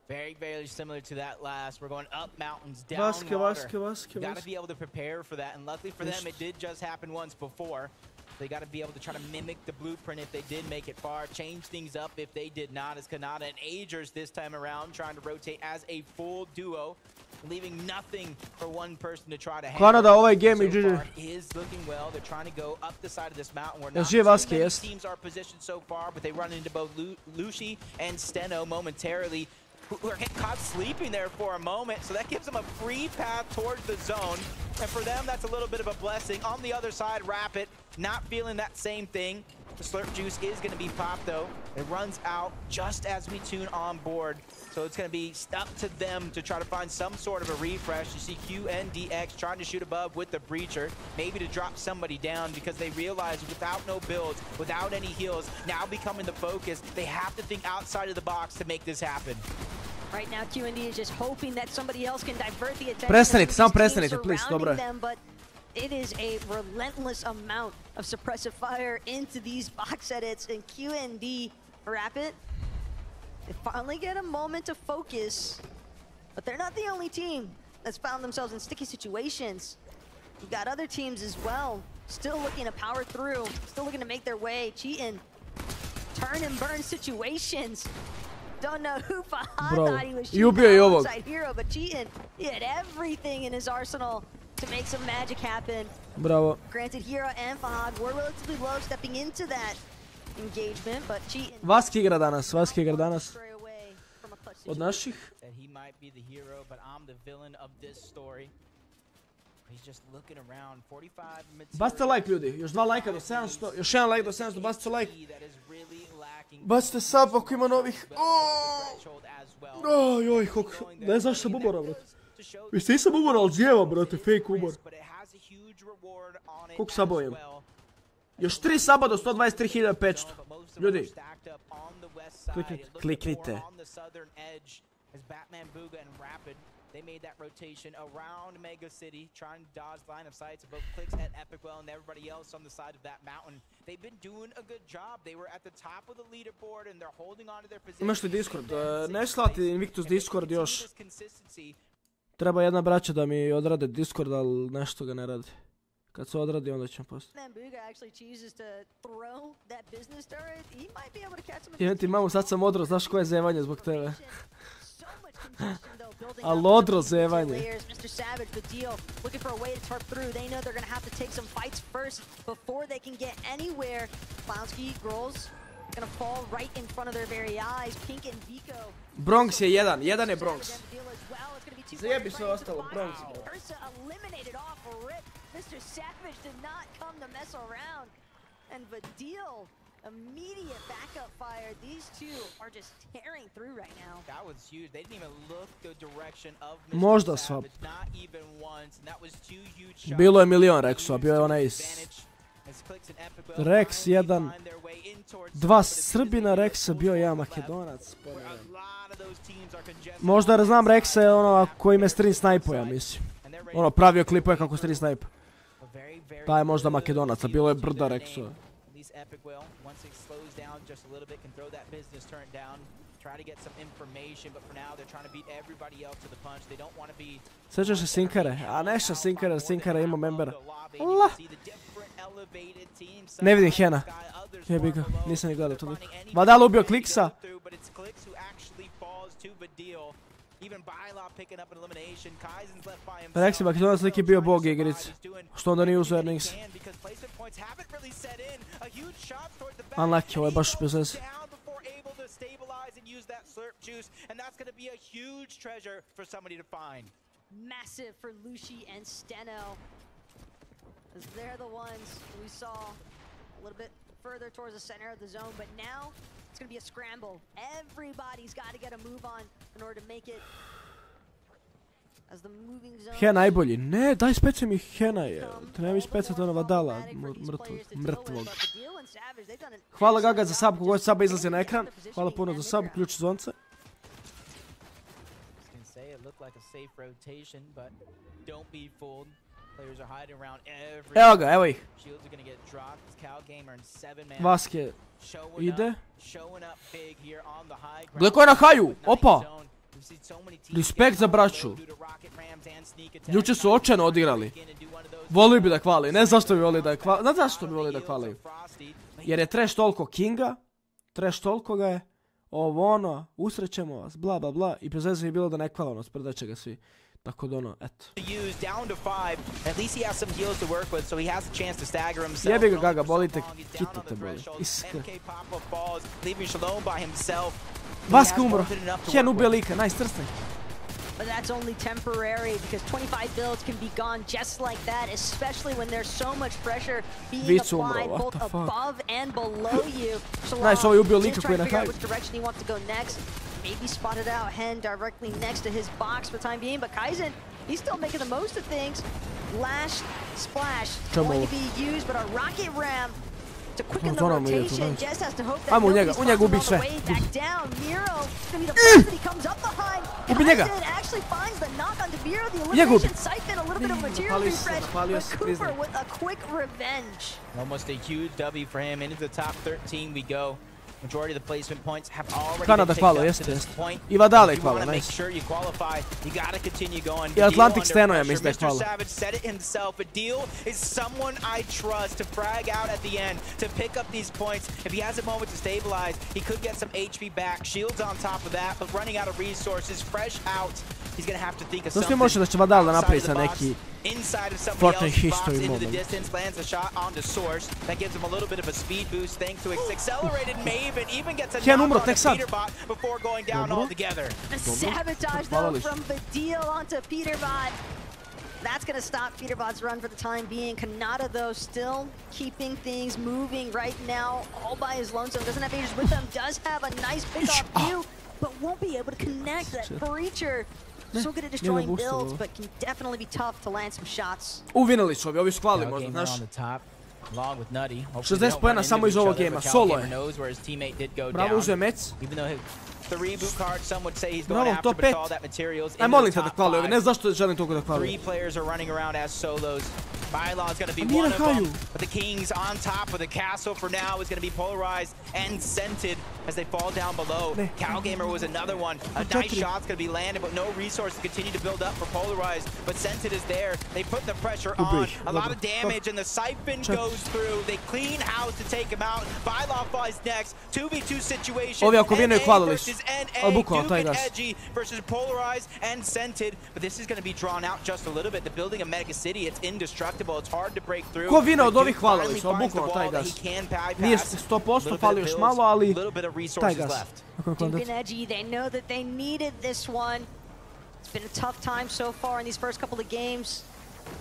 Very, very similar to that last. We're going up mountains, down water. Got to be able to prepare for that, and luckily for them, it did just happen once before. They got to be able to try to mimic the blueprint if they did make it far, change things up if they did not, as Kanata and Agers this time around trying to rotate as a full duo. leaving nothing for one person to try to handle. Kanada, ovaj game i GG. Is looking well. They're trying to go up the side of this mountain where not too many teams are positioned so far, but they run into both Lushi and Steno momentarily, who are caught sleeping there for a moment, so that gives them a free path towards the zone, and for them that's a little bit of a blessing. On the other side, Rapid not feeling that same thing. The slurp juice is going to be popped though. It runs out just as we tune on board, so it's going to be up to them to try to find some sort of a refresh. You see QNDX trying to shoot above with the breacher, maybe to drop somebody down, because they realize without no builds, without any heals, now becoming the focus, they have to think outside of the box to make this happen. Right now, QND is just hoping that somebody else can divert the attention. Prestanite, samo prestanite, please, dobro je. But it is a relentless amount of suppressive fire into these box edits, and QND Rapid, they finally get a moment to focus, but they're not the only team that's found themselves in sticky situations. You've got other teams as well, still looking to power through, still looking to make their way, cheating, turn and burn situations. Don't know who Fahad thought he was shooting outside hero, but cheating, he had everything in his arsenal to make some magic happen. Bravo. Granted, Hero and Fahad were relatively low stepping into that engagement, but cheating. Vaski igra danas. Od naših. He might be the hero, but I'm the villain of this story. He's just looking around. 45 minutes. Bacite like, ljudi. Još 2 lajka do 700. Još 1 like do 700. Bacite like. Bacite sub ako ima novih. Joj, ne znaš sam umora, brate. Već nisam umora, ali zjeva, brate. Fake umor. Koliko sabova imam? Još 3 saba do 123.500. Ljudi. Kliknite. They made that rotation around Mega City, trying to dodge line of sight to both Clicks and Epicwell and everybody else on the side of that mountain. They've been doing a good job. They were at the top of the leaderboard and they're holding on to their position. Imaš li Discord? Ne slati Invictus Discord još. Treba jedna braća da mi odrade Discord, ali nešto ga ne radi. Kad se odradi, onda ćemo postati. Idem ti mamu, sad sam odro, znaš koje je zevanje zbog tebe. Ali odro zevanje. Mr. Savage, the deal, looking for a way to tarp through. They know they're going to have to take some fights first before they can get anywhere. Clownski, Grolls, going to fall right in front of their very eyes. Pink and Vico. Bronx je jedan je Bronx. Zajebi sve ostalo, Bronx. Mr. Savage did not come to mess around. And Vadil, immediate backup fire. These two are just tearing through right now. That was huge. They didn't even look the direction of Mr. Savage, not even once. And that was 2 huge shots. Bilo je milion Rexu, bio je onaj Rex 1, 2 Srbina Rexa, bio ja Makedonac. Možda znam Rexa je ono koji me stream snajpuje, mislim. Ono, pravio klipuje kako stream snajpuje. Pa je možda Makedonaca, bilo je brda Rexu. Sjećaš se Sinkare? A neša Sinkare ima membera. Allah! Ne vidim Hena. Jebi ga, nisam ni gledao to. Vadal ubio Kliksa. Reksi Makedonac lik je bio bog igric. Što onda nije uzeo Ernings? Unlucky, ovo je baš bez veze. Massive for Lushi and Steno, as they're the ones we saw a little bit further towards the center of the zone, but now it's going to be a scramble. Everybody's got to get a move on in order to make it. As the moving zone. Hen najbolji. Ne, daj speci mi Hena je. Treba mi specati ono Vadala, mrtvog. Hvala Gaga za sub, kogod saba izlazi na ekran. Hvala puno za sub, ključ zvonce. Evo ga, evo ih. Vaske ide. Gle ko je na haju, opa! Respekt za braću. Juče su očajno odigrali. Volio bi da hvali, ne zašto bi volio da hvali. Znate zašto bi volio da hvali? Jer je trash toliko Kinga, trash toliko ga je, ovo ono, usrećemo vas, bla bla bla, i bez veze je bilo da ne hvala ono, sprdaće ga svi. Tako da ono, eto. Down to 5. At least he has some heals to work with, so he has a chance to stagger himself. Jebi ga Gaga, bolite, kita te boli. Iskre. Leaving Shalom by himself. Vaska umro. Hen ubio lika, nice, trstanje. But that's only temporary because 25 builds can be gone just like that, especially when there's so much pressure being applied both above and below you. Nice, ovo je ubio lika koji je na kraju. Which direction he wants to go next. Maybe spotted out Hen directly next to his box for the time being, but Kaizen, he's still making the most of things. Lash, splash, going to be used, but a rocket ram to quicken the rotation. Just has to hope that nobody's on the way back down. Miro is going to be the first that he comes up behind. Kaizen actually finds the knock onto Miro. The elimination siphon, a little bit of material refresh, but Cooper with a quick revenge. Almost a huge W for him. Into the top 13 we go. Majority of the placement points have already been picked up to this point. I Vadale if you want to make sure you qualify, you got to continue going. I Atlantic Steno je mislim da je Mr. Savage said it himself. A deal is someone I trust to frag out at the end, to pick up these points. If he has a moment to stabilize, he could get some HP back. Shields on top of that, but running out of resources, fresh out. He's going to have to think of something može da će Vadale napravi sa neki inside of somebody else, history bombs into moment. the distance, lands a shot onto Source. That gives him a little bit of a speed boost thanks to accelerated Maven. Even gets a knock on Peterbot before going down altogether. A sabotage though from the deal onto Peterbot. That's going to stop Peterbot's run for the time being. Kanata, though, still keeping things moving right now, all by his lonesome. Doesn't have Aegis with him, does have a nice pick-off view, but won't be able to connect that Breacher. So good at destroying builds, but can definitely be tough to land some shots. Uvinili su ovi su hvali možda, znaš. 60 pojena samo iz ovog gema, solo je. Bravo, uzeo mec. 3 boot card, some would say he's going after, but it's all that materials in molim te da hvali ovi, ne zašto želim toliko da hvali. 3 players are running around as solos. Bylaw's going to be one of them, but the Kings on top of the castle for now is going to be polarized and scented as they fall down below. Calgamer was another one. A nice shot's going to be landed, but no resources continue to build up for polarized, but scented is there. They put the pressure on. A lot of damage, and the siphon goes through. They clean house to take him out. Bylaw flies next. 2v2 situation. NA versus NA. Duke and Edgy versus polarized and scented, but this is going to be drawn out just a little bit. The building of Mega City, it's indestructible. It's hard to break through. Ko vina od ovih hvalili su, bukvalno taj gas. Nije 100%, fali još malo, ali taj gas. Duke and Edgy, they know that they needed this one. It's been a tough time so far in these first couple of games.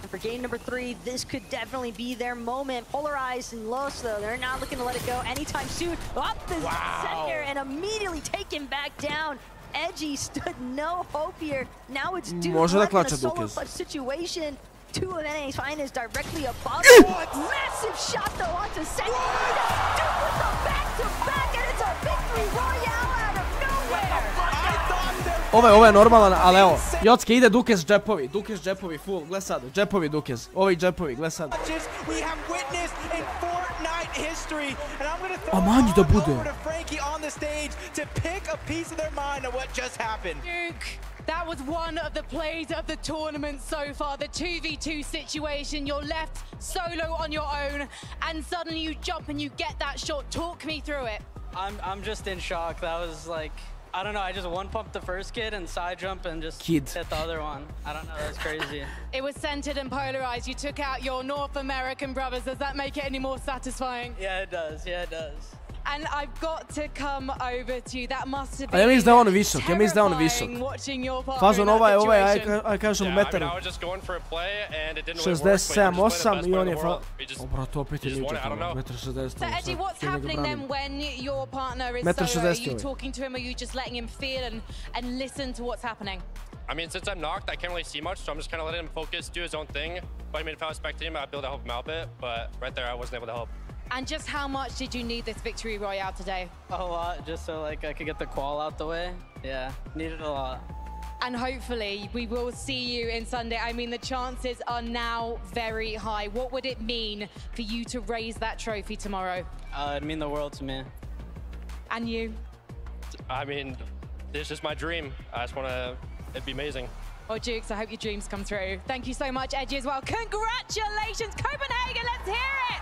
And for game number 3, this could definitely be their moment. Polarized and Los, though, they're not looking to let it go anytime soon. Up the center and immediately taken back down. Edgy stood no hope here. Now it's Duke left in a solo clutch situation. 2 of NA's finest directly above. Massive shot though onto Sentinel. Duke with the back-to-back, and it's a victory royale out of nowhere. Ovo je normalan, ali evo, Jocke ide Dukes džepovi, full, gle sad, džepovi Dukes, ovi džepovi, gle sad. A manji da bude. That was one of the plays of the tournament so far, the 2v2 situation. You're left solo on your own, and suddenly you jump and you get that shot. Talk me through it. I'm just in shock. That was like, I don't know, I just one-pumped the first kid and side jump and just hit the other one. I don't know, that's crazy. It was centered and polarized. You took out your North American brothers. Does that make it any more satisfying? Yeah, it does. Yeah, it does. And I've got to come over to you. That must have been terrifying watching your partner Fazon in that situation. Aj kažem metar. 67-8 I on je Brate, opet je niče tamo, metar 60. So Edgy, what's happening then when your partner is solo? Are you talking to him, or are you just letting him feel and listen to what's happening? I mean, since I'm knocked, I can't really see much, so I'm just kind of letting him focus, do his own thing. But I mean, if I was spectating him, I'd be able to help him out a bit, but right there, I wasn't able to help. And just how much did you need this victory royale today? A lot, just so like I could get the qual out the way. Yeah, needed a lot. And hopefully we will see you in Sunday. I mean, the chances are now very high. What would it mean for you to raise that trophy tomorrow? It'd mean the world to me. And you? I mean, this is my dream. I just want to, it'd be amazing. Well, Dukes, I hope your dreams come true. Thank you so much, Edgy, as well. Congratulations, Copenhagen, let's hear it!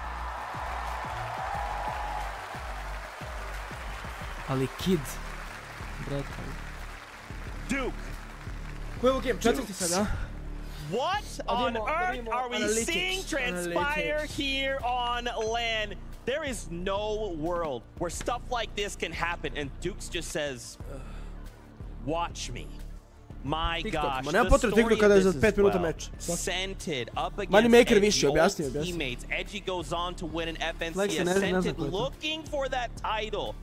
Ali kid, Duke Koji je ovo game? Četvrti sad, a? What on earth are we seeing transpire here on LAN? There is no world where stuff like this can happen, and Dukes just says, watch me. My gosh, the story of this as well. Scented up against Edgy, old teammates. Edgy goes on to win an FNC. Scented looking for that title.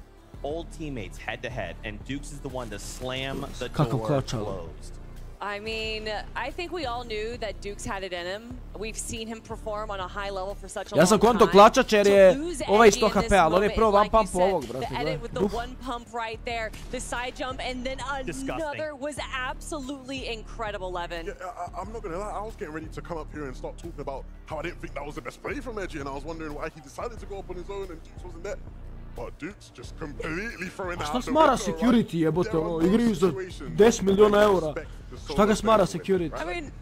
Old teammates head to head, and Dukes is the one to slam the door closed. I mean, I think we all knew that Dukes had it in him. We've seen him perform on a high level for such a long time. Ja sam konto klačač jer je ovaj iz 100 HP, ali on je prvo one pump ovog, brate. The edit with the one pump right there, the side jump, and then another was absolutely incredible, Levin. Yeah, I'm not gonna lie, I was getting ready to come up here and start talking about how I didn't think that was the best play from Edgy, and I was wondering why he decided to go up on his own and Dukes wasn't there. But Dukes just completely throwing out the window. Šta smara security, jebote, ono, igraju za 10 milijuna eura. Šta ga smara security? I mean,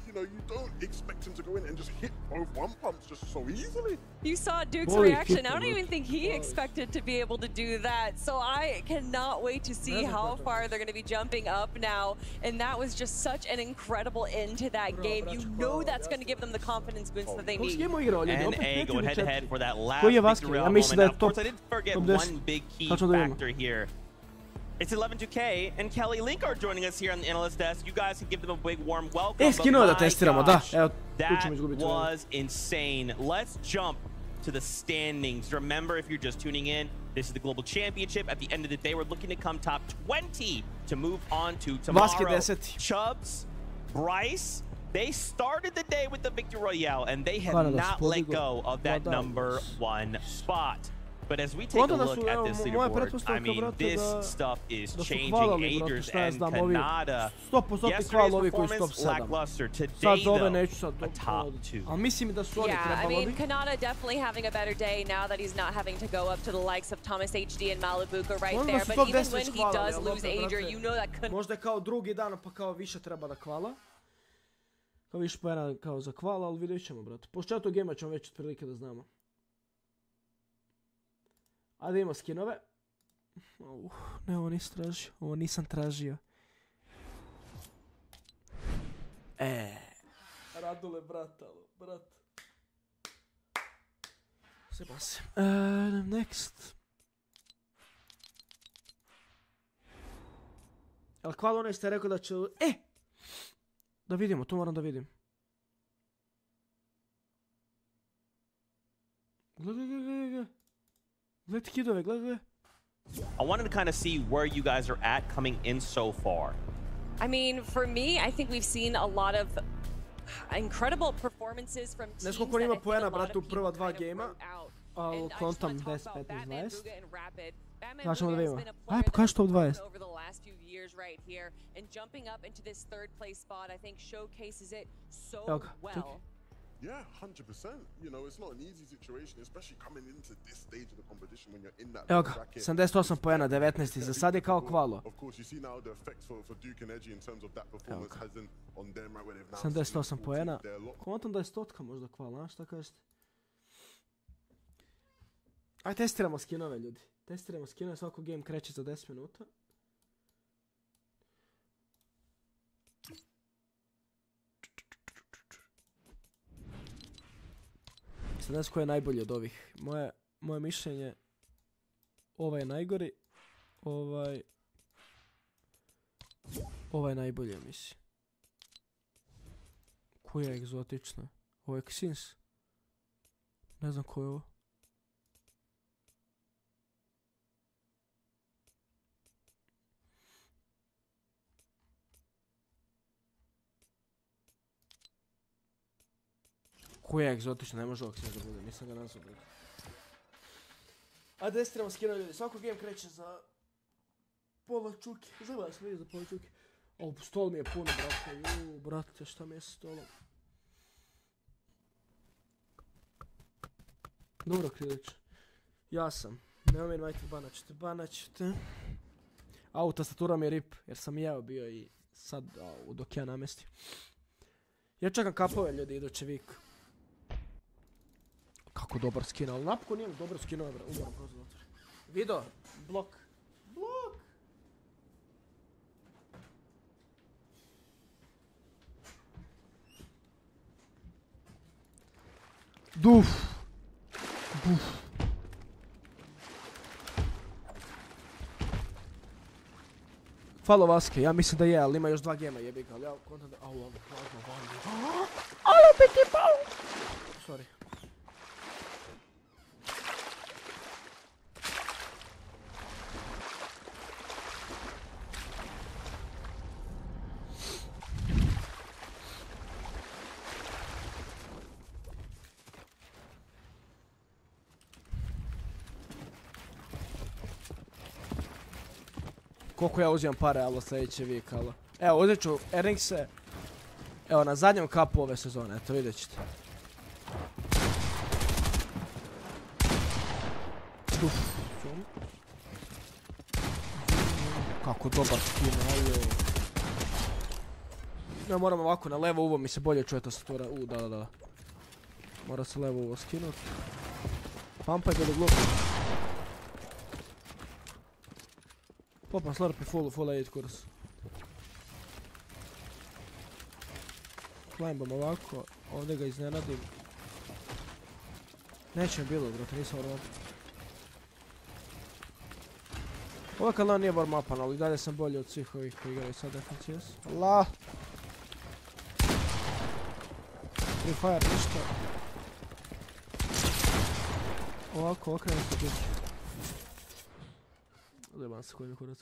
you know, you don't expect him to go in and just hit both one pumps just so easily. You saw Duke's reaction. I don't even think he expected to be able to do that. So I cannot wait to see how far they're going to be jumping up now. And that was just such an incredible end to that game. You know that's going to give them the confidence boost that they need. NA going head to head for that last victory moment. Now, of course, I did forget one big key factor here. It's 11-2K and Kelly Link are joining us here on the analyst desk. You guys can give them a big warm welcome. That was insane. Let's jump to the standings. Remember, if you're just tuning in, this is the Global Championship. At the end of the day, we're looking to come top 20 to move on to tomorrow. Chubbs, Bryce, they started the day with the Victory Royale, and they have not let go of that #1 spot. But as we take a look at this leaderboard, I mean, this stuff is changing. Agers and Kanada. Yesterday's performance lackluster. Today, though, a top 2. Yeah, I mean, Kanada definitely having a better day now that he's not having to go up to the likes of Thomas HD and Malibuka right there. But even when he does lose Ager, you know that Kanada... Možda je kao drugi dan, pa kao više treba da kvala. Kao više pojena kao za kvala, ali vidjet ćemo, brate. Po četvrtu gema ćemo već otprilike da znamo. Ajde imamo skinove. Ne, ovo nisam tražio. Ovo nisam tražio. Radule, brat. Seba se. Next. Ali kvala onaj ste rekao da će... Da vidimo, to moram da vidim. Gle. I wanted to kind of see where you guys are at coming in so far. I mean, for me, I think we've seen a lot of incredible performances from teams that ima poena, brate, u prva dva gema. Ali kontam 10, 15, 20. Značimo da vidimo. Aj, pokaži top 20. Evo ga, čekaj. Yeah, 100%. You know, it's not an easy situation, especially coming into this stage of the competition when you're in that bracket. 78 poena, 19. Za sad je kao kvalo. Of course, you see now the effects for Duke and Edgy in terms of that performance has been on them right where they've now 78 poena. Kontam da je 100 možda kvala, a šta kažete? Aj, testiramo skinove, ljudi. Testiramo skinove, svako game kreće za 10 minuta. Sad ne znam koji je najbolji od ovih. Moje mišljenje, ovaj je najgori, ovaj je najbolji, mislim. Koja je egzotična? Ovo je Xins. Ne znam ko je ovo. Koja je egzotična, ne može ovog Xins da bude, nisam ga nazvao. Ajde, destiramo skinove, ljudi. Svako game kreće za pola čuke. Za vas vidi za pola čuke. O, stol mi je puno, brate. Brate, šta mi je s stolom? Dobro, Krilić. Ja sam. Nemoj mi majte banaćete. Au, tastatura mi je rip, jer sam i ja bio i sad, dok ja namestim. Ja čekam kapove, ljudi, iduće vik. Kako dobar skin, ali napokon nijem dobar skin, umoram prozor da otvorim. Video, blok. Duf. Buf. Falo Vaske, ja mislim da je, ali ima još 2 gema jebika, ali ja kontam da... Au, ono, hladno. Ali opet je pao! Sorry. Koliko ja uzimam pare, alo, sljedeće vijek, alo. Evo, uzet ću Eringse. Evo, na zadnjem kapu ove sezone, eto, vidjet ćete. Kako dobar skin, ajo. Ja moram ovako, na levo uvo mi se bolje čuje tastatura. Da. Mora se levo uvo skinut. Pampaj do glupo. Popam slurpi full 8 kurs. Climbam ovako, ovdje ga iznenadim. Neće mi bilo, brate, nisam warm up. Ovo kanal nije warm upan, ali dalje sam bolji od svih ovih koji igraju sad FNCS. La! Free Fire, ništa. Ovako, okrenem se biti. Odjebam se koji mi kurac.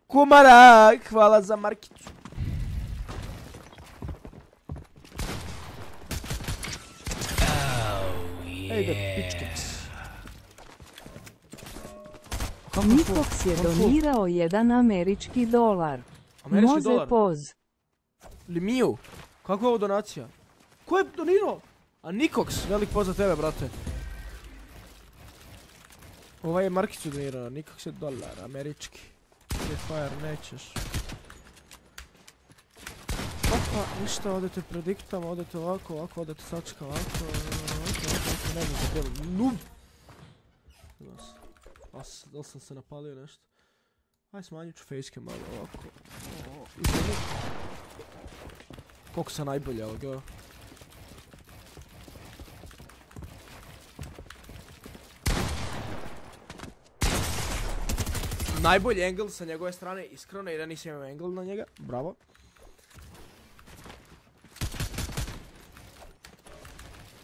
Kumarak, hvala za markicu. Ej ga, pičkic. Invictus je donirao $1 američki dolar. Američki Može dolar? poz. Limiju? Kako je ovo donacija? Ko je donirao? A Nikox, velik poz za tebe, brate. Ovaj je markicu donirao, Nikox je dolar, američki. Free Fire nećeš. Opa, ništa, odete prediktama, odete ovako, odete sačka ovako, ne znam za bilo, noob! Da li sam se napalio nešto? Aj, smanjit ću facecam malo ovako. Izvini. Koliko sam najbolje, evo ga. Najbolji angle sa njegove strane, iskreno, jer ja nisam imao angle na njega. Bravo.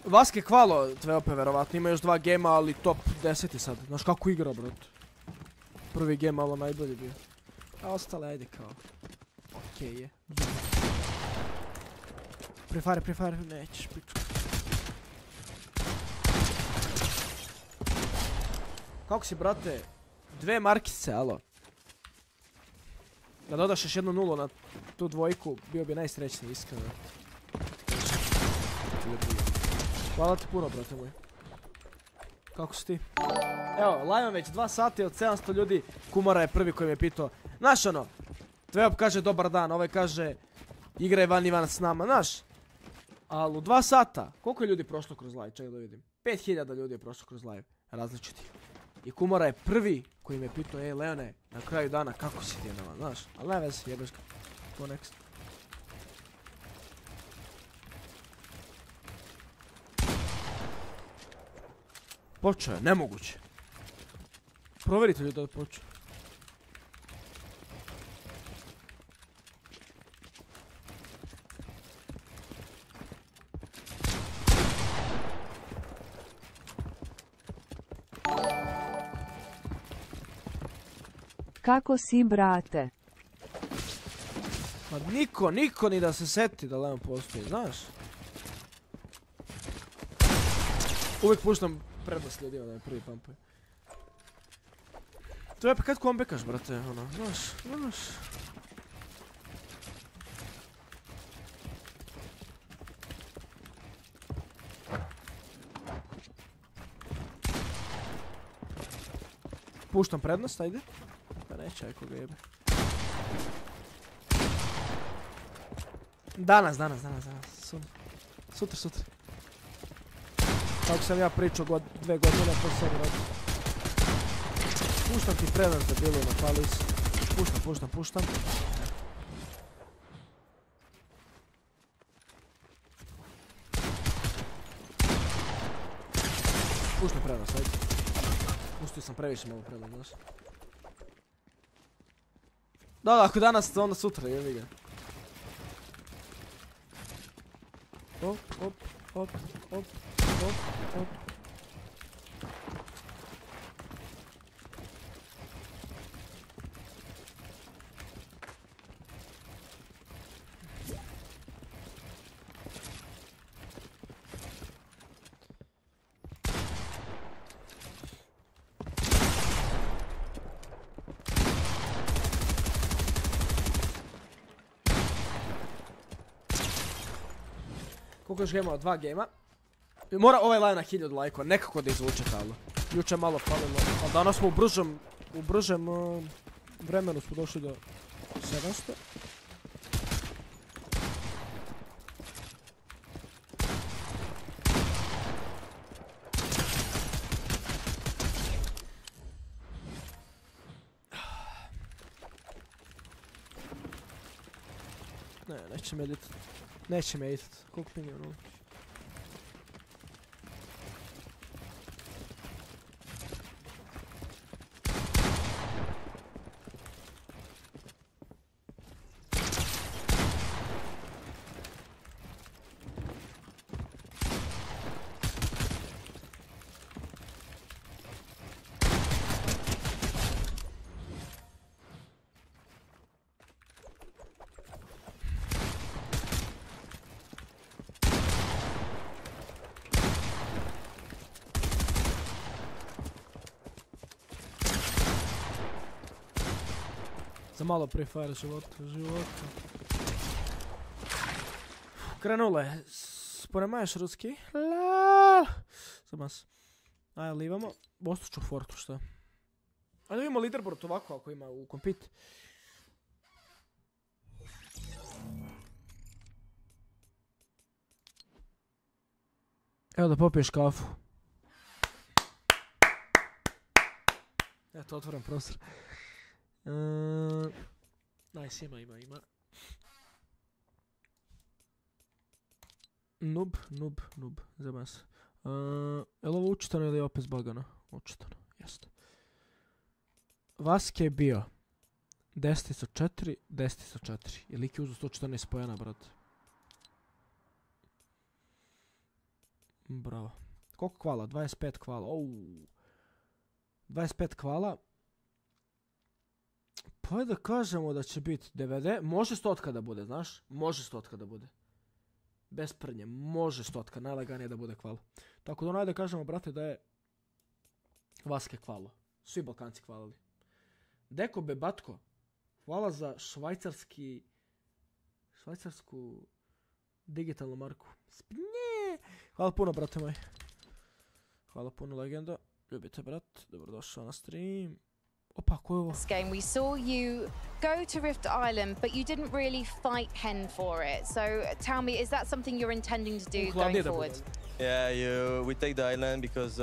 Vaske hvalo Tveope, verovatno. Ima još 2 gema, ali top 10 sad. Znaš kako igra, brat. Prvi game malo najbolji bio. A ostale, ajde kao. Okej je. Prefire, nećeš piču. Kako si, brate? 2 markice, alo. Da dodaš još 1-0 na tu dvojku, bio bi najsrećniji, iskreno. Hvala ti puno, brate moj. Kako si ti? Evo, live već 2 sata od 700 ljudi. Kumara je prvi koji me pitao. Znaš ono, Tveop kaže dobar dan, ovaj kaže igraj van s nama, znaš. Ali u 2 sata, koliko je ljudi prošlo kroz live, čekaj da vidim. 5000 ljudi je prošlo kroz live, različiti. I Kumara je prvi koji me pitao, ej Leone, na kraju dana kako si ti nama, znaš. Ali ne vezi, jebeš ga. Go next. Počeo je, nemoguće. Provjerite ljudi da je počeo. Kako si, brate? Ma niko ni da se seti da Leon postoji, znaš? Uvijek puštam prednost ljudima da je prvi pumpuje. To je pa kad kombekaš, brate, ono, znaš. Puštam prednost, ajde. Pa neće, ajko ga jebe. Danas. Sutra. Kako sam ja pričao 2 godine po sebi radi. Puštam ti prednost da bilo na palis. Puštam. Puštam prednost, ajde. Pustio sam previše malo prednost, znaš. Da, ako danas, onda sutra, jevi ga. Hop. Koliko još gameva? 2 gema. Mora ovaj line na 1000 lajkova, nekako da izvuče talo. Juče malo falilo, ali danas smo u bržem vremenu smo došli do 700. Ne, neće me editat. Neće me editat. Koliko mi je ono? Za malo Free Fire života. Krenulo je. Sporemaješ ruski. Zamas. Ajde, livamo. Ostaću fortu, šta? Ajde vidimo leaderboard ovako ako ima u compete. Evo da popiješ kafu. Eto, otvoren prostor. Nice, ima. Noob, zeba se. Je li ovo učitano ili je opet zbagano? Učitano, jeste. Vaske je bio 10-4. Je lik je uzu 114 pojena, brate. Bravo. Koliko kvala? 25 kvala. 25 kvala. Pa da kažemo da će biti 90, može 100 da bude, znaš? Može 100 da bude. Bez prnje, može 100, najlaganije da bude kvalo. Tako da da kažemo, brate, da je Vaske kvalo. Svi Balkanci kvalili. Deko Bebatko, hvala za švajcarsku digitalnu marku. Spnje! Hvala puno, brate moj. Hvala puno, legenda. Ljubite, brat. Dobrodošao na stream. Game, we saw you go to Rift Island, but you didn't really fight Hen for it. So tell me, is that something you're intending to do going forward? Yeah, we take the island because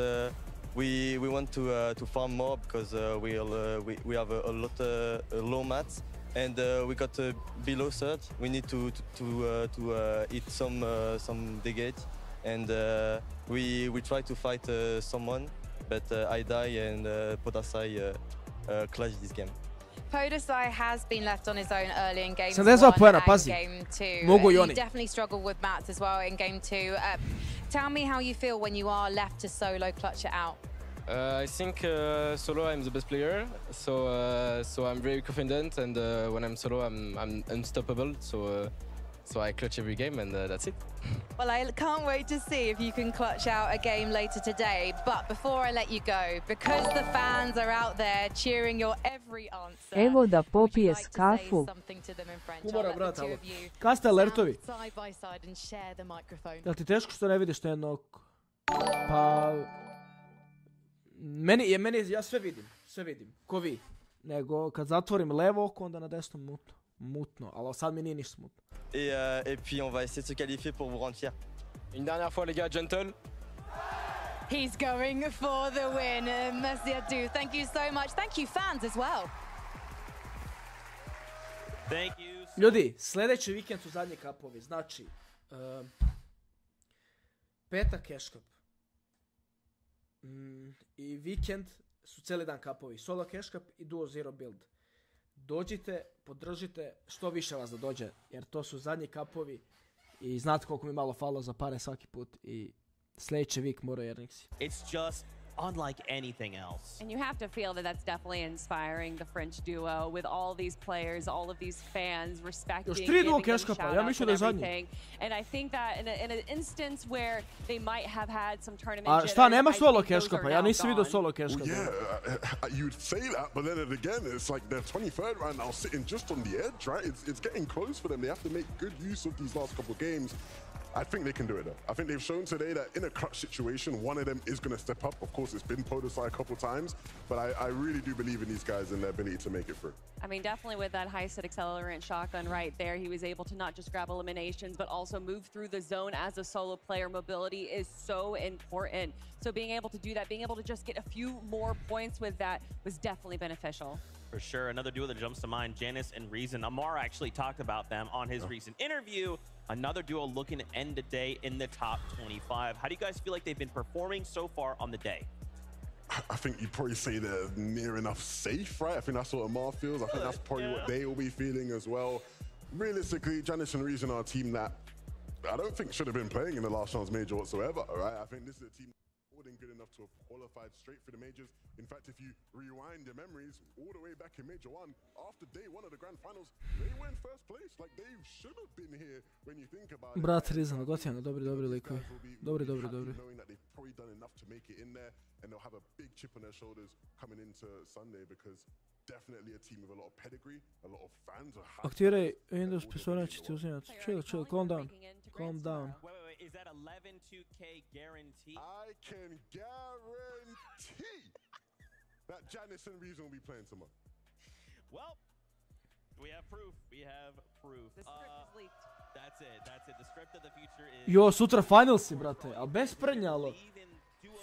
we want to farm more because we have a lot low mats and we got below third. We need to hit some degate and we try to fight someone, but I die and Podasai clutch this game. Podasai has been left on his own early in game 1 and game 2. You definitely struggle with mats as well in game 2. Tell me how you feel when you are left to solo clutch it out. I think solo I'm the best player, so I'm very confident, and when I'm solo I'm unstoppable. So I clutch every game, and that's it. Well, I can't wait to see if you can clutch out a game later today. But before I let you go, because the fans are out there cheering your every answer, evo da popiješ kafu. Humora, brate, ali. Kad ste alertovi? Jel ti teško što ne vidiš to jedno oko? Pa... ja sve vidim, ko vi. Nego kad zatvorim levo oko, onda na desnom mutno, ali sad mi nije ništa smutno. Et puis on va essayer de se qualifier pour vous rendre fiers. Une dernière fois les gars, gentle. He's going for the win. Merci à tous. Thank you so much. Thank you fans as well. Thank you. Ljudi, sljedeći vikend su zadnji kapovi. Znači, petak cash cup. I vikend su cijeli dan kapovi. Solo cash cup i duo zero build. Dođite, podržite, što više vas da dođe. Jer to su zadnji kapovi. I znate koliko mi malo falo za pare svaki put. I sljedeći vik moraju Ernixi. It's just unlike anything else. And you have to feel that that's definitely inspiring the French duo with all these players, all of these fans respecting, giving them shout-outs and everything. And I think that in an instance where they might have had some tournament jitters, šta, nema solo cash cupa? Ja nisam vidio solo cash cupa. Yeah, you'd say that, but then again, it's like they're 23rd right now, sitting just on the edge, right? It's getting close for them. They have to make good use of these last couple of games. I think they can do it though. I think they've shown today that in a clutch situation, one of them is going to step up. Of course, it's been Podosai a couple times, but I really do believe in these guys and their ability to make it through. I mean, definitely with that high-set accelerant shotgun right there, he was able to not just grab eliminations, but also move through the zone as a solo player. Mobility is so important. So being able to do that, being able to just get a few more points with that was definitely beneficial. For sure. Another duo that jumps to mind, Janice and Reason. Amar actually talked about them on his recent interview. Another duo looking to end the day in the top 25. How do you guys feel like they've been performing so far on the day? I think you'd probably say they're near enough safe, right? I think that's what Amar feels. I think that's probably what they will be feeling as well. Realistically, Janice and Reason are a team that I don't think should have been playing in the last chance major whatsoever, right? I think this is a team good enough to have qualified straight for the majors. In fact, if you rewind your memories all the way back in Major 1, after day 1 of the grand finals, they were in first place. Like, they should have been here when you think about it. Brat, Rizan, gotivno, dobri likovi. Dobri. Knowing that they've probably done enough to make it in there, and they'll have a big chip on their shoulders coming into Sunday because definitely a team with a lot of pedigree, a lot of fans. Aktiviraj Windows, pisovanja ćete uzimati. Chill, calm down. Calm down. Is that 11-2K guarantee? I can guarantee that Janice and Reason will be playing tomorrow. Well, we have proof. The script is leaked. That's it. The script of the future is... Jo, sutra finalsi, brate, a bez prnjalo.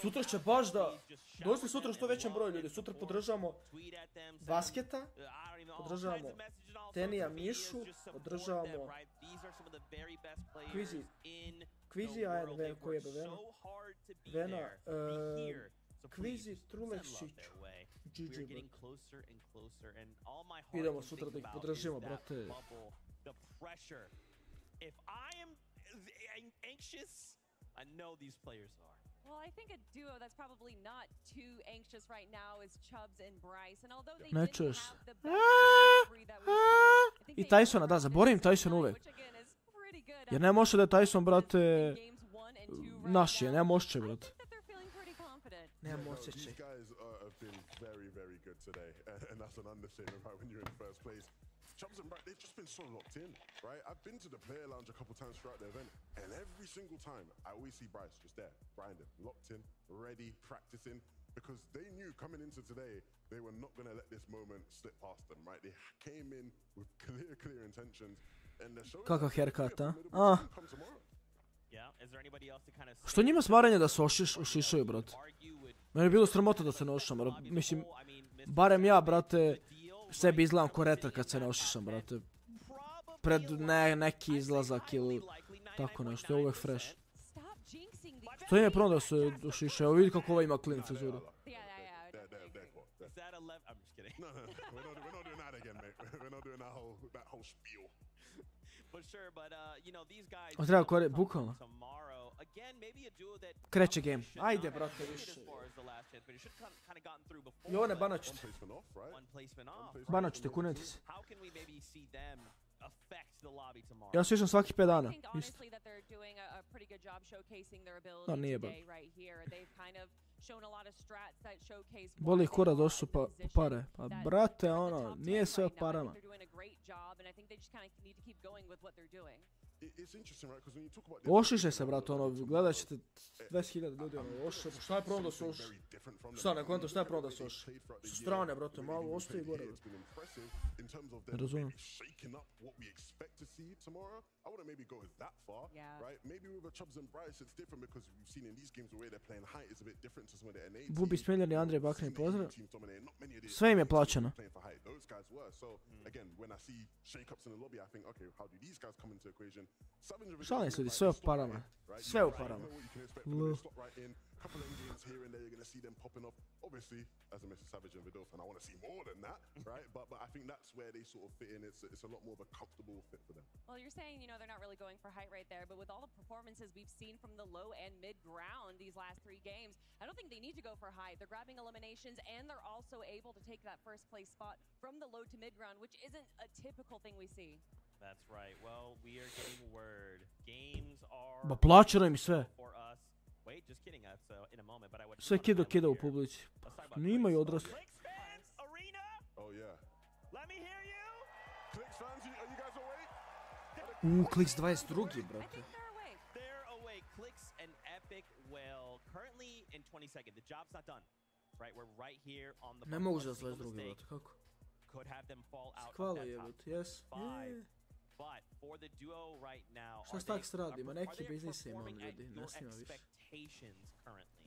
Sutra će baš da... Dođite sutra što većem broju ljudi. Sutra podržavamo Basketa, podržavamo Tenija Mišu, podržavamo Kvizi ANV koji je Vena, Kvizi Trulešić, GG. Idemo sutra da ih podržimo, brate. If I am anxious, I know these players are. Well, I think a duo that's probably not too anxious right now is Chubbs and Bryce. And although they didn't have the best three that we saw, I Tysona, da, zaboravim Tyson uvek. Jer ne može da je Tyson, brate, naš je, nema osjećaj, brate. Nema osjećaj. These guys have been very, very good today, and that's an understatement, right, when you're in first place. Chubbs and Bryce, they've just been so locked in, right? I've been to the player lounge a couple times throughout the event, and every single time, I always see Bryce just there, grinding, locked in, ready, practicing, because they knew coming into today, they were not going to let this moment slip past them, right? They came in with clear intentions, and they're showing... Kakav haircut, a? Što njima smaranje da se ošišaju, brate? Meni je bilo sramota da se ne ošišam, mislim, barem ja, brate, sebi izgledam ko retar kad se ne ošišam, brate. Pred neki izlazak ili tako nešto, je uvek fresh. Što im je prvo da se ošišaju, evo vidi kako ova ima clean frizuru. O treba kore, bukvalno. Kreće game. Ajde, brate, više. Jovane, banaćete. Banaćete, kuneti se. Ja svišam svaki 5 dana. Isto. No, nije ba. Boli ih kura, došli su pa pare. Pa brate, ono, nije sve o parama. Ošiše se, brate, ono, gledat ćete 20.000 ljudi, ono, ošiše, šta je problem da se ošiše? Šta, ne konto, šta je problem da se ošiše? Su strane, brate, malo ostaje gore, brate. Ne razumijem. I wouldn't maybe go that far, right? Maybe with the Chubbs and Bryce, it's different because we've seen in these games the way they're playing height is a bit different to some of the NA teams. Bubi smiljeni Andrej Bakrin, pozdrav. Sve im je plaćeno. Those guys were. So again, when I see shake-ups in the lobby, I think, okay, how do these guys come into equation? Šalim se, sve u parama. Sve u parama. Couple of games here and there, you're going to see them popping up. Obviously, as a Mr. Savage and Vidal fan, I want to see more than that, right? But I think that's where they sort of fit in. It's a lot more of a comfortable fit for them. Well, you're saying, you know, they're not really going for height right there, but with all the performances we've seen from the low and mid ground these last 3 games, I don't think they need to go for height. They're grabbing eliminations, and they're also able to take that first place spot from the low to mid ground, which isn't a typical thing we see. That's right. Well, we are getting word. Games are Ba plaćeno im sve. for us. Wait, just kidding. That's in a moment, but I would. Sve kida u publici. Nimaju odrasli. Oh yeah. Let me hear you. Clicks fans, are you guys awake? Clicks 22, brate. They're awake. Clicks and Epic will currently in 20 seconds. The job's not done. Right, we're right here on the. Ne mogu za 22, brate, kako? Could have them fall out. Skvalo je, brate, yes. But for the duo right now, šta tak se radi? Ima neki biznis ima ljudi, ne snima više. Currently.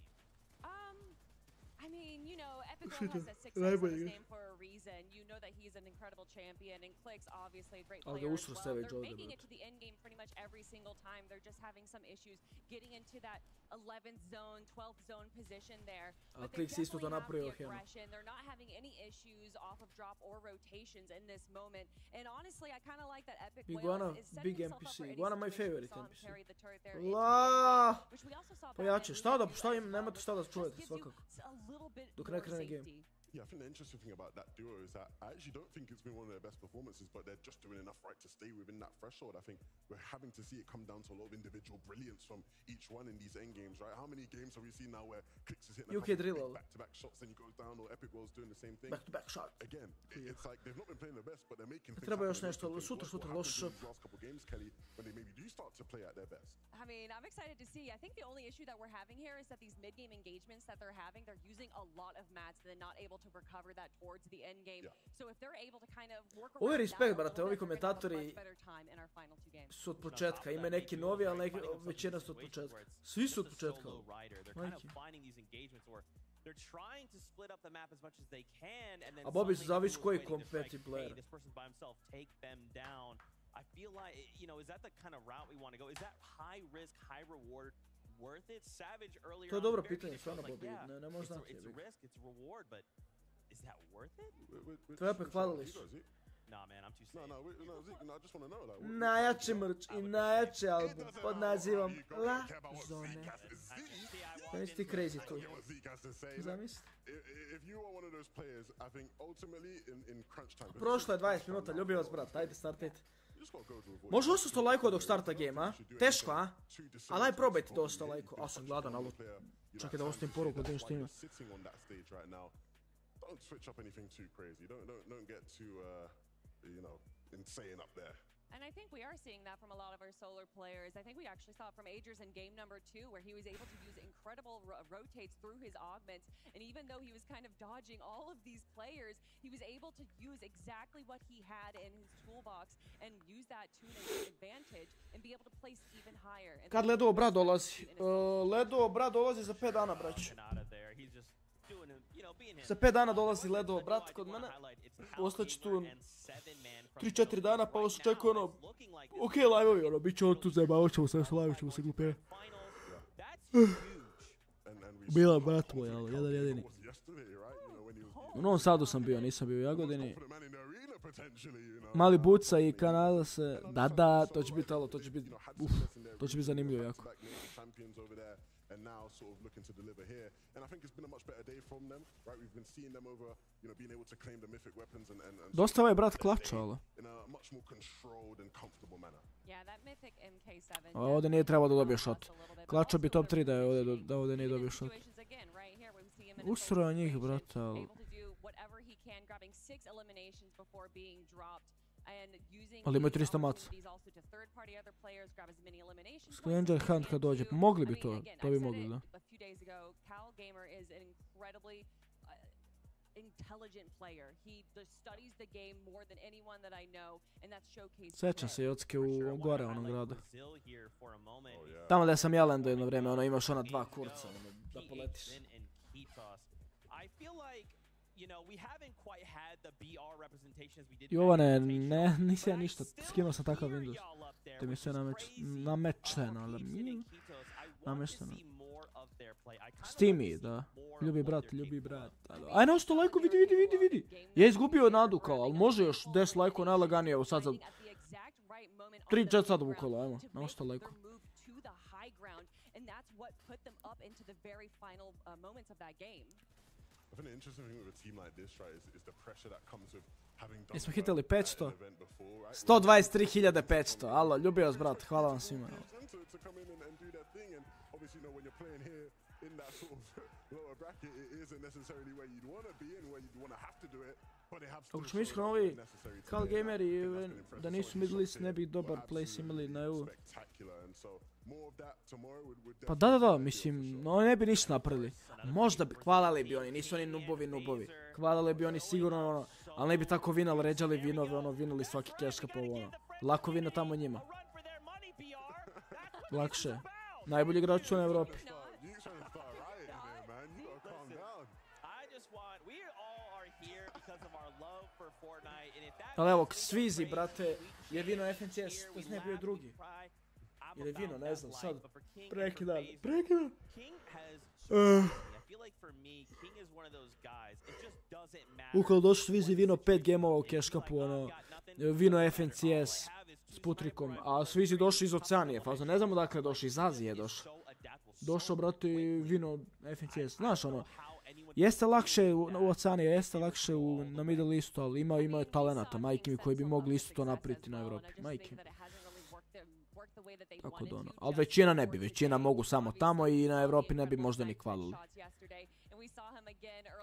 I mean, you know, Epic has a success in his name for a reason. You know that he's an incredible champion, and Clicks obviously a great player as well. They're making it to the end game pretty much every single time. They're just having some issues getting into that 11th zone, 12th zone position there. But they definitely have the aggression. They're not having any issues off of drop or rotations in this moment. And honestly, I kind of like that Epic Whale is setting himself up for any One of my favorite NPC. La! Pojače, šta im, nemate šta da čujete, svakako. Dok ne krene game. Yeah, I think the interesting thing about that duo is that I actually don't think it's been one of their best performances, but they're just doing enough right to stay within that threshold. I think we're having to see it come down to a lot of individual brilliance from each one in these end games, right? How many games have we seen now where Clicks is hitting back-to-back shots and he goes down, or Epic World's doing the same thing? Back-to-back shot. Again, it's like they've not been playing their best, but they're making things Treba još nešto, sutra loše. Last couple games, Kelly, when they maybe do start to play at their best. I mean, I'm excited to see. I think the only issue that we're having here is that these mid-game engagements that they're having, they're using a lot of mats and they're not able to recover that towards the end game. So if they're able to kind of work around Ovo je respekt, that, brate, ovi komentatori su od početka. Ima neki novi, ali većina su od početka. Svi su od početka. They're trying to split up the map as much as they can, and then. A Bobby zavisi koji kompeti player. This person's by himself, take them down. I feel like, you know, is that the kind of route we want to go? Is that high risk, high reward worth it? Savage earlier. To je dobro pitanje, stvarno Bobby. Ne možeš znati. It's a risk, it's a reward, but is that worth it? Tvoje pohvalili su. Nah, man, I'm too safe. No, Zeke, I just want to know, like, najjači mrč i najjači album pod nazivom La Zone. Zamisli ti crazy tu. Zamisli. Prošlo je 20 minuta, ljubio vas brat, ajde startajte. Može 800 lajkova dok starta game, a? Teško, a? Ali aj probajte do 800 lajkova. A sam gladan, ali čekaj da ostavim poruku od što ima. Don't switch up anything too crazy. Don't get too, you know, insane up there. And I think we are seeing that from a lot of our solar players. I think we actually saw it from Agers in game number 2, where he was able to use incredible rotates through his augments. And even though he was kind of dodging all of these players, he was able to use exactly what he had in his toolbox and use that to his advantage and be able to place even higher. Kad Ledovo brat dolazi? Ledovo brat dolazi za 5 dana, brać. Za 5 dana dolazi Ledovo brat kod mene. Ostaći tu 3-4 dana, pa vas očekuje ono, ok, live-ovi, ono, bit će ono tu zajebavat ćemo se, live ćemo se glupije. Bila brat moj, ali jedan jedini. U Novom Sadu sam bio, nisam bio u Jagodini. Mali Buca i Kanada se, da, to će biti alo, to će biti zanimljivo jako. And now sort of looking to deliver here. And I think it's been a much better day from them, right? We've been seeing them over, you know, being able to claim the mythic weapons and dosta ovaj brat klača, ali. In a much more controlled and comfortable manner. Yeah, that mythic MK7. Ovdje nije trebao da dobije shot. Klačao bi top 3 da ovdje nije dobio shot. Ustroja njih, brate, ali. Whatever he can, grabbing 6 eliminations before being dropped. Ali imaju 300 maca. Scavenger Hunt kad dođe, mogli bi to bi mogli, da. Sećam se Jocke u gore onog grada. Tamo gdje sam ja lendo jedno vrijeme, imaš ona dva kurca, da poletiš. I Jovane, nisi ja ništa, skinuo sam takav Windows. Te mi sve namešteno. Steamy, da. Ljubi brat. Aj, na 100 lajko, vidi. Ja izgubio nadu kao, ali može još 10 lajko najlaganije, evo sad za 3-4 sada vukolo, ajmo, na 100 lajko. Jesmo hitili 500? 123.500, alo, ljubio vas brat, hvala vam svima. Kako ćemo iskreno ovi Cal gameri da nisu Middle East ne bi dobar place imali na EU. Pa da, mislim, no ne bi ništa napravili. Možda bi, hvalali bi oni, nisu oni nubovi. Hvalali bi oni sigurno, ali ne bi tako ređali vinove, vinuli svaki cash cup ovo, Lako vina tamo njima. Lakše. Najbolji igrač u Evropi. Ali evo, Svizi, brate, je vino FNCS, to ne bio drugi. Ili vino, ne znam, sad, prekidan. Ukolo došli Svizi vino 5 gemova u cash cupu, vino FNCS s putrikom, a Svizi došli iz Oceanije, fazno, ne znamo dakle došli, iz Azije došao, brate, vino FNCS, znaš jeste lakše u Oceaniji, jeste lakše na Middle Eastu, ali imaju talenata, majke mi koji bi mogli isto to napraviti na Evropi, majke mi. Tako da ali većina ne bi, većina mogu samo tamo i na Evropi ne bi možda ni hvalili.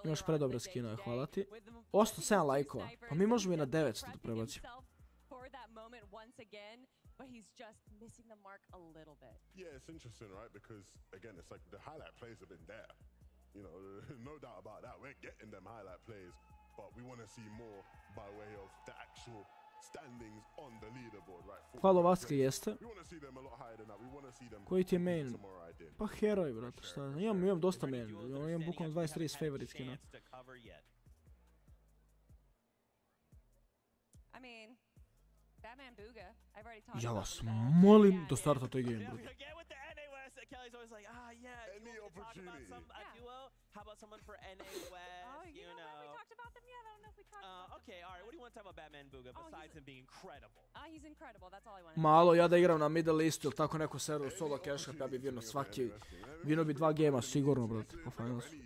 Imaš predobre skinove, hvala ti. 107 lajkova, pa mi možemo i na 900 da prebacimo. But he's just missing the mark a little bit. Yeah, it's interesting, right? Because again, it's like the highlight plays have been there. You know, no doubt about that. We're getting them highlight plays, but we want to see more by way of the actual standings on the leaderboard, right? Hvala Vaske jeste. Koji ti je main? Pa heroj, brate, šta? Imam dosta main. Imam bukvalno 23 favorite skina. Ja vas molim da starta taj game, bro. Kelly's always like, any opportunity. How about someone for NA West? You know, we talked about them yet. I don't know if we talked about them. Okay, all right. What do you want to talk about Batman Booga besides him being incredible? He's incredible. That's all I want. Malo, ja da igram na Middle Eastu ili tako neku seriju solo cash cup, ja bi vino svaki. Vino bi 2 gema sigurno, brate, po finalsu.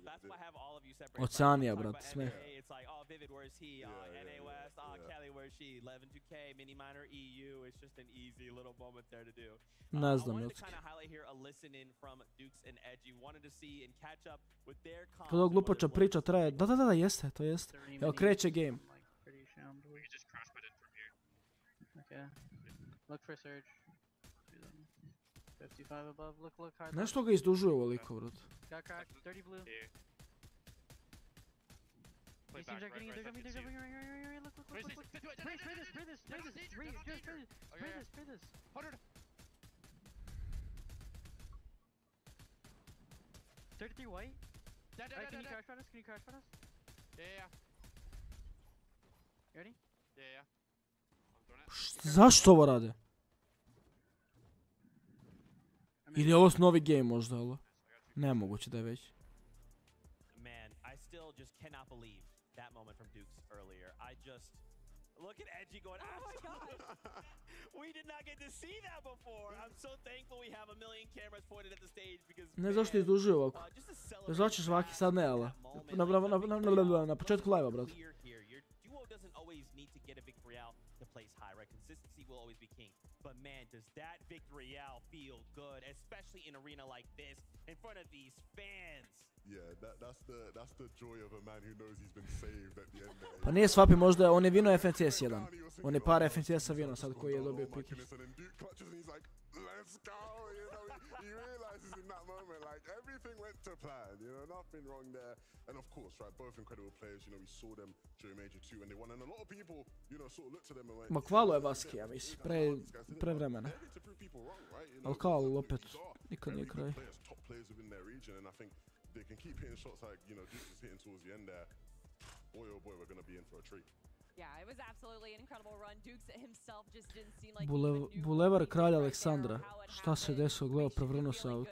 That's why I have all of you separate. Oceania, brate, smeh. It's like, oh, Vivid, where's he? NA West. Kelly, where's she? 11-2K, Mini Minor, EU. It's just an easy little moment there to do. Ne znam, I wanted Jocke. to kind of highlight here a listen in from Dukes and Edgy. Wanted to see and catch up with their To da glupoća priča traje. Da, jeste, to jeste. Evo, kreće game. Okay. Look for surge. 55 above. Look hard. Nešto ga izdužuje ovoliko, brate. Got cracked. 30 blue. These teams are getting it. They're jumping. Look. Spray this. 100. 33 white. Can you crash on us? Yeah. You ready? Yeah. Zašto ovo rade? Ili je ovo novi game možda, ali? Nemoguće da je već. Man, I still just cannot believe that moment from Dukes earlier. Look at Edgy going, oh my god! We did not get to see that before! I'm so thankful we have a million cameras pointed at the stage because... Ne zašto izdužuje ovako. Zašto svaki sad ne, ali? Na početku live-a, brate. always need to get a victorial to place high, right? Consistency will always be king. But man, does that victorial feel good, especially in an arena like this, in front of these fans. Yeah, that's the joy of a man who knows he's been saved at the end there. Pa nije Swapi možda, on je vino FNCS 1. On je par FNCS-a vino sad koji je dobio pikić. Let's go, you know, he realizes in that moment, like, everything went to plan, you know, nothing wrong there. And of course, right, both incredible players, you know, we saw them during Major 2 and they won, and a lot of people, you know, sort of looked to them and went... Ma kvalo je Vaski, ja mislim, pre vremena. Ali kao, opet, nikad nije kraj. Top players within their region, and I think they can keep hitting shots like, you know, Dukes is hitting towards the end there. Boy, oh boy, we're going to be in for a treat. Yeah, it was absolutely an incredible run. Dukes himself just didn't seem like Bulevar kralja Aleksandra. Šta se desilo, gledao, prevrnuo se auto.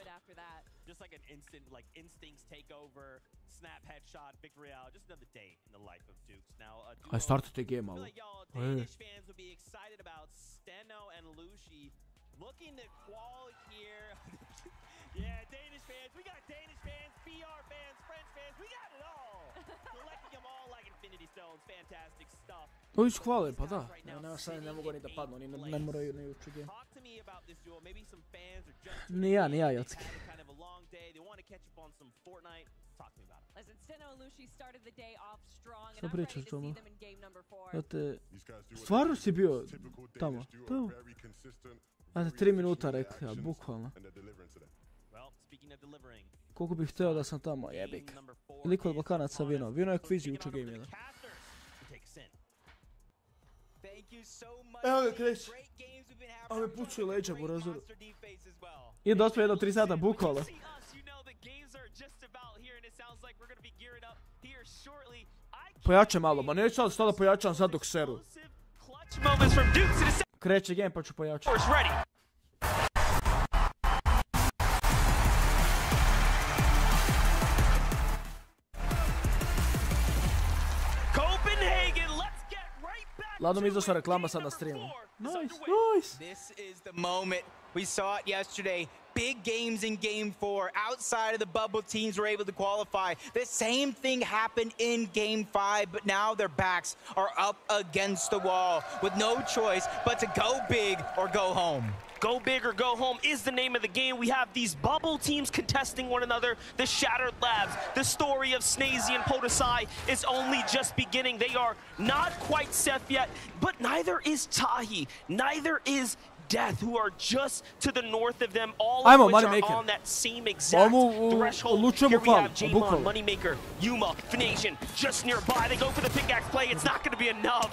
Just like an instant, like instincts take over, snap headshot, victorial, just another day in the life of Dukes. Now, I started the game, malo. Danish fans would be excited about Steno and Lushi looking to qual here. Yeah, Danish fans, we got Danish fans, BR fans, French fans, we got it all. Collecting them all like Infinity Stones, fantastic stuff. Ovi su hvale, pa da. Ne mogu ni da padnu, oni ne moraju ni ući game. Ni ja, Jacki. Listen, Steno and Lushi started the day off strong, and Šta I'm ready pričaš, to Tomo? see them in game number 4. Znate, stvarno si bio tamo? Tamo. Znate, 3 minuta rekli, bukvalno. Koliko bih htio da sam tamo, jebik. Liko od Balkanaca vino. Vino je kvizi uče game 1. Evo ga kreći. A me pučuje leđa po razoru. I dosta jedno 3 sata bukvalno. Pojačaj malo, ma neću sad da pojačam sad dok seru. Kreće game pa ću pojačati. Ladno mi izašla reklama sad na streamu. Nice. This is the moment. We saw it yesterday. Big games in Game 4. Outside of the bubble, teams were able to qualify. The same thing happened in Game 5, but now their backs are up against the wall with no choice but to go big or go home. Go big or go home is the name of the game. We have these bubble teams contesting one another. The Shattered Labs, the story of Snazy and Podesai is only just beginning. They are not quite set yet, but neither is Tahi. Neither is Death, who are just to the north of them, all of which are on that same exact threshold. Here we have J-Mon, Moneymaker, Yuma, Finasian, just nearby. They go for the pickaxe play. It's not going to be enough.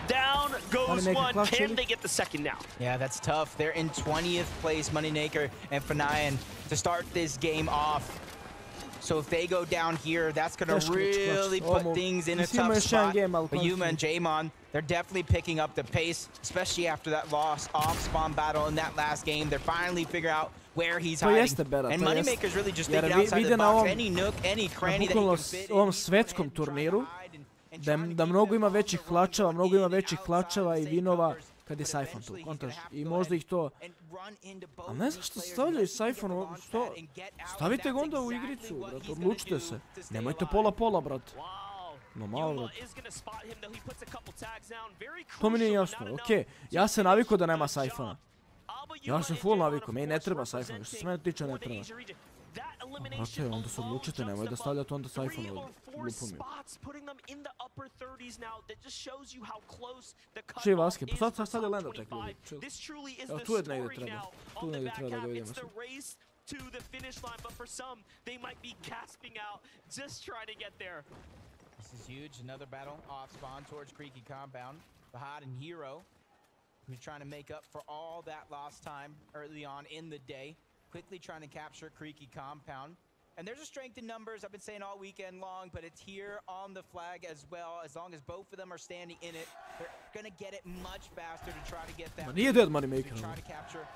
Down goes one. Can they get the second now? Yeah, that's tough. They're in 20th place, Moneymaker and Fanayan, to start this game off. So if they go down here, that's going to really put things in a tough spot. But Yuma and J-Mon, they're definitely picking up the pace, especially after that loss off spawn battle in that last game. They're finally figuring out where he's hiding. And Moneymaker's really just thinking outside the box. Any nook, any cranny that he can fit in. U ovom svetskom turniru, da mnogo ima većih klačeva, i vinova kad je Siphon tu, kontaž. I možda ih to... A ne znam što stavljaju Siphon, što... Stavite ga onda u igricu, brat, odlučite se. Nemojte pola, brat. No malo, brat. To mi nije jasno, okej. Ja se navikao da nema Siphona. Ja sam full navikao, meni ne treba Siphon, što se mene tiče ne treba. Brate, onda se odlučite, nemoj da stavljate onda Siphon ovdje. Lupo mi. Čiji Vaske, pa sad stavlja Lenda tek ljudi. Evo tu je negdje treba. Tu negdje treba da ga vidimo sad. To the finish line, but for some, they might be gasping out, just trying to get there. This is huge. Another battle off spawn towards Creaky Compound. Bahad and Hero, who's trying to make up for all that lost time early on in the day. Quickly trying to capture Creaky Compound. And there's a strength in numbers, I've been saying all weekend long, but it's here on the flag as well. As long as both of them are standing in it, they're going to get it much faster to try to get that. Nije dead Moneymaker. Try to capture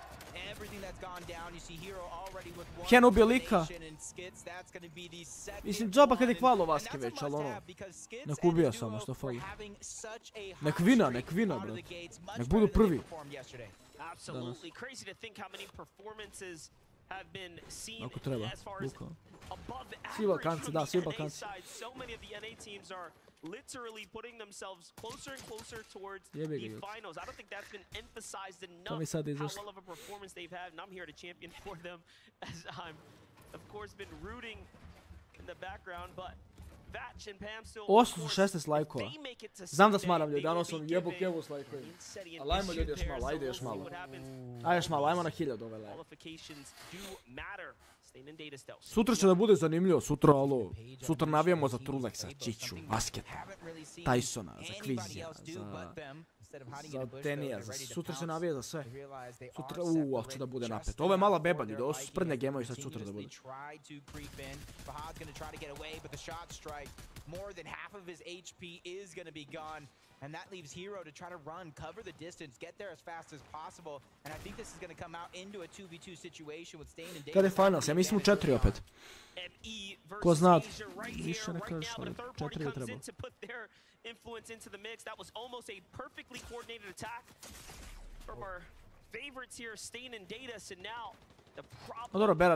everything that's gone down. You see Hero already with one Ken ubio lika. and Skits. That's going to be the second. Mislim, džaba kad je kvalo Vaske već, ali ono... Nek ubija samo što fali. Nek vina, brat. Nek budu prvi. Absolutely crazy to think how many performances have been seen as far as above average from the NA side. So many of the NA teams are literally putting themselves closer and closer towards the finals. I don't think that's been emphasized enough how well of a performance they've had, and I'm here to champion for them as I'm, of course, been rooting in the background, but Vatch and Pam still, 816 lajkova. Znam da smaram ljudi, danas sam jebu kevu s lajkovima. Ali ajmo ljudi još malo, ajde još malo. Ajde još malo, ajmo na 1000 ove lajke. Sutra će da bude zanimljivo, sutra navijamo za Truleksa, Čiću, Basketa, Tysona, za Kvizija, za Tenija, sutra se navija za sve. Sutra, ali će da bude napet. Ovo je mala beba ljudi, ovo su sprednje gemovi sad sutra da bude. And that leaves Hero to try to run, cover the distance, get there as fast as possible. And I think this is going to come out into a 2v2 situation with Stain and David. Kada je finals? Ja mislim u 4 opet. Ko zna, više ne kažeš, ali 4 je trebalo. Influence into the mix. That was almost a perfectly coordinated attack from our favorites here, Stain and Datus, and now No dobro, Bera,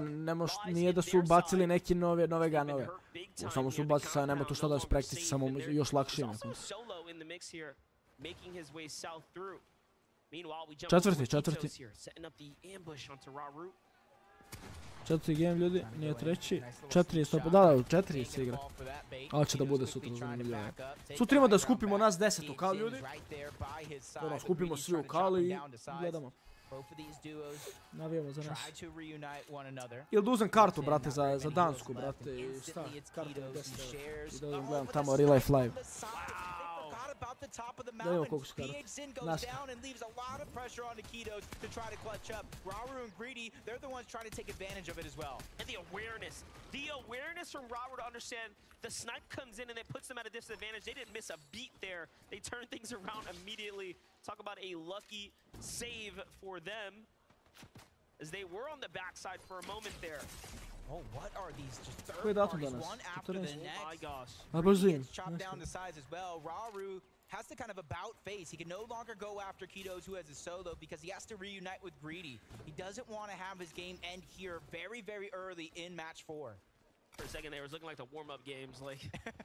nije da su ubacili neki nove ganove. Samo su ubacili, sada nema tu što da sprektici, samo još lakše ima. Četvrti. Četvrti game, ljudi, nije treći. 4 je stopa, da, 4 se igra. Ali će da bude sutra zanimljivo. Sutra ima da skupimo nas 10 u kali, ljudi. Dobro, skupimo svi u kali i gledamo. Navijamo za nas. Ili da uzem kartu, brate, za Dansku, brate, i šta, kartu na 10 i da gledam tamo Real Life Live. About the top of the mountain. BHN goes down and leaves a lot of pressure on Nikitos to try to clutch up. Rauru and Greedy, they're the ones trying to take advantage of it as well. And the awareness from Rauru to understand the snipe comes in and it puts them at a disadvantage. They didn't miss a beat there. They turn things around immediately. Talk about a lucky save for them as they were on the backside for a moment there. Oh, what are these just third parties, one after the next? Oh my gosh. He gets chopped down to size as well. Rauru has to kind of about face. He can no longer go after Kitos, who has a solo, because he has to reunite with Greedy. He doesn't want to have his game end here very, very early in match 4. For a second there, it was looking like the warm-up games, like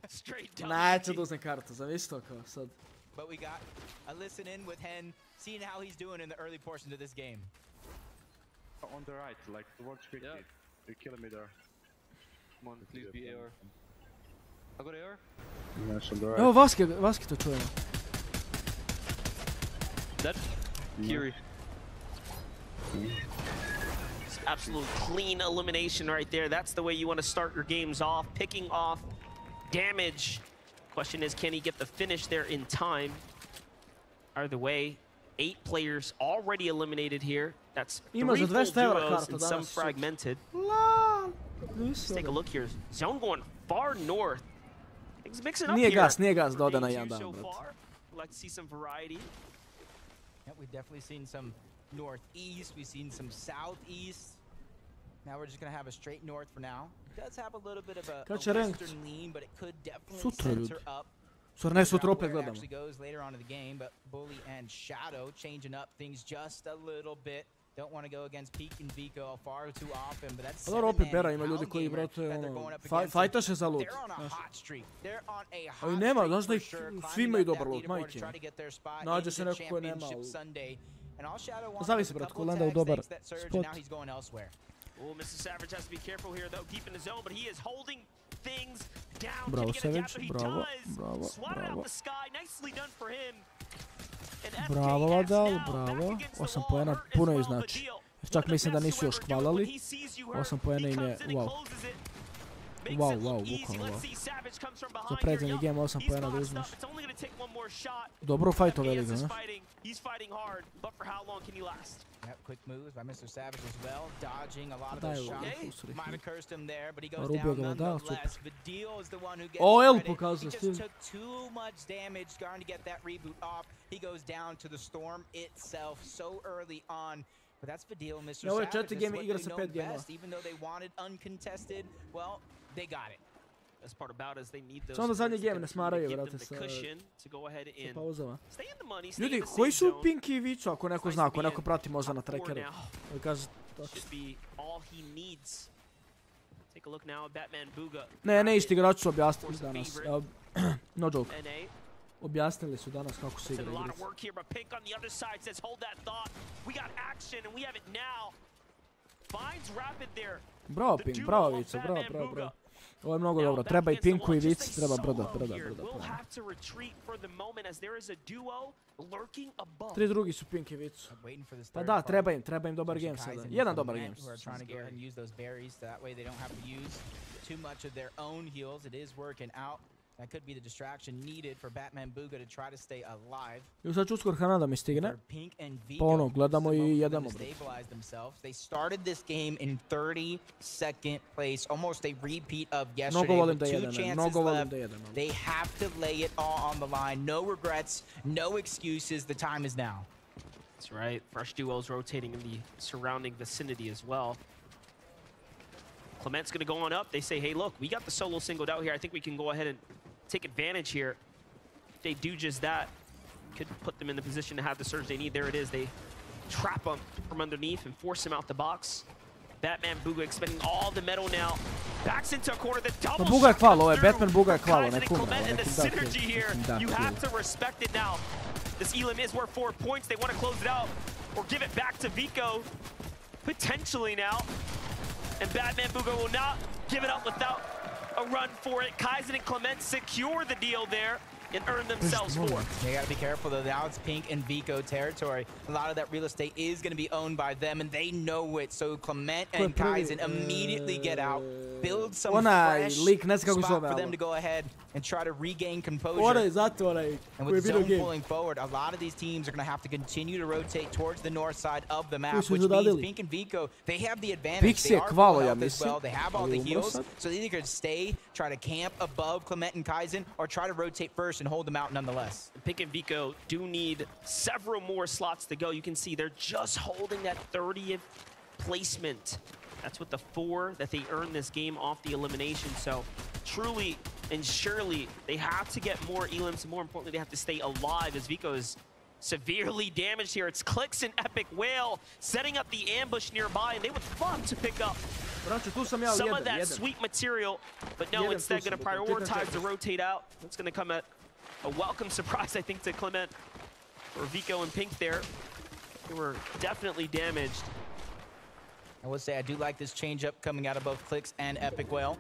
straight down. Neću da uzem kartu, sam isto kao sad. But we got a listen in with Hen, seeing how he's doing in the early portions of this game. On the right, like towards 50. Yeah. You're killing me there. Come on, please be AR. I got AR? Yes, on the right. Evo, Vaske to čujemo. Dead? Kiri. Absolute clean elimination right there. That's the way you want to start your games off. Picking off damage. Question is, can he get the finish there in time? Either way, 8 players already eliminated here. That's 3 full duos and some fragmented. Let's take a look here. Zone going far north. Things mixing up here. Nije gas, da ode na jedan dan, We'd like to see some variety. Yeah, we've definitely seen some northeast. We've seen some southeast. Now we're just going to have a straight north for now. It does have a little bit of a western lean, but it could definitely center up. Ne, sutra opet gledamo. Goes later on in the game, but Bully and Shadow changing up things just a little bit. Don't want to go against Peak and Vico far too often, but that's dobro, opet Bera, ima ljudi koji, brate, fajta se za loot. Ali nema, znaš da ih svi imaju dobar loot, majke. Nađe se neko koji nema, ali... Zavisi, brate, ko lenda u dobar spot. Oh, Mr. Savage has to be careful here, though, deep in the zone, but he is holding things down. Bravo, Savage, bravo. Swatted out the sky, nicely done for him. Bravo, Vadal, bravo. 8 poena puno je znači. Čak mislim da nisu još hvalali. 8 poena im je, wow. Wow, bukvalno wow. Za predzadnji game 8 poena da uzmeš. Dobro fajto veliko, ne? Yep, quick moves by Mr. Savage as well, dodging a lot of those shots. Might have cursed him there, but he goes down nonetheless. Vidal is the one who gets credit. He just took too much damage trying to get that reboot off. He goes down to the storm itself so early on. But that's Vidal, Mr. Savage. That's what they know best. Even though they wanted uncontested, well, they got it. Best part about is they need those samo da zadnji game ne smaraju, brate, sa pauzama. Ljudi, koji su Pinky i Vico, ako neko zna, ako neko prati možda na trackeru. Kaže, ne isti igrač su objasnili danas. No joke. Objasnili su danas kako se igra igrica. Bravo Pink, bravo Vico, bravo. Ovo je mnogo dobro, treba i Pinku i Vici, treba brdo. 3 drugi su Pink i Vicu. Pa da, treba im dobar game sada. Jedan dobar game. That could be the distraction needed for Batman Booga to try to stay alive. I sad ću uskoro Hanada mi stigne. Pa ono, gledamo i jedemo. They started this game in 32nd place, almost a repeat of yesterday. Mnogo volim da With 2 jedem, chances mnogo volim left. da jedem. They have to lay it all on the line. No regrets, no excuses. The time is now. That's right. Fresh duos rotating in the surrounding vicinity as well. Clement's going to go on up. They say, hey, look, we got the solo singled out here. I think we can go ahead and take advantage here. If they do just that, could put them in the position to have the surge they need. There it is. They trap him from underneath and force him out the box. Batman Booga expending all the metal now. Backs into a corner. The double Booga je kvalo, ovo je Batman Booga je kvalo, Kaizen ne and puno. Clement and the synergy here. You have to respect it now. This Elim is worth 4 points. They want to close it out or give it back to Vico. Potentially now. And Batman Booga will not give it up without a run for it. Kaizen and Clement secure the deal there and earn themselves 4. They gotta be careful though. Now it's Pink and Vico territory. A lot of that real estate is gonna be owned by them, and they know it. So Clement and Kaizen immediately get out, build some fresh spot for them to go ahead and try to regain composure. And with the zone pulling forward, a lot of these teams are gonna have to continue to rotate towards the north side of the map, which means Pink and Vico, they have the advantage. They are full health as well. They have all the heals, so they either could stay, try to camp above Clement and Kaizen, or try to rotate first and hold them out nonetheless. Pink and Vico do need several more slots to go. You can see they're just holding that 30th placement. That's with the 4 that they earned this game off the elimination. So truly and surely they have to get more elims, and more importantly, they have to stay alive as Vico is severely damaged here. It's Clicks and Epic Whale setting up the ambush nearby, and they would love to pick up some of that sweet material, but no, instead going to prioritize to rotate out. It's going to come at a welcome surprise, I think, to Clement or Vico and Pink there. They were definitely damaged. I would say I do like this change-up coming out of both Clicks and Epic Whale.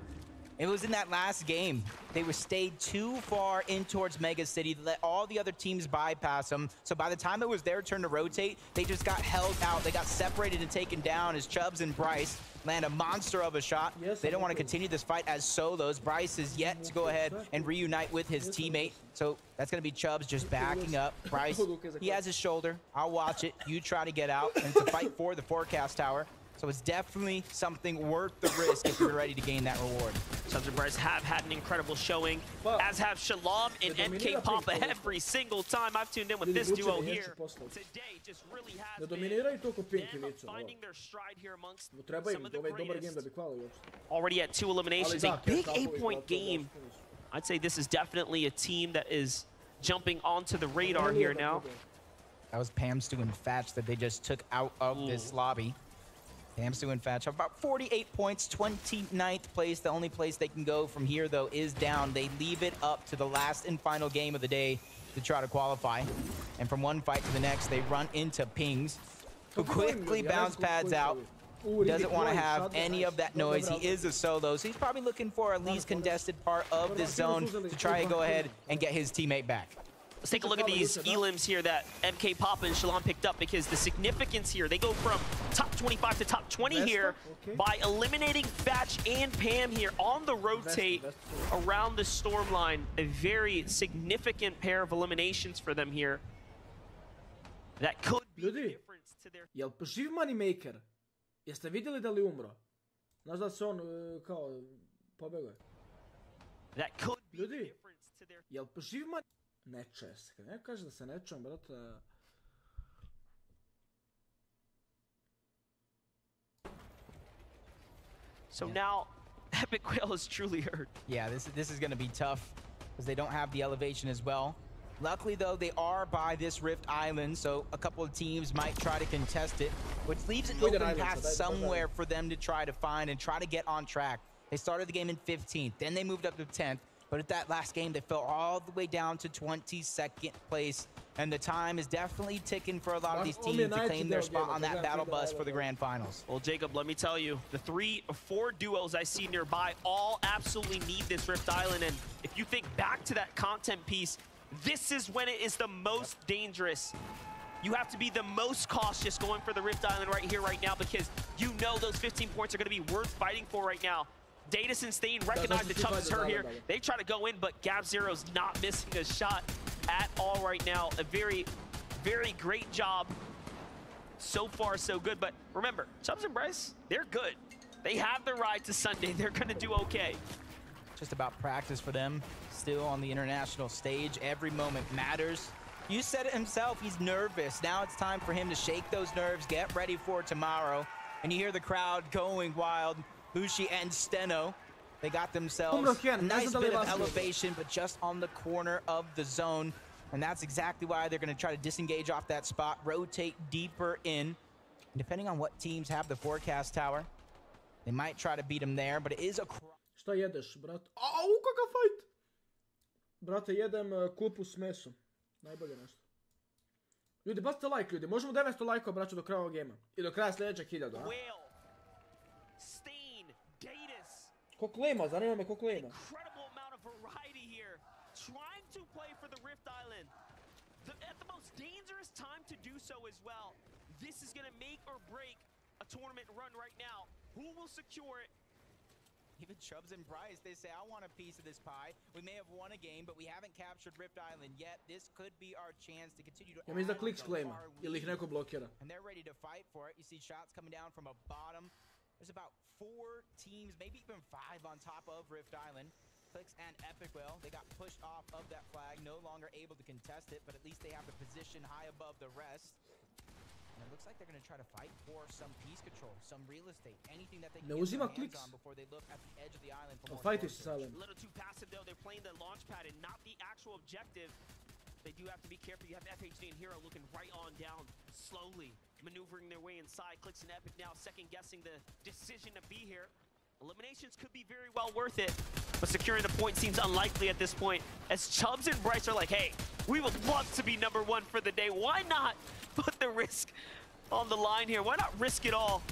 It was in that last game. They were stayed too far in towards Mega City, let all the other teams bypass them. So by the time it was their turn to rotate, they just got held out. They got separated and taken down as Chubbs and Bryce land a monster of a shot. They don't want to continue this fight as solos. Bryce is yet to go ahead and reunite with his teammate. So that's going to be Chubbs just backing up. Bryce, he has his shoulder. I'll watch it. You try to get out and to fight for the forecast tower. So it's definitely something worth the risk if you're ready to gain that reward. Chubbs and Bryce have had an incredible showing, as have Shalom and MK Papa every single time I've tuned in with this duo here. Today just really has been finding their stride here amongst some of the greatest. Already at 2 eliminations, a big 8-point game. I'd say this is definitely a team that is jumping onto the radar here now. That was Pam, Stu, and Fatch that they just took out of this lobby. Pam, Stu, and Fatch have about 48 points, 29th place. The only place they can go from here, though, is down. They leave it up to the last and final game of the day to try to qualify. And from one fight to the next, they run into Pings, who quickly bounce pads out. Doesn't want to have any of that noise. He is a solo, so he's probably looking for a least contested part of this zone to try and go ahead and get his teammate back. Let's take a look at these elims here that MK Papa and Shalom picked up, because the significance here, they go from top 25 to top 20 here by eliminating Fatch and Pam here on the rotate around the storm line. A very significant pair of eliminations for them here. That could be the difference to their... Jel živ Moneymaker? Jeste vidjeli da li umro? Znaš da se on kao pobegao? That could be the difference to their... Jel živ Moneymaker? Ne čuje se. Kad neko kaže da se ne čujem, brate... So now, Epic Whale is truly hurt. Yeah, this is going to be tough, because they don't have the elevation as well. Luckily, though, they are by this Rift Island, so a couple of teams might try to contest it, which leaves an open path somewhere for them to try to find and try to get on track. They started the game in 15th, then they moved up to 10th. But at that last game, they fell all the way down to 22nd place. And the time is definitely ticking for a lot of these teams to claim their spot on that battle bus for the grand finals. Well, Jacob, let me tell you, the 3 or 4 duos I see nearby all absolutely need this Rift Island. And if you think back to that content piece, this is when it is the most dangerous. You have to be the most cautious going for the Rift Island right here, right now, because you know those 15 points are going to be worth fighting for right now. Datus and Stain recognize the Chubbs is hurt here. They try to go in, but GabZero's not missing a shot at all right now. A very, very great job. So far, so good. But remember, Chubbs and Bryce, they're good. They have the ride to Sunday. They're going to do okay. Just about practice for them. Still on the international stage. Every moment matters. You said it himself. He's nervous. Now it's time for him to shake those nerves, get ready for tomorrow. And you hear the crowd going wild. Bushi and Steno, they got themselves a nice bit of elevation, but just on the corner of the zone. And that's exactly why they're going to try to disengage off that spot, rotate deeper in. And depending on what teams have the forecast tower, they might try to beat them there, but it is a... Šta jedeš, brat? Au, kakav fight! Brate, jedem kupu s mesom. Najbolje nešto. Ljudi, bacite like, ljudi. Možemo 900 lajkova, braću, do kraja ovog gema. I do kraja sljedećeg 1000. Koliko ima? Zanima me koliko ima. Incredible amount of variety here. Trying to play for the Rift Island. At the most dangerous time to do so as well. This is going to make or break a tournament run right now. Who will secure it? Even Chubbs and Bryce, they say, I want a piece of this pie. We may have won a game, but we haven't captured Rift Island yet. This could be our chance to continue to... Ja mislim da Clix claima. Ili ih neko blokira. And they're ready to fight for it. You see shots coming down from a bottom. There's about 4 teams, maybe even 5 on top of Rift Island. Clix and Epic Will, they got pushed off of that flag, no longer able to contest it, but at least they have the position high above the rest. And it looks like they're going to try to fight for some piece control, some real estate, anything that they can get their hands on before they look at the edge of the island for more storm. A little too passive, though. They're playing the launch pad and not the actual objective. They do have to be careful. You have FHD and Hero looking right on down, slowly maneuvering their way inside. Clix and Epic now second-guessing the decision to be here. Eliminations could be very well worth it, but securing the point seems unlikely at this point, as Chubbs and Bryce are like, hey, we would love to be #1 for the day. Why not put the risk on the line here? Why not risk it all?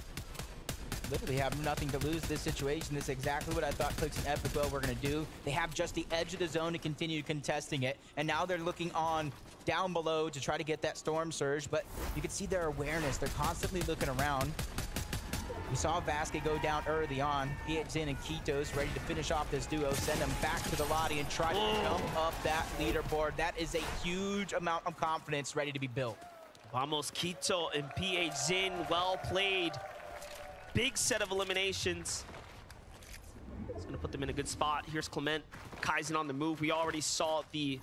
Literally have nothing to lose this situation. This is exactly what I thought Clix and Epic Will were going to do. They have just the edge of the zone to continue contesting it, and now they're looking on down below to try to get that storm surge, but you can see their awareness. They're constantly looking around. We saw Vasquez go down early on. PXN and Kitos ready to finish off this duo, send them back to the lobby and try to jump up that leaderboard. That is a huge amount of confidence ready to be built. Vamos Quito and PXN, well played. Big set of eliminations. It's going to put them in a good spot. Here's Clement, Kaizen on the move. We already saw the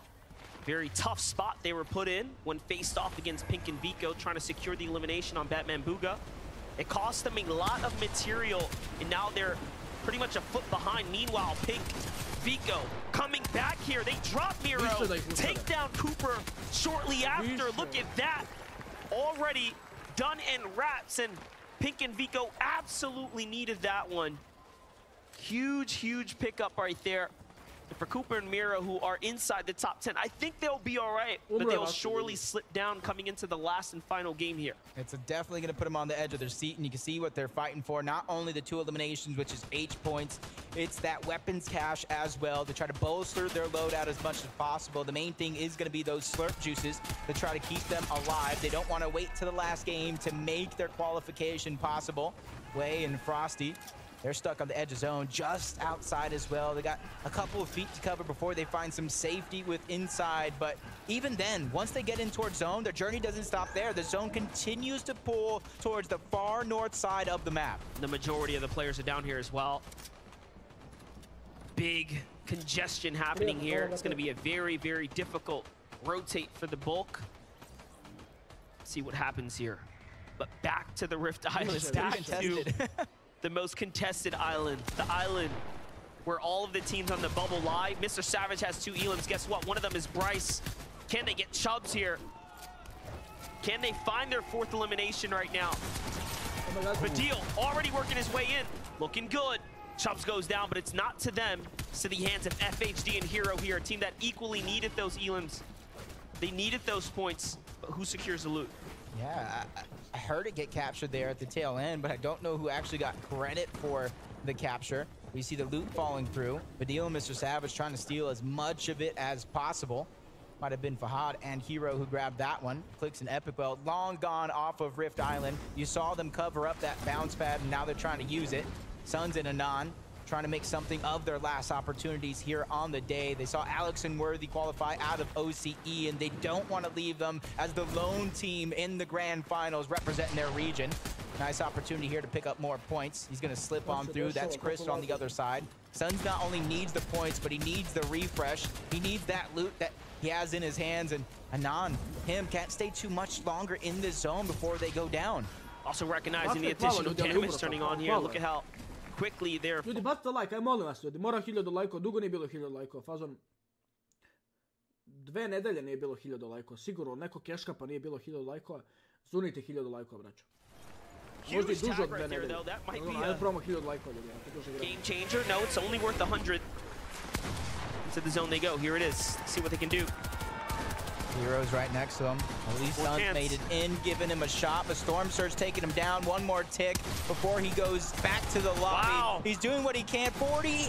very tough spot they were put in when faced off against Pink and Vico, trying to secure the elimination on Batman Booga. It cost them a lot of material, and now they're pretty much a foot behind. Meanwhile, Pink, Vico coming back here. They drop Miro, take down Cooper shortly after. Look at that. Already done in wraps, and Pink and Vico absolutely needed that one. Huge, huge pickup right there. And for Cooper and Mira, who are inside the top 10, I think they'll be all right, but they'll surely slip down coming into the last and final game here. It's definitely going to put them on the edge of their seat, and you can see what they're fighting for. Not only the 2 eliminations, which is H points, it's that weapons cache as well to try to bolster their loadout as much as possible. The main thing is going to be those slurp juices to try to keep them alive. They don't want to wait to the last game to make their qualification possible. Way and Frosty, they're stuck on the edge of zone, just outside as well. They got a couple of feet to cover before they find some safety with inside. But even then, once they get in towards zone, their journey doesn't stop there. The zone continues to pull towards the far north side of the map. The majority of the players are down here as well. Big congestion happening here. It's going to be a very, very difficult rotate for the bulk. Let's see what happens here. But back to the Rift Island. Back to the most contested island. The island where all of the teams on the bubble lie. Mr. Savage has 2 elims. Guess what? One of them is Bryce. Can they get Chubbs here? Can they find their 4th elimination right now? Badil already working his way in. Looking good. Chubbs goes down, but it's not to them. It's to the hands of FHD and Hero here, a team that equally needed those elims. They needed those points, but who secures the loot? Yeah, I heard it get captured there at the tail end, but I don't know who actually got credit for the capture. We see the loot falling through. Badil and Mr. Savage trying to steal as much of it as possible. Might have been Fahad and Hero who grabbed that one. Clicks and Epic Well, long gone off of Rift Island. You saw them cover up that bounce pad, and now they're trying to use it. Suns and Anon trying to make something of their last opportunities here on the day. They saw Alex and Worthy qualify out of OCE, and they don't want to leave them as the lone team in the grand finals representing their region. Nice opportunity here to pick up more points. He's going to slip on through. That's Chris on the other side. Suns not only needs the points, but he needs the refresh. He needs that loot that he has in his hands, and Anon, him, can't stay too much longer in this zone before they go down. Also recognizing the additional damage turning on here. Look at how quickly they're... Ljudi, bacite like, aj molim vas ljudi, mora 1000 lajkova, dugo nije bilo 1000 lajkova, fazon... 2 nedelje nije bilo 1000 lajkova, sigurno neko keška pa nije bilo 1000 lajkova, zunite 1000 lajkova, braćo. Možda i duže od 2 nedelje. Ajde probamo 1000 lajkova ljudi, ako duže gledamo. Game changer, no, it's only worth 100. Into the zone they go, here it is, see what they can do. Hero's right next to him. At least Suns made it in, giving him a shot, but Storm Surge taking him down. One more tick before he goes back to the lobby. Wow. He's doing what he can. 40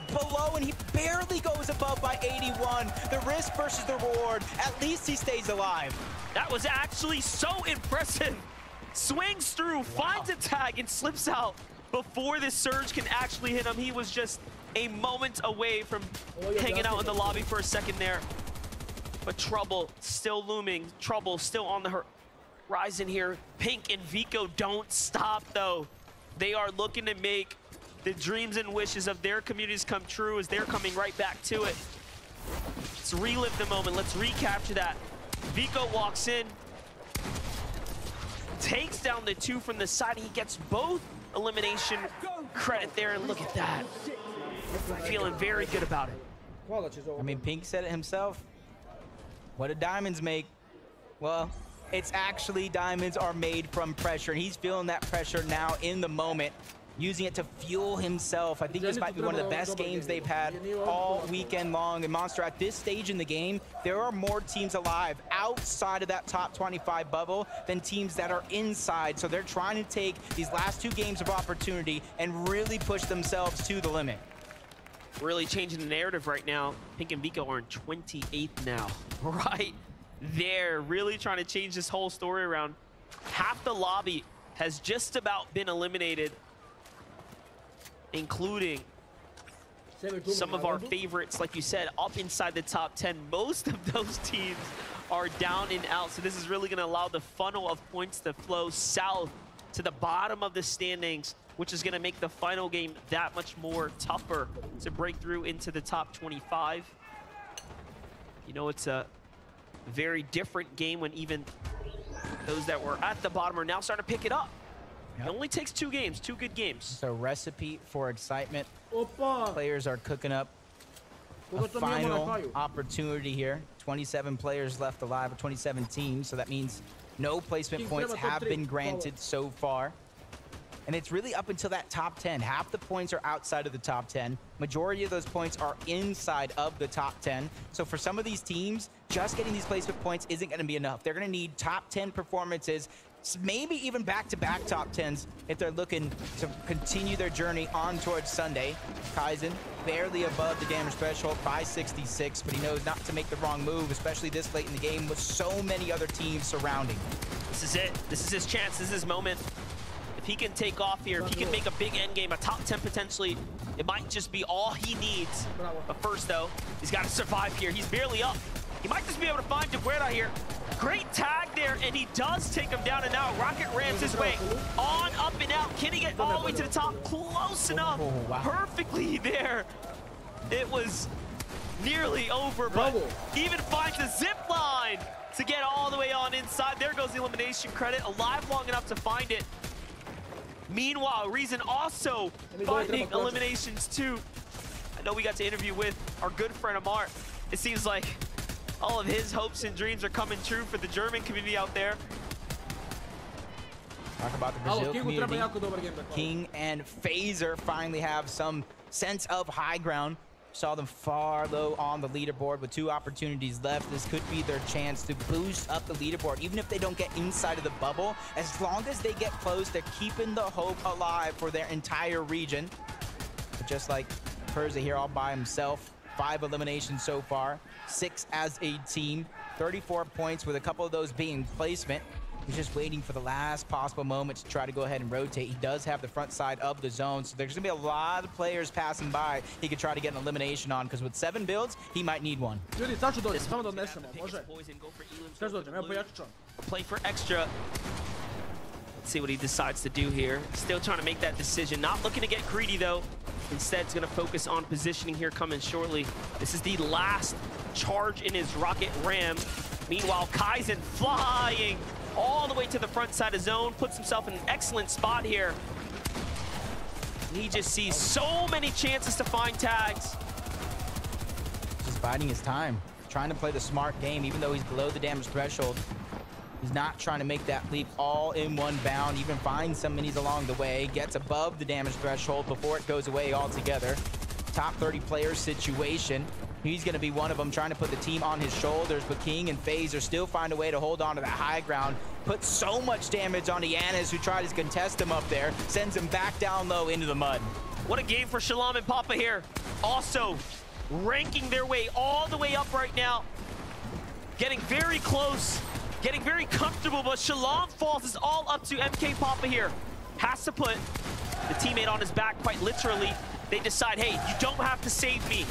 below, and he barely goes above by 81. The risk versus the reward. At least he stays alive. That was actually so impressive. Swings through, finds a tag, and slips out before this surge can actually hit him. He was just a moment away from hanging out in the lobby for a second there. But trouble still looming, trouble still on the horizon here. Pink and Vico don't stop though. They are looking to make the dreams and wishes of their communities come true as they're coming right back to it. Let's relive the moment, let's recapture that. Vico walks in, takes down the 2 from the side, and he gets both elimination credit there, and look at that. Feeling very good about it. I mean, Pink said it himself. What do diamonds make? Well, it's actually diamonds are made from pressure, and he's feeling that pressure now in the moment, using it to fuel himself. I think this might be one of the best games they've had all weekend long. And Monster, at this stage in the game, there are more teams alive outside of that top 25 bubble than teams that are inside. So they're trying to take these last 2 games of opportunity and really push themselves to the limit. Really changing the narrative right now. Pink and Vico are in 28th now. Right there, really trying to change this whole story around. Half the lobby has just about been eliminated, including some of our favorites, like you said, up inside the top 10. Most of those teams are down and out, so this is really going to allow the funnel of points to flow south to the bottom of the standings, which is going to make the final game that much more tougher to break through into the top 25. You know, it's a very different game when even those that were at the bottom are now starting to pick it up. It only takes 2 games, 2 good games. It's a recipe for excitement. Players are cooking up a final opportunity here. 27 players left alive, 27 teams, so that means no placement points have been granted so far. And it's really up until that top 10. Half the points are outside of the top 10. Majority of those points are inside of the top 10. So for some of these teams, just getting these placement points isn't going to be enough. They're going to need top 10 performances, maybe even back-to-back top 10s if they're looking to continue their journey on towards Sunday. Kaizen barely above the damage threshold by 66, but he knows not to make the wrong move, especially this late in the game with so many other teams surrounding. This is it. This is his chance. This is his moment. If he can take off here, if he can make a big end game, a top 10 potentially, it might just be all he needs. But first, though, he's got to survive here. He's barely up. He might just be able to find DeGuerra here. Great tag there, and he does take him down and out. Rocket rams his way on, up, and out. Can he get all the way to the top? Close enough. Perfectly there. It was nearly over, but even finds the zip line to get all the way on inside. There goes the elimination credit. Alive long enough to find it. Meanwhile, Reason also finding eliminations too. I know we got to interview with our good friend Amar. It seems like all of his hopes and dreams are coming true for the German community out there. Talk about the Brazil community. King and Phaser finally have some sense of high ground. Saw them far low on the leaderboard with 2 opportunities left. This could be their chance to boost up the leaderboard. Even if they don't get inside of the bubble, as long as they get close, they're keeping the hope alive for their entire region. But just like Perza here all by himself, 5 eliminations so far, 6 as a team, 34 points with a couple of those being placement. He's just waiting for the last possible moment to try to go ahead and rotate. He does have the front side of the zone, so there's going to be a lot of players passing by he could try to get an elimination on, because with 7 builds, he might need one. Play for extra. Let's see what he decides to do here. Still trying to make that decision. Not looking to get greedy, though. Instead, it's going to focus on positioning here coming shortly. This is the last charge in his rocket ram. Meanwhile, Kaizen flying all the way to the front side of zone, puts himself in an excellent spot here. He just sees so many chances to find tags. Just biding his time, trying to play the smart game, even though he's below the damage threshold. He's not trying to make that leap all in one bound, even finds some minis along the way, gets above the damage threshold before it goes away altogether. Top 30 player situation. He's going to be one of them, trying to put the team on his shoulders, but King and Phaser still find a way to hold on to that high ground. Put so much damage on Yanis, who tried to contest him up there, sends him back down low into the mud. What a game for Shalom and Papa here. Also, ranking their way all the way up right now. Getting very close, getting very comfortable, but Shalom falls is all up to MK Papa here. Has to put the teammate on his back quite literally. They decide, hey, you don't have to save me.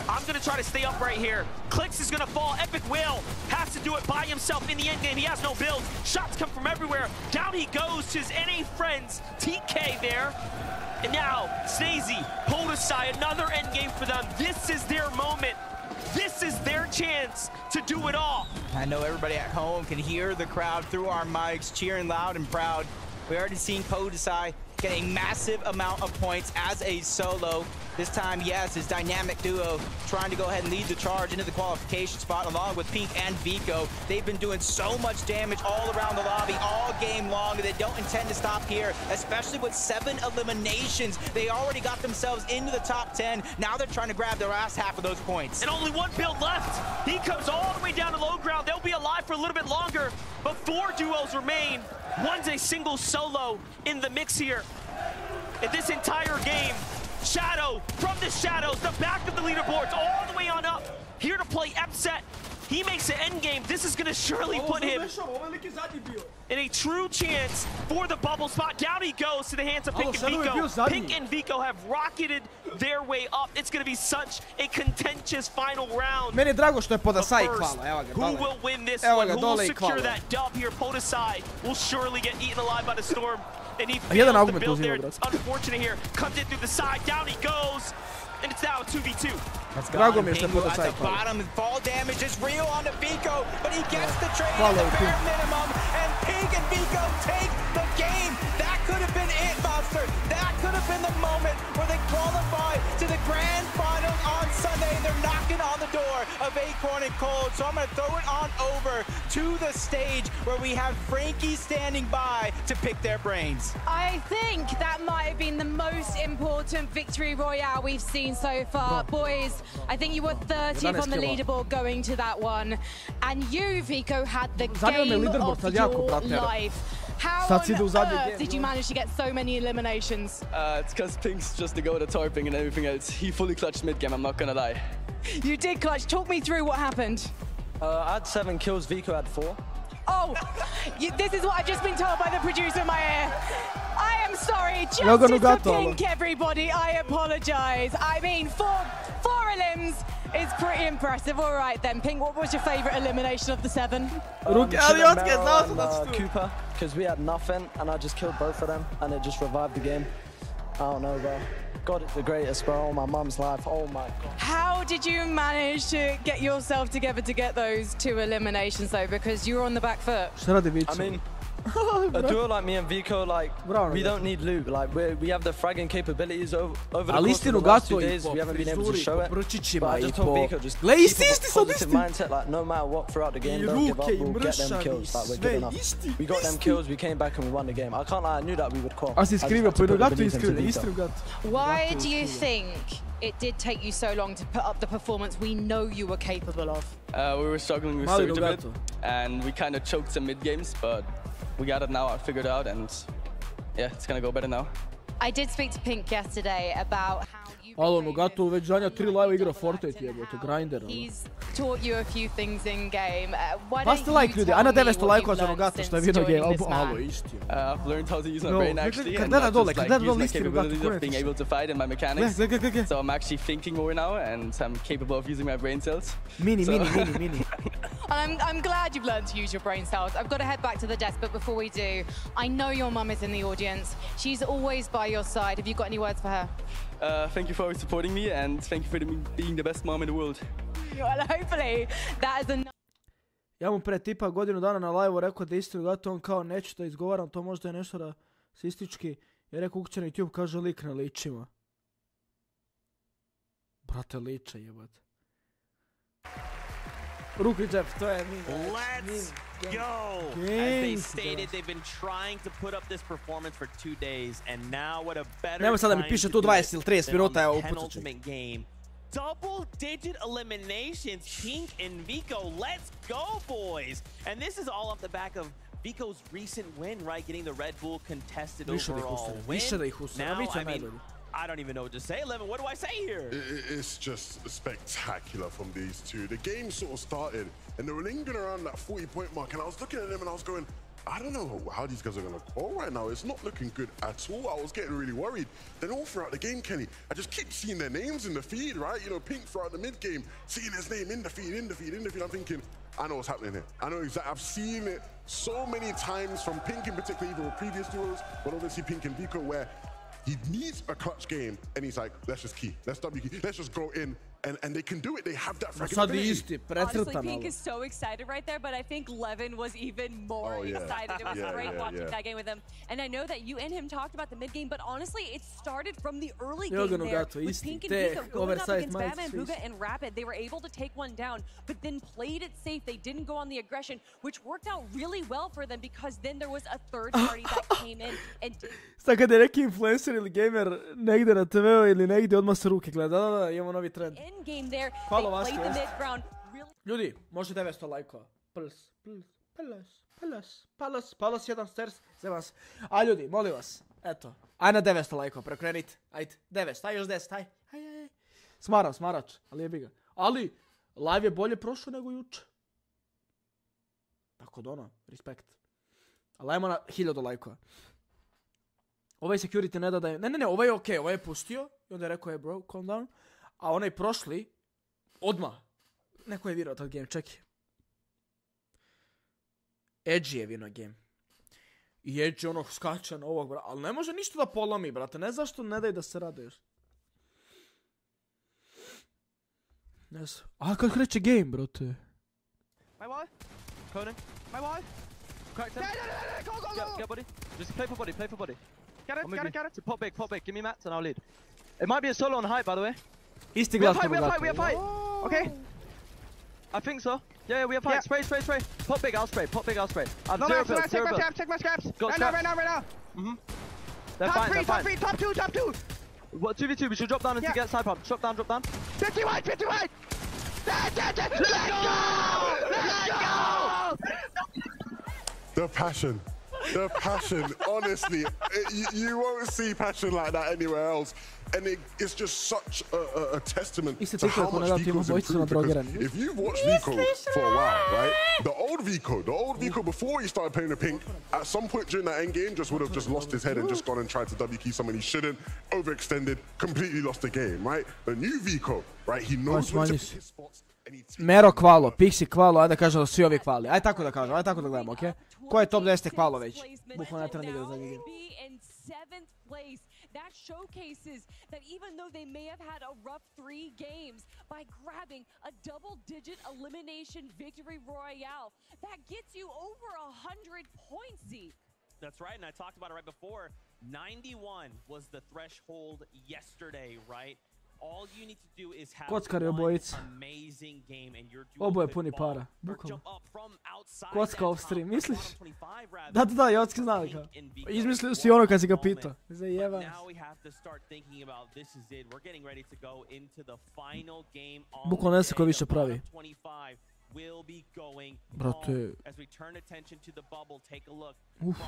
I'm going to try to stay up right here. Clicks is going to fall. Epic Whale has to do it by himself in the end game. He has no build. Shots come from everywhere. Down he goes to his NA friends. TK there. And now, Snazy, Podesai, another end game for them. This is their moment. This is their chance to do it all. I know everybody at home can hear the crowd through our mics cheering loud and proud. We already seen Podesai get a massive amount of points as a solo. This time, yes, his dynamic duo trying to go ahead and lead the charge into the qualification spot along with Pink and Vico. They've been doing so much damage all around the lobby all game long, and they don't intend to stop here, especially with 7 eliminations. They already got themselves into the top 10. Now they're trying to grab the last half of those points. And only 1 build left. He comes all the way down to low ground. They'll be alive for a little bit longer, but 4 duos remain. One's a single solo in the mix here. In this entire game, Shadow from the shadows, the back of the leaderboards, all the way on up, here to play Epset. He makes an end game. This is going to surely put him in a true chance for the bubble spot. Down he goes to the hands of Pink and Vico. Pink and Vico have rocketed their way up. It's going to be such a contentious final round. Meni je drago što je Podesai hvala. Evo ga, who will win this one? Who will secure that dub here? Podesai will surely get eaten alive by the storm. And he fails to build there. It's unfortunate here. Comes in through the side. Down he goes. And it's now a 2v2. Drago mi je što je Podesai hvala. Bottom fall damage is real onto Vico, but he gets the trade at the bare minimum. And Pink and Vico take the game. That could have been it, Monster. That could have been the moment where they qualify to the grand final on Sunday. They're knocking on the door of Acorn and Cold. So I'm going to throw it on over to the stage where we have Frankie standing by to pick their brains. I think that might have been the most important victory royale we've seen so far. Boys, I think you were 30th on the leaderboard going to that one. And you, Vico, had the game of your life. How on earth did you manage to get so many eliminations? It's because Pink's just the go to torping and everything else. He fully clutched mid-game, I'm not gonna lie. You did clutch. Talk me through what happened. I had 7 kills, Vico had 4. Oh, this is what I've just been told by the producer in my ear. I am sorry, justice for Pink, everybody. I apologize. I mean, 4 elims is pretty impressive. All right then, Pink, what was your favorite elimination of the 7? Cooper, because we had nothing, and I just killed both of them, and it just revived the game. I don't know, bro. God, it's the greatest, bro. My mum's life. Oh my God. How did you manage to get yourself together to get those 2 eliminations, though? Because you were on the back foot. I mean, a duo like me and Vico, like, we don't need loot. Like, we have the fragging capabilities over the course of the last 2 days. We haven't been able to show it. But I just told Vico, just keep a positive mindset, like, no matter what throughout the game, don't give up, we'll get them kills. Like, we're good enough. We got them kills, we came back and we won the game. I can't lie, I knew that we would call. Why do you think it did take you so long to put up the performance we know you were capable of? We were struggling with surge a bit, and we kind of choked some mid games, but we got it now, I figured it out, and yeah, it's gonna go better now. I did speak to Pink yesterday about how Alo, no gato, već zadnja 3 live igra Fortnite jebote, grinder. He's taught you a few things in game. Pa ste like ljudi, ajna 900 lajkova za Nogato što je vidio game, alo isti. I've learned how to use my brain actually, and gleda dole, just like use my capabilities of being able to fight and my mechanics. So I'm actually thinking more now, and I'm capable of using my brain cells. Mini. I'm glad you've learned to use your brain cells. I've got to head back to the desk, but before we do, I know your mum is in the audience. She's always by your side. Have you got any words for her? Thank you for supporting me, and thank you for being the best mom in the world. Well, hopefully that is enough. Ja mu pre tipa godinu dana na live-u rekao da isti gato, on kao neću da izgovaram, to možda je nešto rasistički. Ja rekao kuće na YouTube, kaže lik na ličima. Brate, liča jebate. Ruki Jeff, to je Let's go! As they stated, they've been trying to put up this performance for 2 days, and now what a better Nemo sada mi piše tu 20 ili 30 minuta, evo upucat ću. Double-digit eliminations, Pink and Vico. Let's go, boys! And this is all off the back of Vico's recent win, right? Getting the Red Bull contested overall win. Now, I mean, I don't even know what to say, Levin. What do I say here? It's just spectacular from these two. The game sort of started, and they were lingering around that 40-point mark, and I was looking at them and I was going, I don't know how these guys are going to call right now. It's not looking good at all. I was getting really worried. Then all throughout the game, Kenny, I just keep seeing their names in the feed, right? You know, Pink throughout the mid-game, seeing his name in the feed. I'm thinking, I know what's happening here. I know exactly. I've seen it so many times from Pink in particular, even with previous duels, but obviously Pink and Vico, where he needs a clutch game, and he's like, let's just key, let's W key, let's just go in, and they can do it. They have that Honestly, Pink is so excited right there, but I think Levin was even more excited. It was great watching that game with him. And I know that you and him talked about the mid game, but honestly, it started from the early game there with Pink and Vico going up against Batman, Booga, and Rapid. They were able to take one down, but then played it safe. They didn't go on the aggression, which worked out really well for them because then there was a third party that came in and did. Sad kad je neki influencer ili gamer negdje na TV-u ili negdje, odmah se ruke gleda. Da, imamo novi trend. Hvala vas. Ljudi, možete 900 lajkova. Palas, jedan stairs, za vas. A ljudi, molim vas, eto. Aj na 900 lajkova, prekrenite. Ajde, 900, aj još 10, aj. Smarač, ali jebi ga. Ali, live je bolje prošlo nego juče. Tako da ono, respekt. Ali ajmo na 1000 lajkova. Ovaj security ne da da je... Ne, ovaj je okej, ovaj je pustio. I onda je rekao, hey bro, calm down. A onaj prošli, odmah. Neko je virao tad game, čekaj. Edgy je vino game. I Edgy ono skače na ovog, ali ne može ništa da polomi, brate. Ne zašto ne daj da se rade još. Ne znam. A kad kreće game, brate? My wall. Conan. My wall. Cracked him. Go. Get buddy. Just play for body. Get it. Pop big. Give me mats and I'll lead. It might be a solo on height, by the way. Isti glas we have fight. Okay. I think so. Yeah, we have fight. Spray. Pop big, I'll spray. I've zero build. Take my scraps. Right now. Mm-hmm. They're fine. Top two. What, 2v2, we should drop down and get side pump. Drop down. 50 wide! Let's go! The passion, honestly, you won't see passion like that anywhere else. And it's just such a testament to how much Vico's improved. Because if you've watched Vico for a while, right? The old Vico before he started playing the Pink, at some point during that end game, would have just lost his head and just gone and tried to W key someone he shouldn't, overextended, completely lost the game, right? The new Vico, right? He knows when to pick his spots. Mero kvalo, Pixi kvalo, ajde da kažem da svi ovi kvali. Ajde tako da kažem, ajde tako da gledamo, okej? Ko je top 10 kvalo već? Bukvalno ne treba igra za njega. that showcases that even though they may have had a rough 3 games, by grabbing a double-digit elimination victory royale, that gets you over 100 points, Zeke. That's right, and I talked about it right before. 91 was the threshold yesterday, right? All you need to do is have one amazing game and you're doing Oboje puni para, bukvalno. Kocka off stream, misliš? Da, Jocki znali kao. Izmislili si ono kad si ga pitao. Zajebam. Bukvalno ne se ko više pravi. Brate.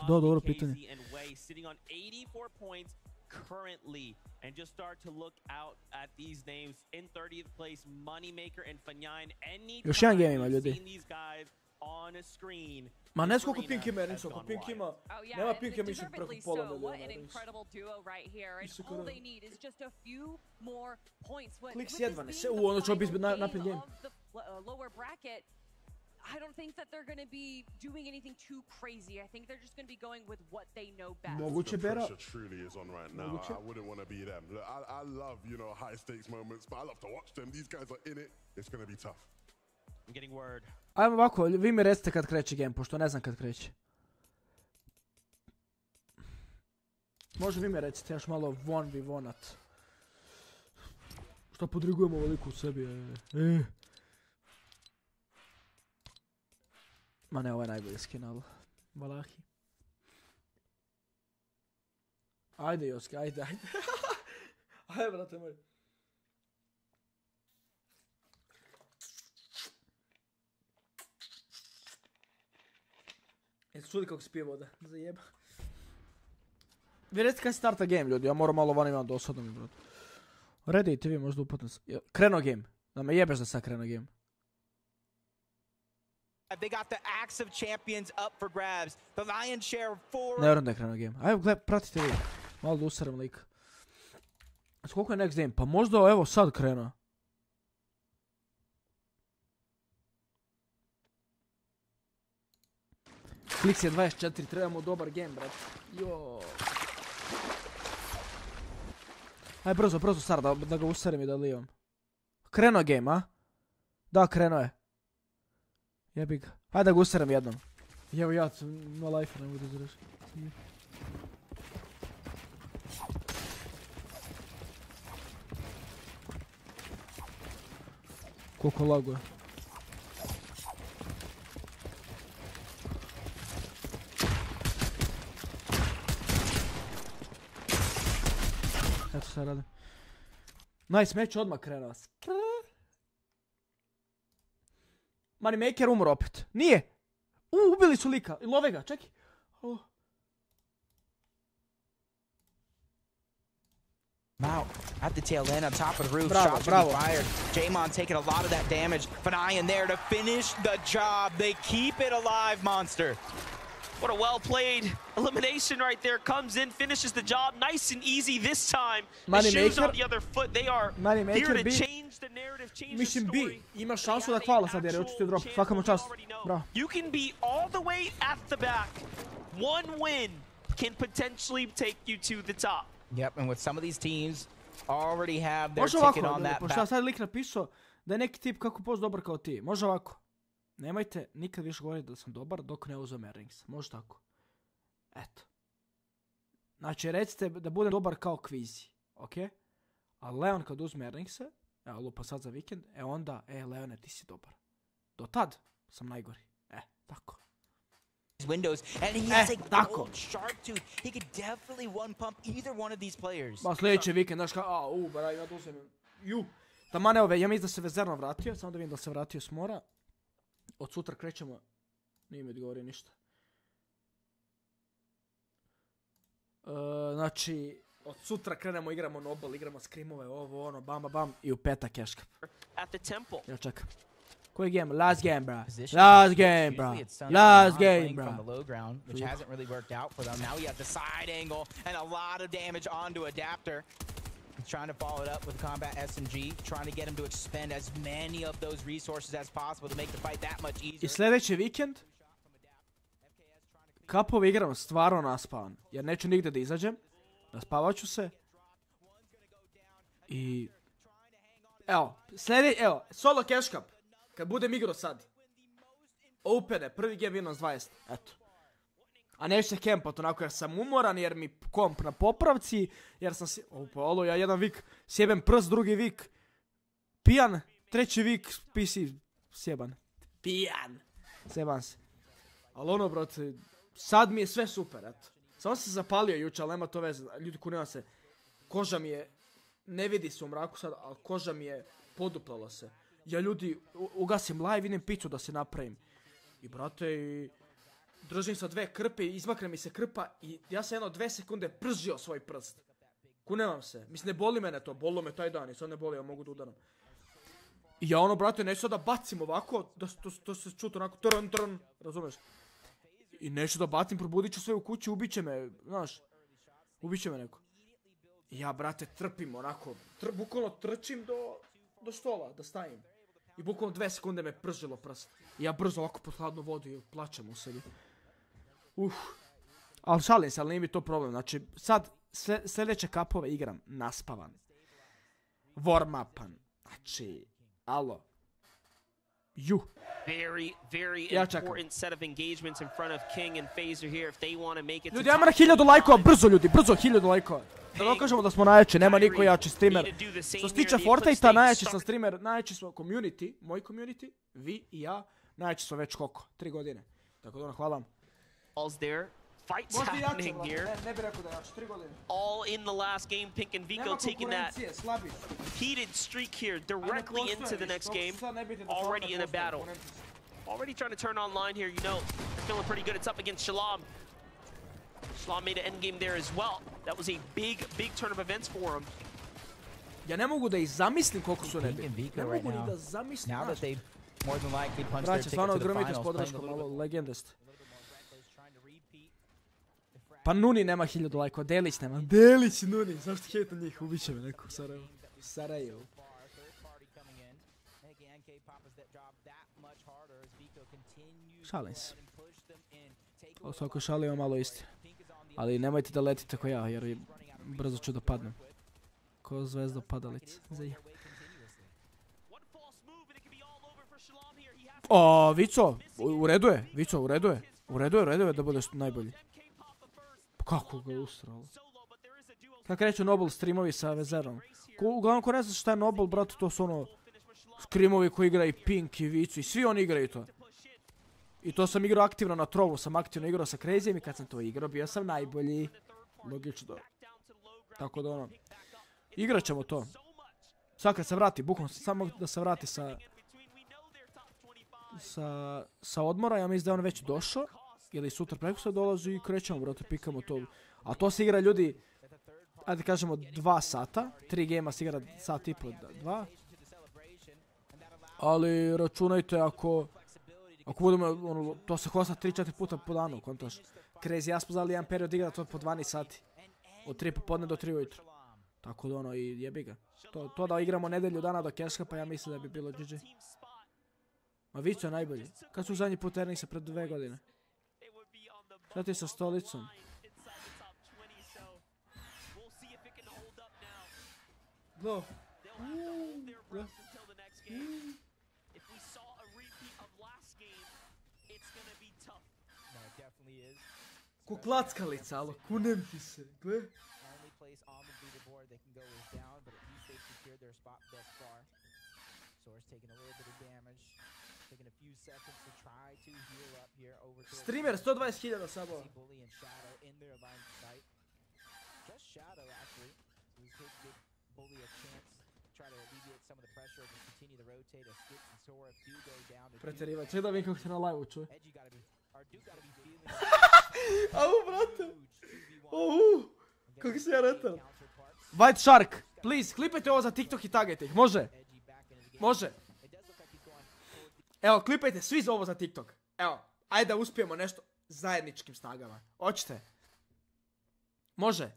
Da, dobro pitanje. Currently, and just start to look out at these names in 30th place, Moneymaker and Fanyan. Još jedan game ima, ljudi. On a screen. Ma ne skoliko pink ima, jer nisu oko pink ima. Nema pink ima više preko pola milijuna. Klik s jedva ne se, ono će biti naprijed game. I don't think that they're going to be doing anything too crazy. I think they're just going to be going with what they know best. The pressure truly is on right now. I wouldn't want to be them. Look, I love, high stakes moments, but I love to watch them. These guys are in it. It's going to be tough. I'm getting word. Ajmo ovako, vi mi recite kad kreće game, pošto ne znam kad kreće. Može vi mi recite još malo 1v1-at. Što podrigujemo veliku u sebi, Ma ne, ovo je najbolji skin, ali... Valahi. Ajde, Joski, ajde. Ajde, brate moj. Jesi čuli kako se pije voda? Zajeba. Vi recite kada starta game, ljudi, ja moram malo van imam dosadno mi, brate. Redite vi možda uputno se... Krenuo game. Da me jebeš da sad krenuo game. They got the axe of champions up for grabs. The lion's share of 4. Ne vjerujem da je krenuo game. Ajmo, pratite vi. Malo da usaram lik. Znači koliko je next game? Pa možda evo sad krenuo. Kliks je 24, trebamo dobar game, brat. Jo. Aj brzo Sar, da ga usarim i da lijem. Krenuo game, a? Da, krenuo je. Jebi ga. Hajde da ga usaram jednom. Evo ja, no life, ne mogu da zaraš. Koliko laguje. Eto sad radim. Nice, meč odmah krenuo. Moneymaker umro opet. Nije! Ubili su lika. Love ga, čekaj. Out at the tail end on top of the roof. Shots to be fired. Jamon taking a lot of that damage. Fanayan there to finish the job. They keep it alive, Monster. What a well-played elimination right there. Comes in, finishes the job nice and easy this time. The shoes on the other foot. They are here to change the narrative, change the story. Ima šansu da hvala sad jer je očito drop. Svaka mu čast. Bravo. You can be all the way at the back. One win can potentially take you to the top. Yep, and with some of these teams already have their ticket on that. Pošto ja sad lik napisao da je neki tip kako post dobar kao ti. Može ovako. Nemojte nikad više govoriti da sam dobar dok ne uzmem rings. Može tako. Eto. Znači recite da budem dobar kao Kvizi. Ok? A Leon kad uzme ringse, evo lupa sad za vikend, onda, Leone ti si dobar. Do tad sam najgori. Tako. Windows and he has a gold sharp tooth. He could definitely one pump either one of these players. Ba sljedeći vikend, znaš kao, bara ja uzmem. Taman evo, ja mislim da se Vezerno vratio, samo da vidim da se vratio s mora. Od sutra krećemo, nije mi odgovorio ništa. Znači, od sutra krenemo, igramo Nobel, igramo skrimove, ovo, ono, bam, bam, bam, i u petak keška. Ja čekam. Koji game? Last game, bro. Last game, bro. Last game, bro. From the low ground, which hasn't really worked out for them. Now we have the side angle and a lot of damage onto Adapter. He's trying to follow it up with combat SMG, trying to get him to expend as many of those resources as possible to make the fight that much easier. I sljedeći vikend kapovi igram stvarno naspavan, jer neću nigdje da izađem. Raspavat ću se. I... Evo, solo cash cup. Kad budem igrao sad. Opene, prvi game vidim s 20. Eto. A neću se kempat onako jer sam umoran, jer mi komp na popravci, jer sam si... Olo, ja jedan vik sjebem prst, drugi vik pijan, treći vik PC sjeban. Pijan. Sjeban se. Ali ono, brate, sad mi je sve super, eto. Samo sam se zapalio juče, ali nema to veze. Ljudi, kunima se. Koža mi je, ne vidi se u mraku sad, ali koža mi je poduplala se. Ja ljudi, ugasim live, idem piću da se napravim. I brate, držim sa 2 krpe, izmakne mi se krpa i ja sam 2 sekunde pržio svoj prst. Kunevam se. Mislim, ne boli mene to, bolilo me taj dan i sad ne boli, ja mogu da udaram. I ja ono, brate, neću sad da bacim ovako, da to se čuti onako trn, razumeš? I neću da bacim, probudit ću sve u kući, ubit će me, znaš. Ubit će me neko. I ja, brate, trpim onako, bukvalno trčim do stola, da stavim. I bukvalno 2 sekunde me pržilo prst. I ja brzo ovako pod hladnu vodu i plačem u sebi. Ali šalim se, ali nije mi to problem. Znači, sad sljedeće kapove igram naspavan. Warm-upan. Znači, alo. Very important set of engagements in front of King and Phaser here if they want to make it. Ljudi, ajmo na 1000 lajkova, brzo ljudi, brzo 1000 lajkova. Da dokažemo da smo najjači, nema niko jači streamer. Što se tiče Fortnite-a, najjači sam streamer, najjači smo community, moj community, vi i ja, najjači smo već koliko, 3 godine. Tako da hvala vam. Fights happening here. All in the last game, Pink and Vico taking that heated streak here directly into the next game. Already in a battle. Already trying to turn online here, you know. They're feeling pretty good. It's up against Shalom. Shalom made an end game there as well. That was a big turn of events for him. Ja ne mogu da ih zamislim koliko su nebi. Ne mogu ni da zamislim. Braće, stvarno odgromite s podrškom, malo legende ste. Pa Nuni nema 1000 lajkova, Delić nema. Delić Nuni, zašto hejta njih, ubit će me neko u Sarajevu. Sarajevo. Šalim se. Ovo svako šalio malo istine. Ali nemojte da letite ko ja, jer brzo ću da padnem. Ko zvezda padalica. O, Vico, u redu je, Vico, u redu je. U redu je da budeš najbolji. Kako ga ustralo? Kako reću Nobel streamovi sa Vezerom? Uglavnom ko ne zna šta je Nobel, brate, to su ono streamovi koji igra i Pink i Vicu i svi oni igraju to. I to sam igrao aktivno na Trovu, sam aktivno igrao sa Crazyjem i kad sam to igrao bio sam najbolji. Logično. Tako da ono, igrat ćemo to. Sad kad se vrati, bukvalno samo da se vrati sa odmora, ja mislim da je on već došao. Ili sutra preko se dolazi i krećemo, brate, pikamo to. A to se igra, ljudi, ajde kažemo 2 sata. 3 gema se igra sat i po 2. Ali računajte ako budemo, ono, to se hosta 3-4 puta po danu, kontaš. Crazy, ja smo znali jedan period igra to po 12 sati. Od 3 popodne do 3 ujutro. Tako da ono, i jebi ga. To da igramo nedelju dana do Cashka, pa ja mislim da bi bilo GG. Ma Vico je najbolji. Kad su zadnji put Ernisa pred 2 godine? Šta ti sa stolicom? Go. Ko klackalica, alo, kunem ti se, gle. Streamer 120.000 sabova. Pretjeriva, ček da vidim kako se na live-u čuje. Au, brate. Kako se ja retal. White Shark, please, klipajte ovo za TikTok i tagajte ih, može? Može. Evo, klipajte svi za ovo za TikTok. Evo, ajde da uspijemo nešto zajedničkim snagama. Hoćete? Može.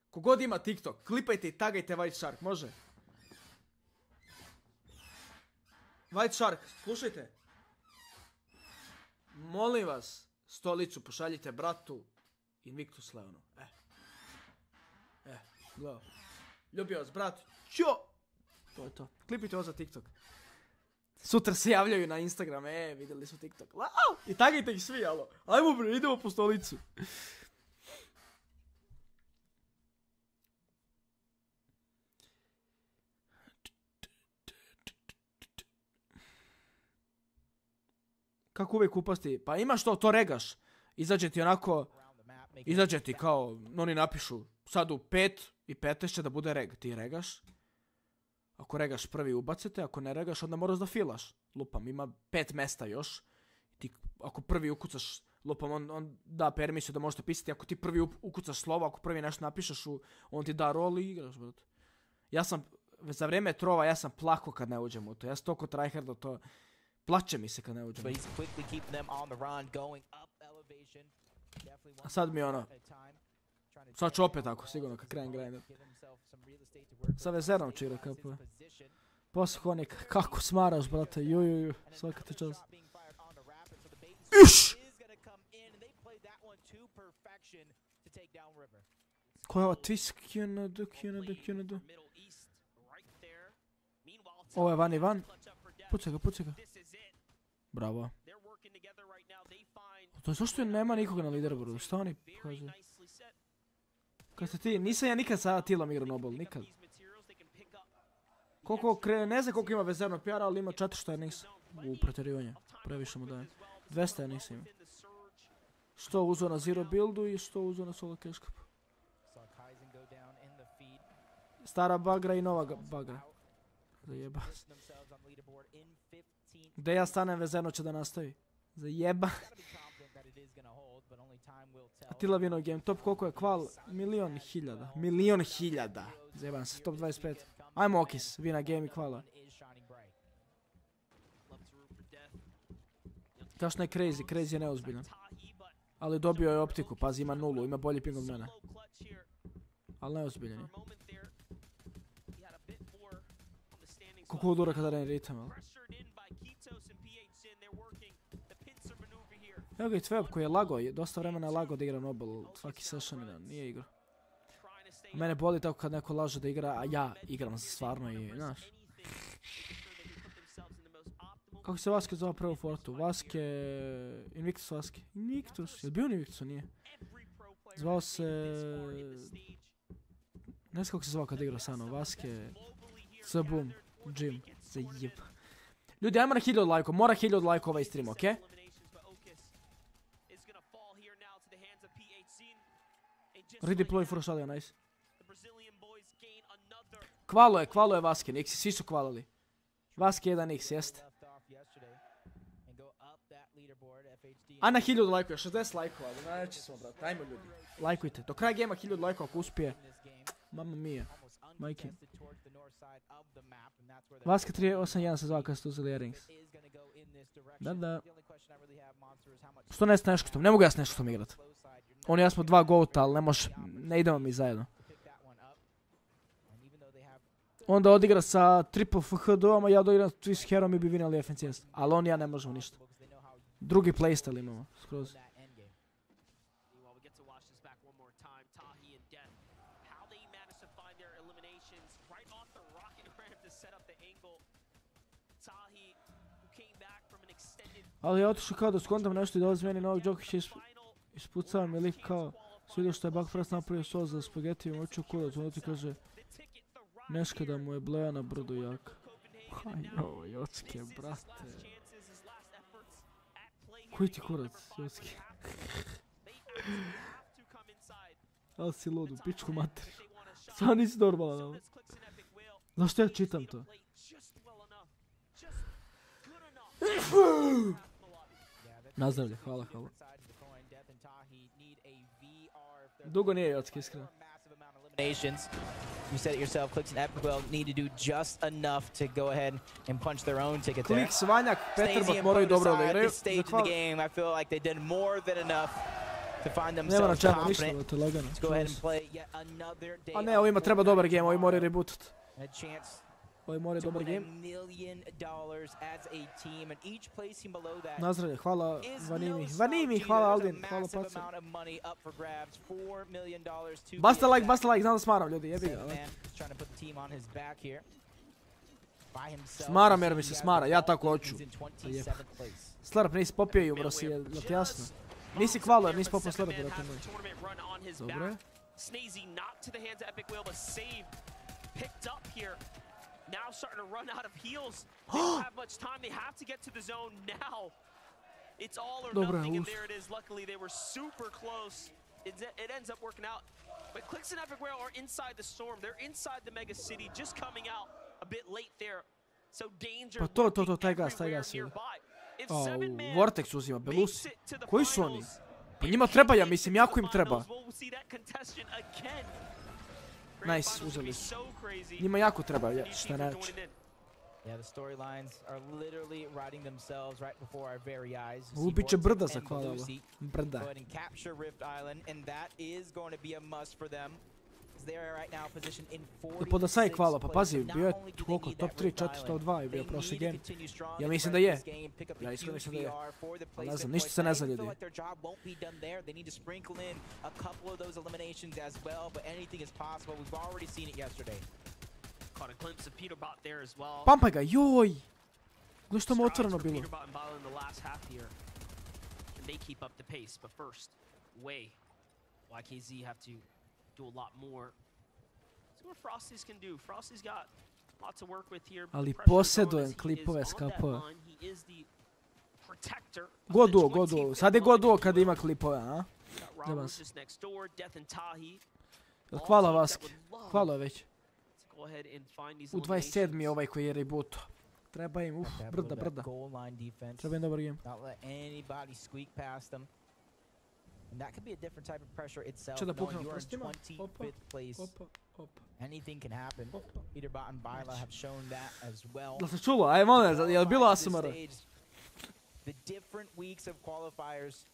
Kogod ima TikTok, klipajte i tagajte White Shark, može? White Shark, slušajte. Molim vas, stolicu pošaljite bratu Invictus Leonu. Gledao. Ljubio vas, brat. Ćo! To je to. Klipite ovo za TikTok. Sutra se javljaju na Instagram, vidjeli su TikTok. Wow! I tagajte ih svi, alo. Ajmo bre, idemo po stolicu. Kako uvijek upasti? Pa imaš to regaš. Izađe ti onako, izađe ti kao, oni napišu, sad u 5 i 15 će da bude reg. Ti regaš. Ako regaš prvi ubacite, ako ne regaš onda moraš da filaš. Lupam, ima 5 mesta još. Ti, ako prvi ukucaš, lupam, on da permisiju da možete pisati. Ako ti prvi ukucaš slovo, ako prvi nešto napišeš, on ti da rol i igraš, brat. Ja sam, za vrijeme trova, ja sam plako kad ne uđem u to. Ja sam toliko tryharda to... Plaće mi se kad ne uđem. A sad mi ono... Sad ću opet tako, sigurno, kad krenem grindat. Sa vezerom ću igra kako. Posle honik, kako smaraš, brate, jujuju, svaka ti čast. Iš! Ko je ovo? Twist, QND. Ovo je van. Pucaj ga. Bravo. To je zašto nema nikoga na leaderboardu? Šta oni kažu? Kad ste ti, nisam ja nikad sa Atilom igrao Nobel, nikad. Ne znam koliko ima vezernog PR-a, ali ima 400 jer nisam u pretjerivanju. Previše mu dajem. 200 jer nisam ima. Što uzeo na zero buildu i što uzeo na solo cash cup. Stara bagra i nova bagra. Zajeba. Gde ja stanem vezerno će da nastavi. Zajeba. Atila vino game. Top koliko je kval? 1.000.000. Zajebam se. Top 25. Ajmo Okis. Vina game i kvala. Kašno je Crazy je neozbiljan. Ali dobio je optiku. Pazi, ima 0. Ima bolji ping od mene. Ali neozbiljan je. Koliko udura kada ne ritam, ali. Evo ga i Tveb koji je lago, dosta vremena je lago da igra Nobel, svaki session nije igra. Mene boli tako kad neko laže da igra, a ja igram stvarno i, znaš. Kako se Vaske zove prvo Fortu? Invictus Vaske. Invictus, je li bio Invictus, a nije? Zvao se... Ne znam kako se zvao kad igrao sa mnom, Vaske... Boom, Jim, zajeb. Ljudi, ajmo na 1000 lajkova, mora 1000 lajkova ovaj stream, okej? Redeploy for Australia, nice. Kvalo je Vaske, Nixi, svi su kvalili. Vaske 1x, jest. A na 1000 lajkova, 60 lajkova, znači smo, brate, ajmo ljudi. Lajkujte, do kraja gema 1000 lajkova ako uspije. Mamma mia, majke. Vaske 381 se zvao kad ste uzeli earrings. Da. Što ne s Neškotom, ne mogu ja s Neškotom igrat. On i ja smo 2 goata, ali ne idemo mi zajedno. Onda odigra sa triple FHD-om, a ja doigram s Twist Hero-om i bi vinali FNCS. Ali on i ja ne možemo ništa. Drugi playstyle imamo, skroz. Ali ja otišao kao da skontam nešto i dolazi meni Novak Đoković ispucava mi lik kao svidio što je Backpress napravio sos za spagetiju i moću kurac, onda ti kaže Neška da mu je bleja na brdu jaka. Ajoj, Jocke, brate. Koji ti kurac, Jocke? Ali si ludu, pičku mater. Stvarno nisi normalan, ali. Zašto ja čitam to? Nazdravlje, hvala. Dugo nije Jocke, iskreno. You said it yourself, Clix and Epicwell need to do just enough to go ahead and punch their own ticket there. Clix, Vanjak, Peterbot moraju dobro da igraju. At this stage of the game, I feel like they did more than enough to find themselves confident to go ahead and play yet another day. A ne, ovima treba dobar game, ovi moraju rebootat. Ovo mora dobar game. Nazdravlje, hvala Vanimi, hvala Aldin, hvala Pacu. Basta like, znam da smaram ljudi, jebi ga. Smaram jer mi se smara, ja tako hoću. Slurp nisi popio i umro si, je ti jasno? Nisi kvalo jer nisi popio Slurp, brate moj. Dobro je. Now starting to run out of heals. They don't have much time. They have to get to the zone now. It's all or nothing, and there it is. Luckily, they were super close. It ends up working out. But Clix and Epic Whale are inside the storm. They're inside the mega city, just coming out a bit late there. So danger taj gas nearby. Vortex uzima, Belusi. Koji su oni? Pa njima treba, ja mislim, jako im treba. Nice, uzeli su. Njima jako treba, šta ne reći. Ovo bit će brda za kvalalo. Brda. I podasaj kvala, pa pazi, bio je koliko, top 3, 4, top 2 je bio prošli game. Ja mislim da je. Ja iskreno mislim da je. Ali ne znam, ništa se ne zna ljudi. Pampaj ga, joj! Gledaj što mu otvoreno bilo. Do a lot more. See what Frosty's can do. Frosty's got lots to work with here. Ali posjedujem klipove s KP. Goduo. Sad je Goduo kad ima klipove, a? Zeba se. Hvala Vaski. Hvala već. U 27. je ovaj koji je rebooto. Treba im, brda. Treba im dobar game. And that could be a different type of pressure itself. Čo da Knowing puknem you're in prstima? 25th place. Anything can happen. Peterbot and Bila have shown that as well. Da se čulo, aj molim, je li bilo ASMR? The different weeks of qualifiers.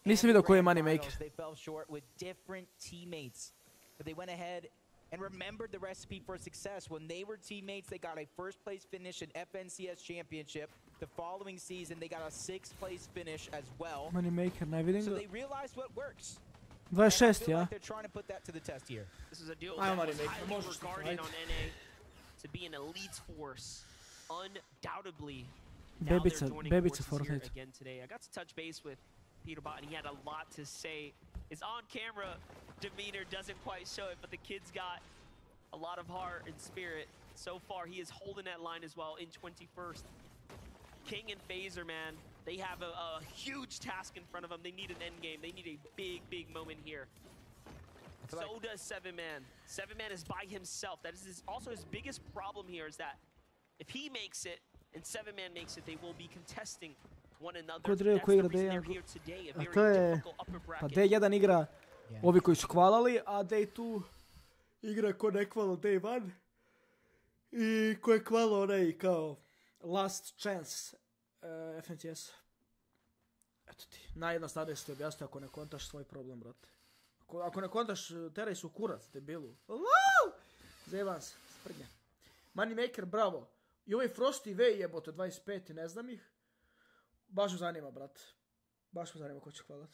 Nisam vidio koji je Moneymaker. They fell short with different teammates. But they went ahead and remembered the recipe for success. When they were teammates, they got a first place finish in FNCS Championship. The following season, they got a 6th place finish as well. Moneymaker, ne vidim So ga. they realized what works. 26, ja. They're trying to put that to the test here. This is a deal that was highly regarded on NA to be an elite force. Undoubtedly, now they're joining forces here again today. I got to touch base with Peterbot, and he had a lot to say. His on-camera demeanor doesn't quite show it, but the kid's got a lot of heart and spirit. So far, he is holding that line as well in 21st. King and Phaser, man, they have a huge task in front of them. They need an end game. They need a big moment here. So does 7-Man. 7-Man is by himself. That is also his biggest problem here, is that if he makes it and 7-Man makes it, they will be contesting one another. That's the reason they're here today. A very difficult upper bracket. Pa D1 igra ovi koji su kvalali, a Day2 igra ko ne kvalo Day1. I ko je kvalo onaj kao last chance FNCS. Eto ti, najjednostavnije se ti objasniti ako ne kontaš svoj problem, brate. Ako ne kontaš, teraj su kurac, debilu. Zevan se, sprnje. Moneymaker, bravo. I ovaj Frosty V jebote 25, ne znam ih. Baš me zanima, brate. Baš me zanima ko će hvalat.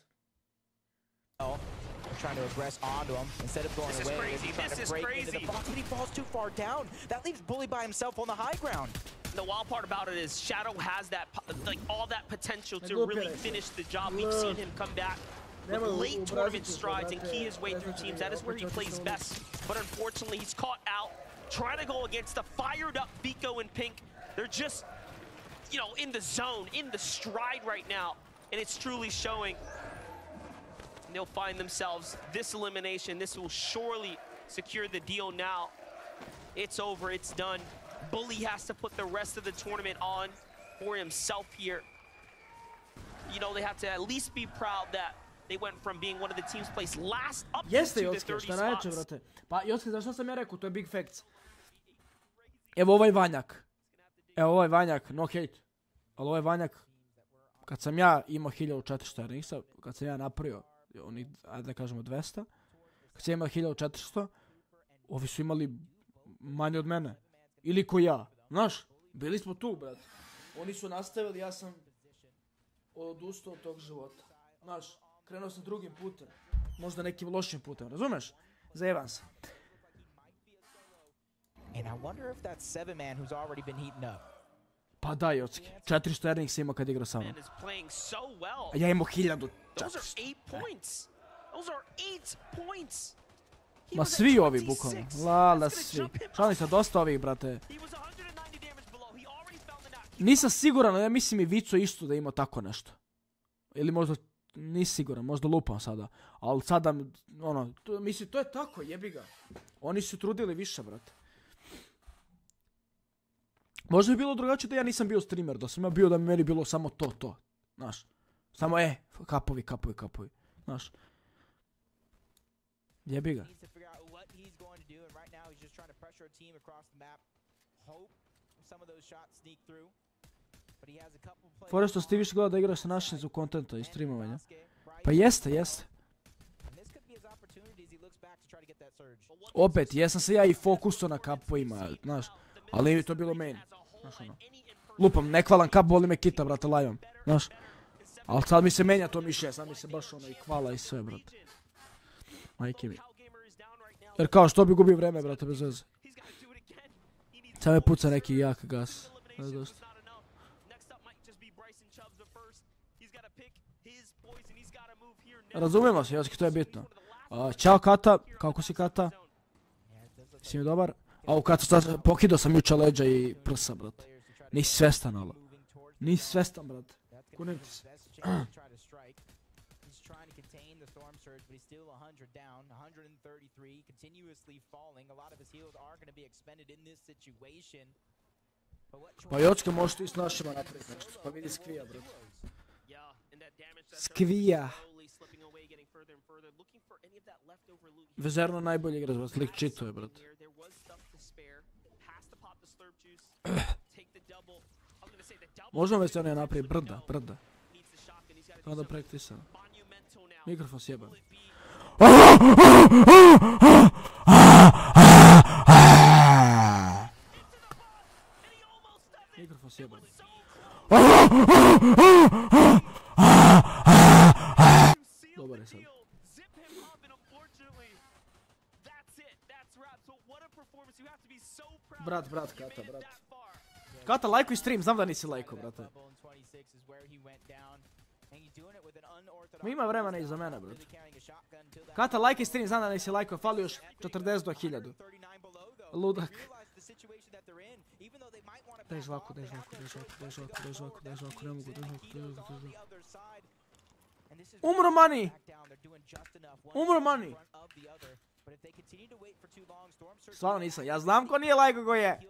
They're trying to aggress onto him instead of going away. He's trying to break into the box, but he falls too far down. That leaves Bully by himself on the high ground. The wild part about it is Shadow has that, like, all that potential to really finish the job. We've seen him come back with late tournament strides and key his way through teams. That is where he plays best. But unfortunately, he's caught out, trying to go against the fired up Vico and Pink. They're just, you know, in the zone, in the stride right now. And it's truly showing. They'll find themselves this elimination. This will surely secure the deal now. It's over, it's done. Bully has to put the rest of the tournament on for himself here. You know, they have to at least be proud that they went from being one of the teams placed last up to the 30 spots. Pa Jocke, zašto sam ja rekao, to je big facts. Evo ovaj Vanjak. Evo ovaj Vanjak, no hate. Ali ovaj Vanjak, kad sam ja imao 1400 ringsa, kad sam ja napravio oni, ajde da kažemo 200, kad sam imao 1400, ovi su imali manje od mene. Ili ko ja. Znaš, bili smo tu, brat. Oni su nastavili, ja sam odustao od tog života. Znaš, krenuo sam drugim putem. Možda nekim lošim putem, razumeš? Zajeban se. And I wonder if that 7-man who's already been heating up. Pa da, Jocki. 400 earnings se imao kad igrao sa mnom. A ja imao 1400. Ma svi ovi, bukvalno. Lala, svi. Šalim se, dosta ovih, brate. Nisam siguran, ja mislim i Vico isto da ima tako nešto. Ili možda, nisi siguran, možda lupam sada. Ali sada, ono, mislim, to je tako, jebi ga. Oni su trudili više, brate. Možda bi bilo drugačije da ja nisam bio streamer, da sam ja bio da mi meni bilo samo to. Znaš, samo kapovi. Znaš. Jebi ga. Fore što ti više gleda da igraš sa našim u kontenta i streamovanja. Pa jeste. Opet, jesam se ja i fokusao na kapovima, znaš. Ali nije to bilo meni. Znaš ono. Lupam, ne kvalam kap, boli me kita, brate, lajvam. Znaš. Ali sad mi se menja to mišlje, sad mi se baš ono i kvala i sve, brate. Majke mi. Jer kao što bi gubio vreme, brate, bez veze. Sad me puca neki jak gas. Razumijemo se, Jocki, to je bitno. Ćao Kata, kako si Kata? Si mi dobar? A u Kata pokidao sam jučer leđa i prsa, brate. Nisi svestan, ala. Nisi svestan, brate. Kunem ti se. Pa Jocki, možeš ti s našima napraviti nešto. Pa vidi Skvija, brate. Skvija. Vezerno najbolji igra, brate. Lik čito je, brate. Možemo već se ono napravi brda. Onda praktisam. Mikrofon sjeban. Mikrofon sjeban. Dobar je sad. Brat, Kata, brat. Kata, lajkuj stream, znam da nisi lajko, brate. Ma ima vremena i za mene, brate. Kata, lajkuj stream, znam da nisi lajko, fali još 40 do 1000. Ludak. Daj žvaku, ne mogu, Umro mani! Stvarno nisam, ja znam ko nije lajko ko je.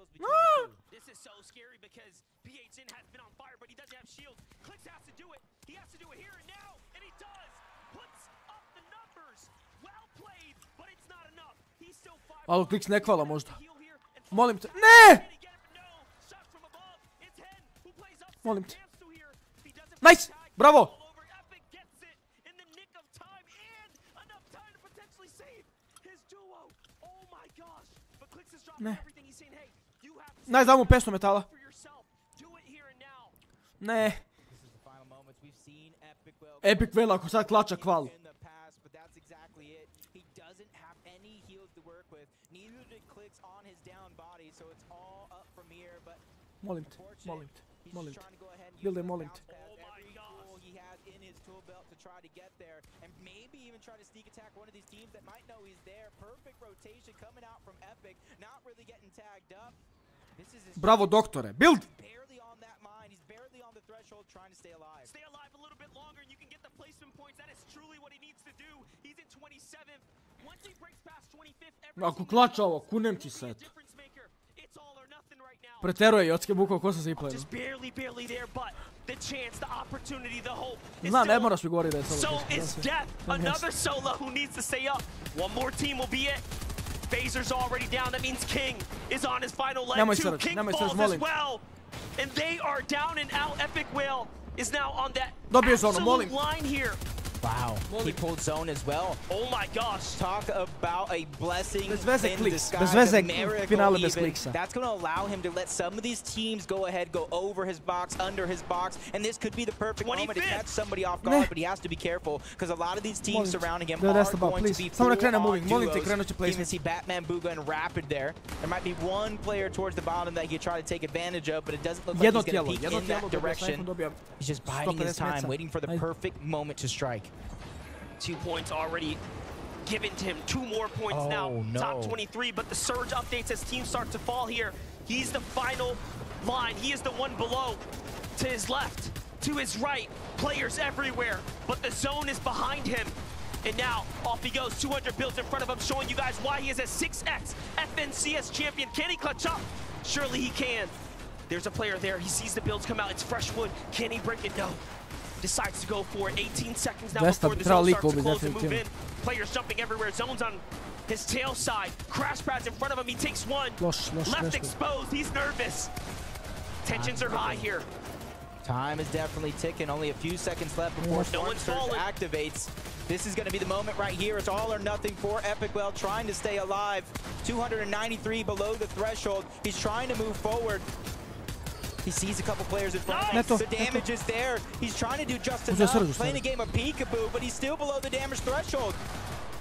Alo, Kliks ne kvala možda. Molim te, ne! Molim te. Nice! Bravo! Ne. Nice, dam mu 500 metala. Ne. Epic Vela ako sad klača kvalu. Molim te. Bilde, molim te. Bravo, doktore. Build! Ako klača ovo, kunem ti se, eto. Preteruje Jocki bukao ko sa ziplajima. Znam, ne moraš mi govoriti da je solo. Another solo who needs to stay up. One more team will be it. Phaser's already down. That means King is on his final leg. Two King falls as well. And they are down and out. Epic Whale is now on that absolute line here. Wow, he pulled zone as well. Oh my gosh. Talk about a blessing in disguise. Finale bez kliksa. That's going to allow him to let some of these teams go ahead, go over his box, under his box, and this could be the perfect moment to catch somebody off guard, but he has to be careful because a lot of these teams surrounding him are going to be full-on duos. You can see Batman, Booga, and Rapid there. There might be one player towards the bottom that he tried to take advantage of, but it doesn't look like he's going to peek in that direction. He's just biding his time, waiting for the perfect moment to strike. 2 points already given to him. 2 more points now. No. Top 23, but the surge updates as teams start to fall here. He's the final line. He is the one below. To his left, to his right, players everywhere, but the zone is behind him. And now, off he goes, 200 builds in front of him, showing you guys why he is a 6x FNCS champion. Can he clutch up? Surely he can. There's a player there. He sees the builds come out. It's fresh wood. Can he break it? No. Decides to go for it. 18 seconds now before the zone starts to close and move in. Players jumping everywhere. Zone's on his tail side. Crash pads in front of him. He takes one. Left exposed. He's nervous. Tensions are high here. Time is definitely ticking. Only a few seconds left before Storm Surge activates. This is going to be the moment right here. It's all or nothing for Epicwell, trying to stay alive. 293 below the threshold. He's trying to move forward. He sees a couple players in front of him. The damage is there. He's trying to do just enough. Playing a game of peekaboo, but he's still below the damage threshold.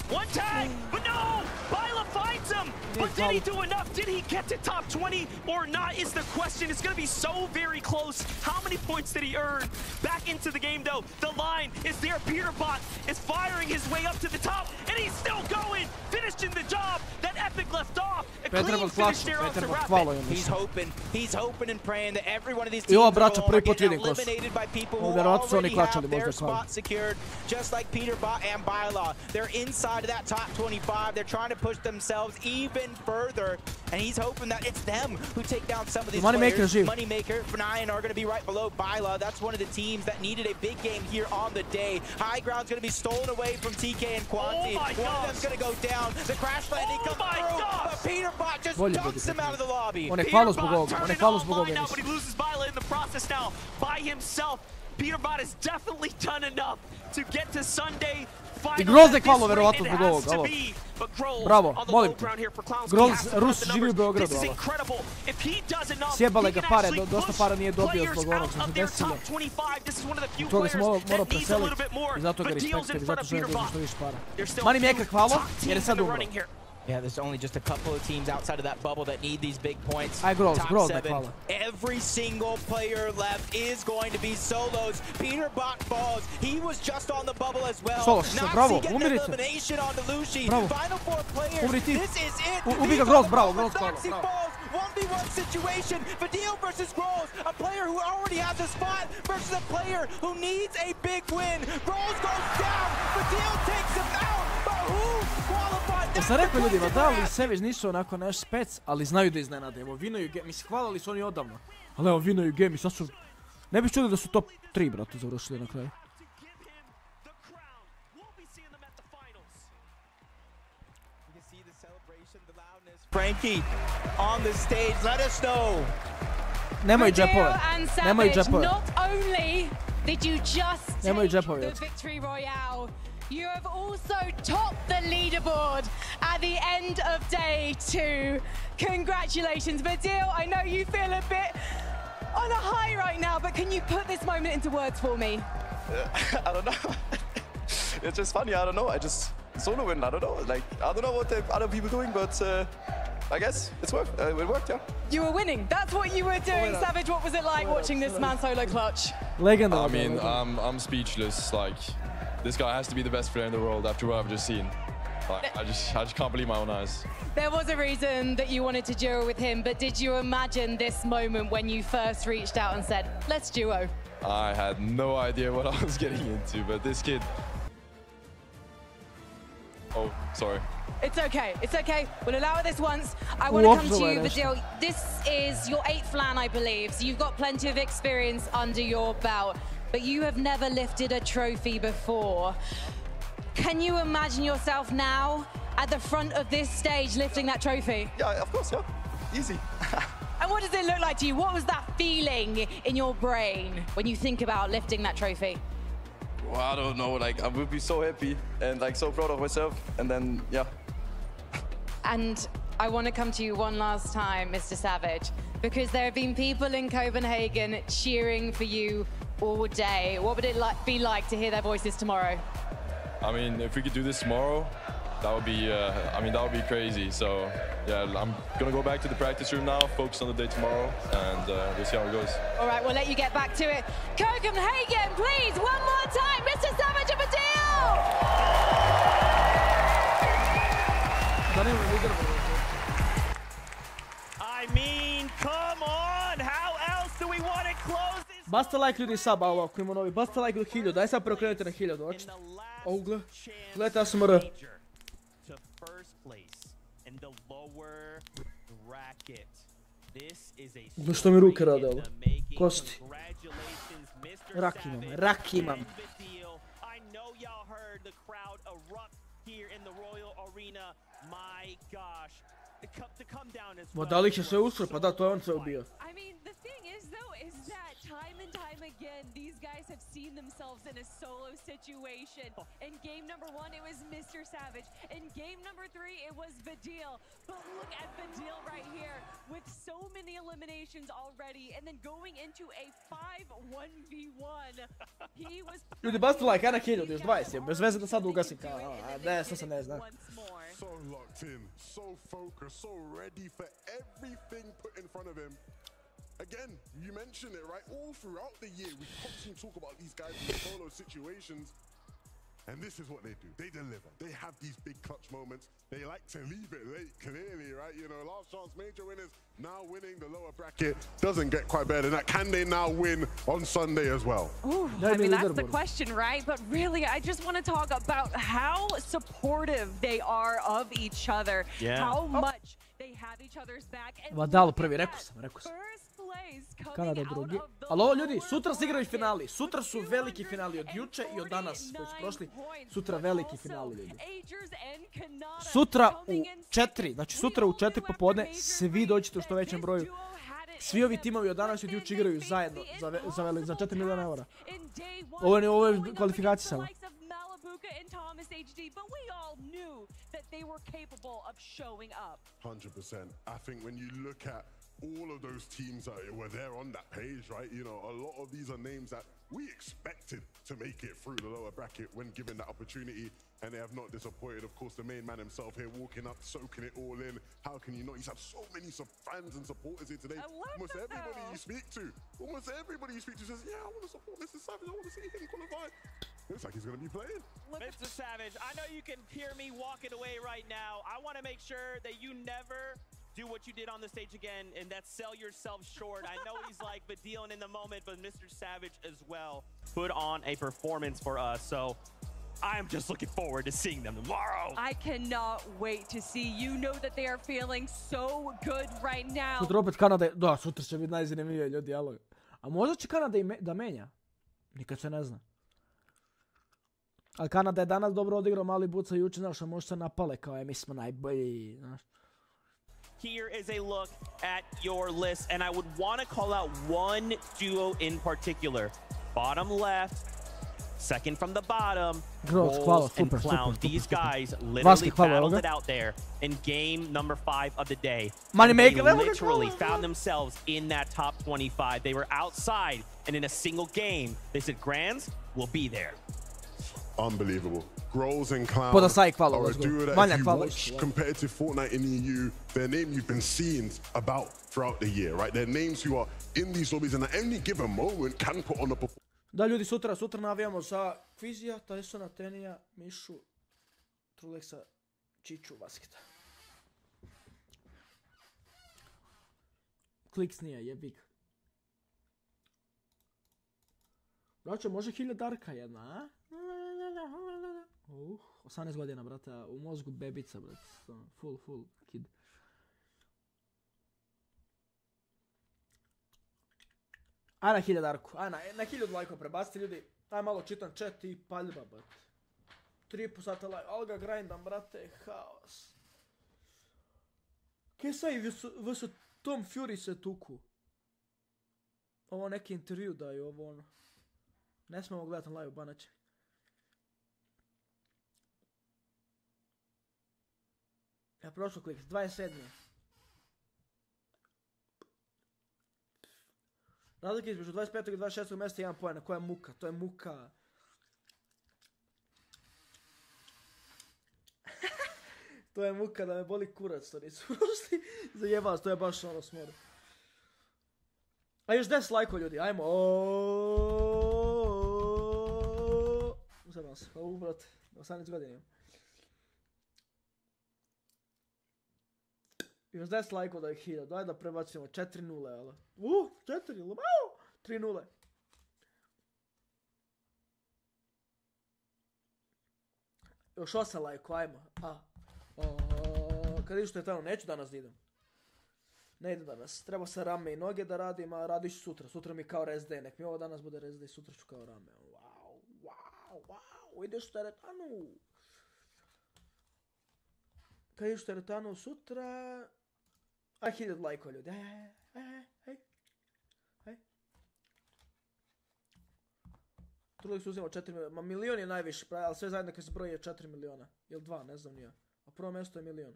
One tag, but no! Byla finds him! But did he do enough? Did he get to top 20 or not is the question. It's gonna be so very close. How many points did he earn? Back into the game though. The line is there. Peterbot is firing his way up to the top, and he's still going! Finishing the job that Epic left off. A clean finish there off to Rapid. He's hoping and praying that every one of these teams will get eliminated by people who already have their spot secured, just like Peterbot and Byla. They're inside of that top 25. They're trying to push themselves even further, and he's hoping that it's them who take down some of these players. Moneymaker, Fnayan are going to be right below Byla. That's one of the teams that needed a big game here on the day. High ground's going to be stolen away from TK and Quanti. One of them's going to go down. The crash landing comes through, but Peterbot just dumps him out of the lobby. Peterbot turning online now, but he loses Byla in the process now by himself. Peterbot has definitely done enough to get to Sunday. I Groz je kvalo verovatno zbog ovog. Bravo, molim te. Groz, Rus živi u Beogradu. Sjebale ga pare, dosta para nije dobio zbog onog što se desilo. Toga se morao preseliti i zato ga respektujem i zato želim da što više para. Moneymaker kvalo jer je sad umro. Yeah, there's only just a couple of teams outside of that bubble that need these big points. Top 7. Every single player left is going to be solos. Peterbot falls. He was just on the bubble as well. Bravo, getting an elimination on Lushi. Final 4 players. This is it. Ubi ga Groz, bravo, Groz falls. 1v1 situation. Fadil versus Groz. A player who already has a spot versus a player who needs a big win. Groz goes down. Fadil takes him out. But who qualified? Ja sam rekao ljudima, da li Savage nisu onako naš spec, ali znaju da iznenade. Evo, vinaju game, mislim, hvalili su oni odavno. Ali evo, vinaju game i sad su... Ne bih čudio da su top 3, brate, završili na kraju. Frankie on the stage, let us know. Nemoj džepove. Nemoj džepove. Not only did you just take the victory royale, you have also topped the leaderboard at the end of day 2. Congratulations, Vadil. I know you feel a bit on a high right now, but can you put this moment into words for me? I don't know. It's just funny. I don't know. I just solo win. I don't know. Like, I don't know what the other people doing, but I guess it worked. Yeah. You were winning. That's what you were doing, Savage. What was it like watching this man solo clutch? Legend. I mean, I'm speechless. Like, this guy has to be the best player in the world after what I've just seen. Like, I just can't believe my own eyes. There was a reason that you wanted to duo with him, but did you imagine this moment when you first reached out and said, let's duo? I had no idea what I was getting into, but this kid... Oh, sorry. It's okay. It's okay. We'll allow it this once. I want to come to you, Vadil. This is your 8th LAN, I believe, so you've got plenty of experience under your belt, but you have never lifted a trophy before. Can you imagine yourself now at the front of this stage lifting that trophy? Yeah, of course, yeah. Easy. And what does it look like to you? What was that feeling in your brain when you think about lifting that trophy? Well, I don't know, like, I would be so happy and like so proud of myself, and then, yeah. And I want to come to you one last time, Mr. Savage, because there have been people in Copenhagen cheering for you all day. What would it be like to hear their voices tomorrow? I mean, if we could do this tomorrow, that would be, that would be crazy. So, yeah, I'm gonna go back to the practice room now, focus on the day tomorrow, and we'll see how it goes. All right, we'll let you get back to it. Copenhagen, please, one more time, Mr. Savage of a deal! I mean, come on! How else do we want to close this? Basta like ljudi sub, ovo ako ima novi, basta like do 1000, daj sad preokrenite na 1000, očito. Ovo gledajte ASMR. To first place in the lower bracket. This is a Gle što mi ruke rade ovo. Kosti. Rak imam, rak imam. I know y'all heard the crowd erupt here in the Royal Arena. My gosh. To come down as Ma da li će sve usro? Pa da, to je on sve ubio. I mean, the thing is though, is that time and time again, these guys have seen themselves in a solo situation. In game number 1, it was Mr. Savage. In game number 3, it was Vadil. But look at Vadil right here, with so many eliminations already, and then going into a 5-1v1. He was... Ljudi, basta like, ajna 1000, još 20, bez veze da sad ugasim kao, ne, što se ne zna. So locked in, so focused, so ready for everything put in front of him. Again, you mentioned it, right? All throughout the year, we constantly talk about these guys in solo situations. And this is what they do. They deliver. They have these big clutch moments. They like to leave it late, clearly, right? You know, last chance major winners now winning the lower bracket. Doesn't get quite better than that. Can they now win on Sunday as well? Ooh, I mean, that's the question, right? But really, I just want to talk about how supportive they are of each other. Yeah. How much they have each other's back. And Vadalo prvi, rekao sam. first place Kanada drugi. Ali ovo ljudi, sutra se igraju finali. Sutra su veliki finali od juče i od danas koji su prošli. Sutra veliki finali ljudi. Sutra u 4, znači sutra u 4 popodne svi dođete u što većem broju. Svi ovi timovi od danas i od juče igraju zajedno za 4 milijuna eura. Ovo je kvalifikacija samo. And Thomas HD, but we all knew that they were capable of showing up. 100%. I think when you look at all of those teams that were there on that page, right? You know, a lot of these are names that we expected to make it through the lower bracket when given that opportunity, and they have not disappointed. Of course, the main man himself here walking up, soaking it all in. How can you not? He's had so many fans and supporters here today. Almost everybody you speak to says, yeah, I want to support Mr. Savage. I want to see him qualify. Looks like he's going to be playing. Mr. Savage, I know you can hear me walking away right now. I want to make sure that you never do what you did on the stage again, and that's sell yourself short. I know he's like Vadil in the moment, but Mr. Savage as well put on a performance for us. So I'm just looking forward to seeing them tomorrow. I cannot wait to see. You know that they are feeling so good right now. Sutra opet Kanada, da, sutra će biti najzanimljivije ljudi, jel? A možda će Kanada da menja? Nikad se ne zna. Ali Kanada je danas dobro odigrao, mali buca juče, znaš, a možda se napale kao mi smo najbolji, znaš. Here is a look at your list, and I would want to call out one duo in particular. Bottom left, second from the bottom, Rolls and Clown. These guys literally battled it out there in game number 5 of the day. They literally found themselves in that top 25. They were outside, and in a single game, they said, Grands, we'll be there. Unbelievable. Grolls and Clown are a duo that if you watch competitive Fortnite in the EU, their name you've been seeing about throughout the year, right? They're names who are in these lobbies and at any given moment can put on a performance. Da ljudi, sutra navijamo za Kvizija, Tysona, Tenija, Mišu, Truleksa, Čiču, Vasketa. Kliks nije, jebik. Braće, može 1000 darka jedna, a? 18 godina, brate, u mozgu bebica, brate, full kid. Aj na 1000 darku, aj na 1000 lajkova prebacite ljudi, aj malo čitam chat i paljba, brate. 3,5 sata lajk, ali ga grindam, brate, haos. Kaj sad i vs Tom Fury se tuku? Ovo neki intervju daju, ovo ono. Ne smemo gledati na live, banače. Ja prošao klik, 27. Razlika između 25. i 26. mjesta je 1 poena, koja je muka, to je muka. To je muka da me boli kurac, to nisu prošli. Zajebas, to je baš ono smjer. A još 10 lajkova ljudi, ajmo. Uzemam se, hvala brate, 18 godina imam. Još 10 lajkova da ih 1000, daj da prebacimo 4-0, jel? 4-0, 3-0. Još 8 lajkova, ajmo. Kad vidiš što je tamo, neću danas da idem. Ne idem danas, treba se rame i noge da radim, a radiš sutra. Sutra mi kao rest day, nek mi ovo danas bude rest day, sutra ću kao rame. Wow, ideš u teretanu. Kad ideš u teretanu sutra... Aj, 1000 lajkova ljudi, hej. Trudili su uzimao 4 miliona, ma milion je najviše, ali sve zajedno kad se broji je 4 miliona. Ili 2, ne znam nije. A prvo mjesto je milion.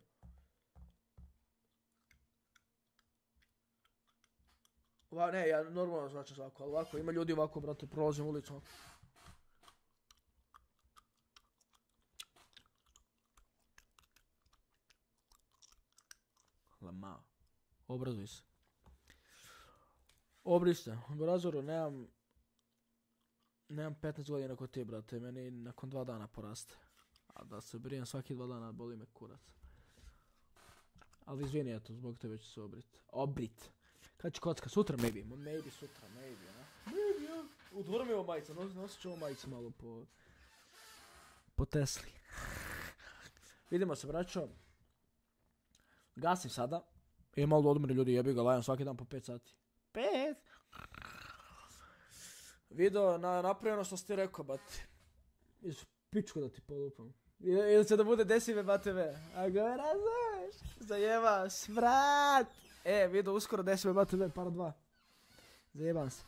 Ne, ja normalno zvačam svako, ali ovako, ima ljudi ovako, brate, prolazim ulicom. Lama. Obrazuj se. Obri se. U razoru nemam 15 godina kod ti, brate, meni nakon 2 dana poraste. A da se brijem svaki 2 dana, boli me kurac. Ali izvini, eto, zbog tebe ću se obrit. Kad će kocka? Sutra, maybe. Maybe sutra, maybe, ja. Maybe, ja. Udvormi ovo majica, nosit ću ovo majica malo po Tesli. Vidimo se, braćo. Gasim sada. I malo da odmori ljudi, jebi ga, lajam svaki dan po 5 sati. 5! Video napravio ono što si ti rekao, bati. Iz pičku da ti polupam. Ili će da bude desive bateve. A ga razumeš? Zajebaš, brat! Video uskoro desive bateve, par 2. Zajebam se.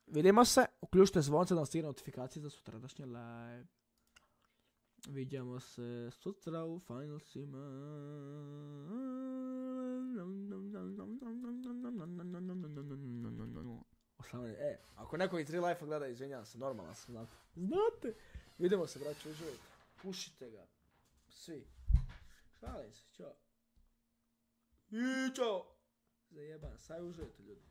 Vidimo se, uključite zvonce da vam stigne notifikacije za sutradašnje live. Vidimo se sutra u finalsima. Ako neko i 3 live-a gleda, izvinjam se, normalan sam, znate. Znate! Vidimo se, braćo, uživajte. Pušite ga. Svi. Šalim se, čao. I čao! Zajeban, saj uživajte ljudi.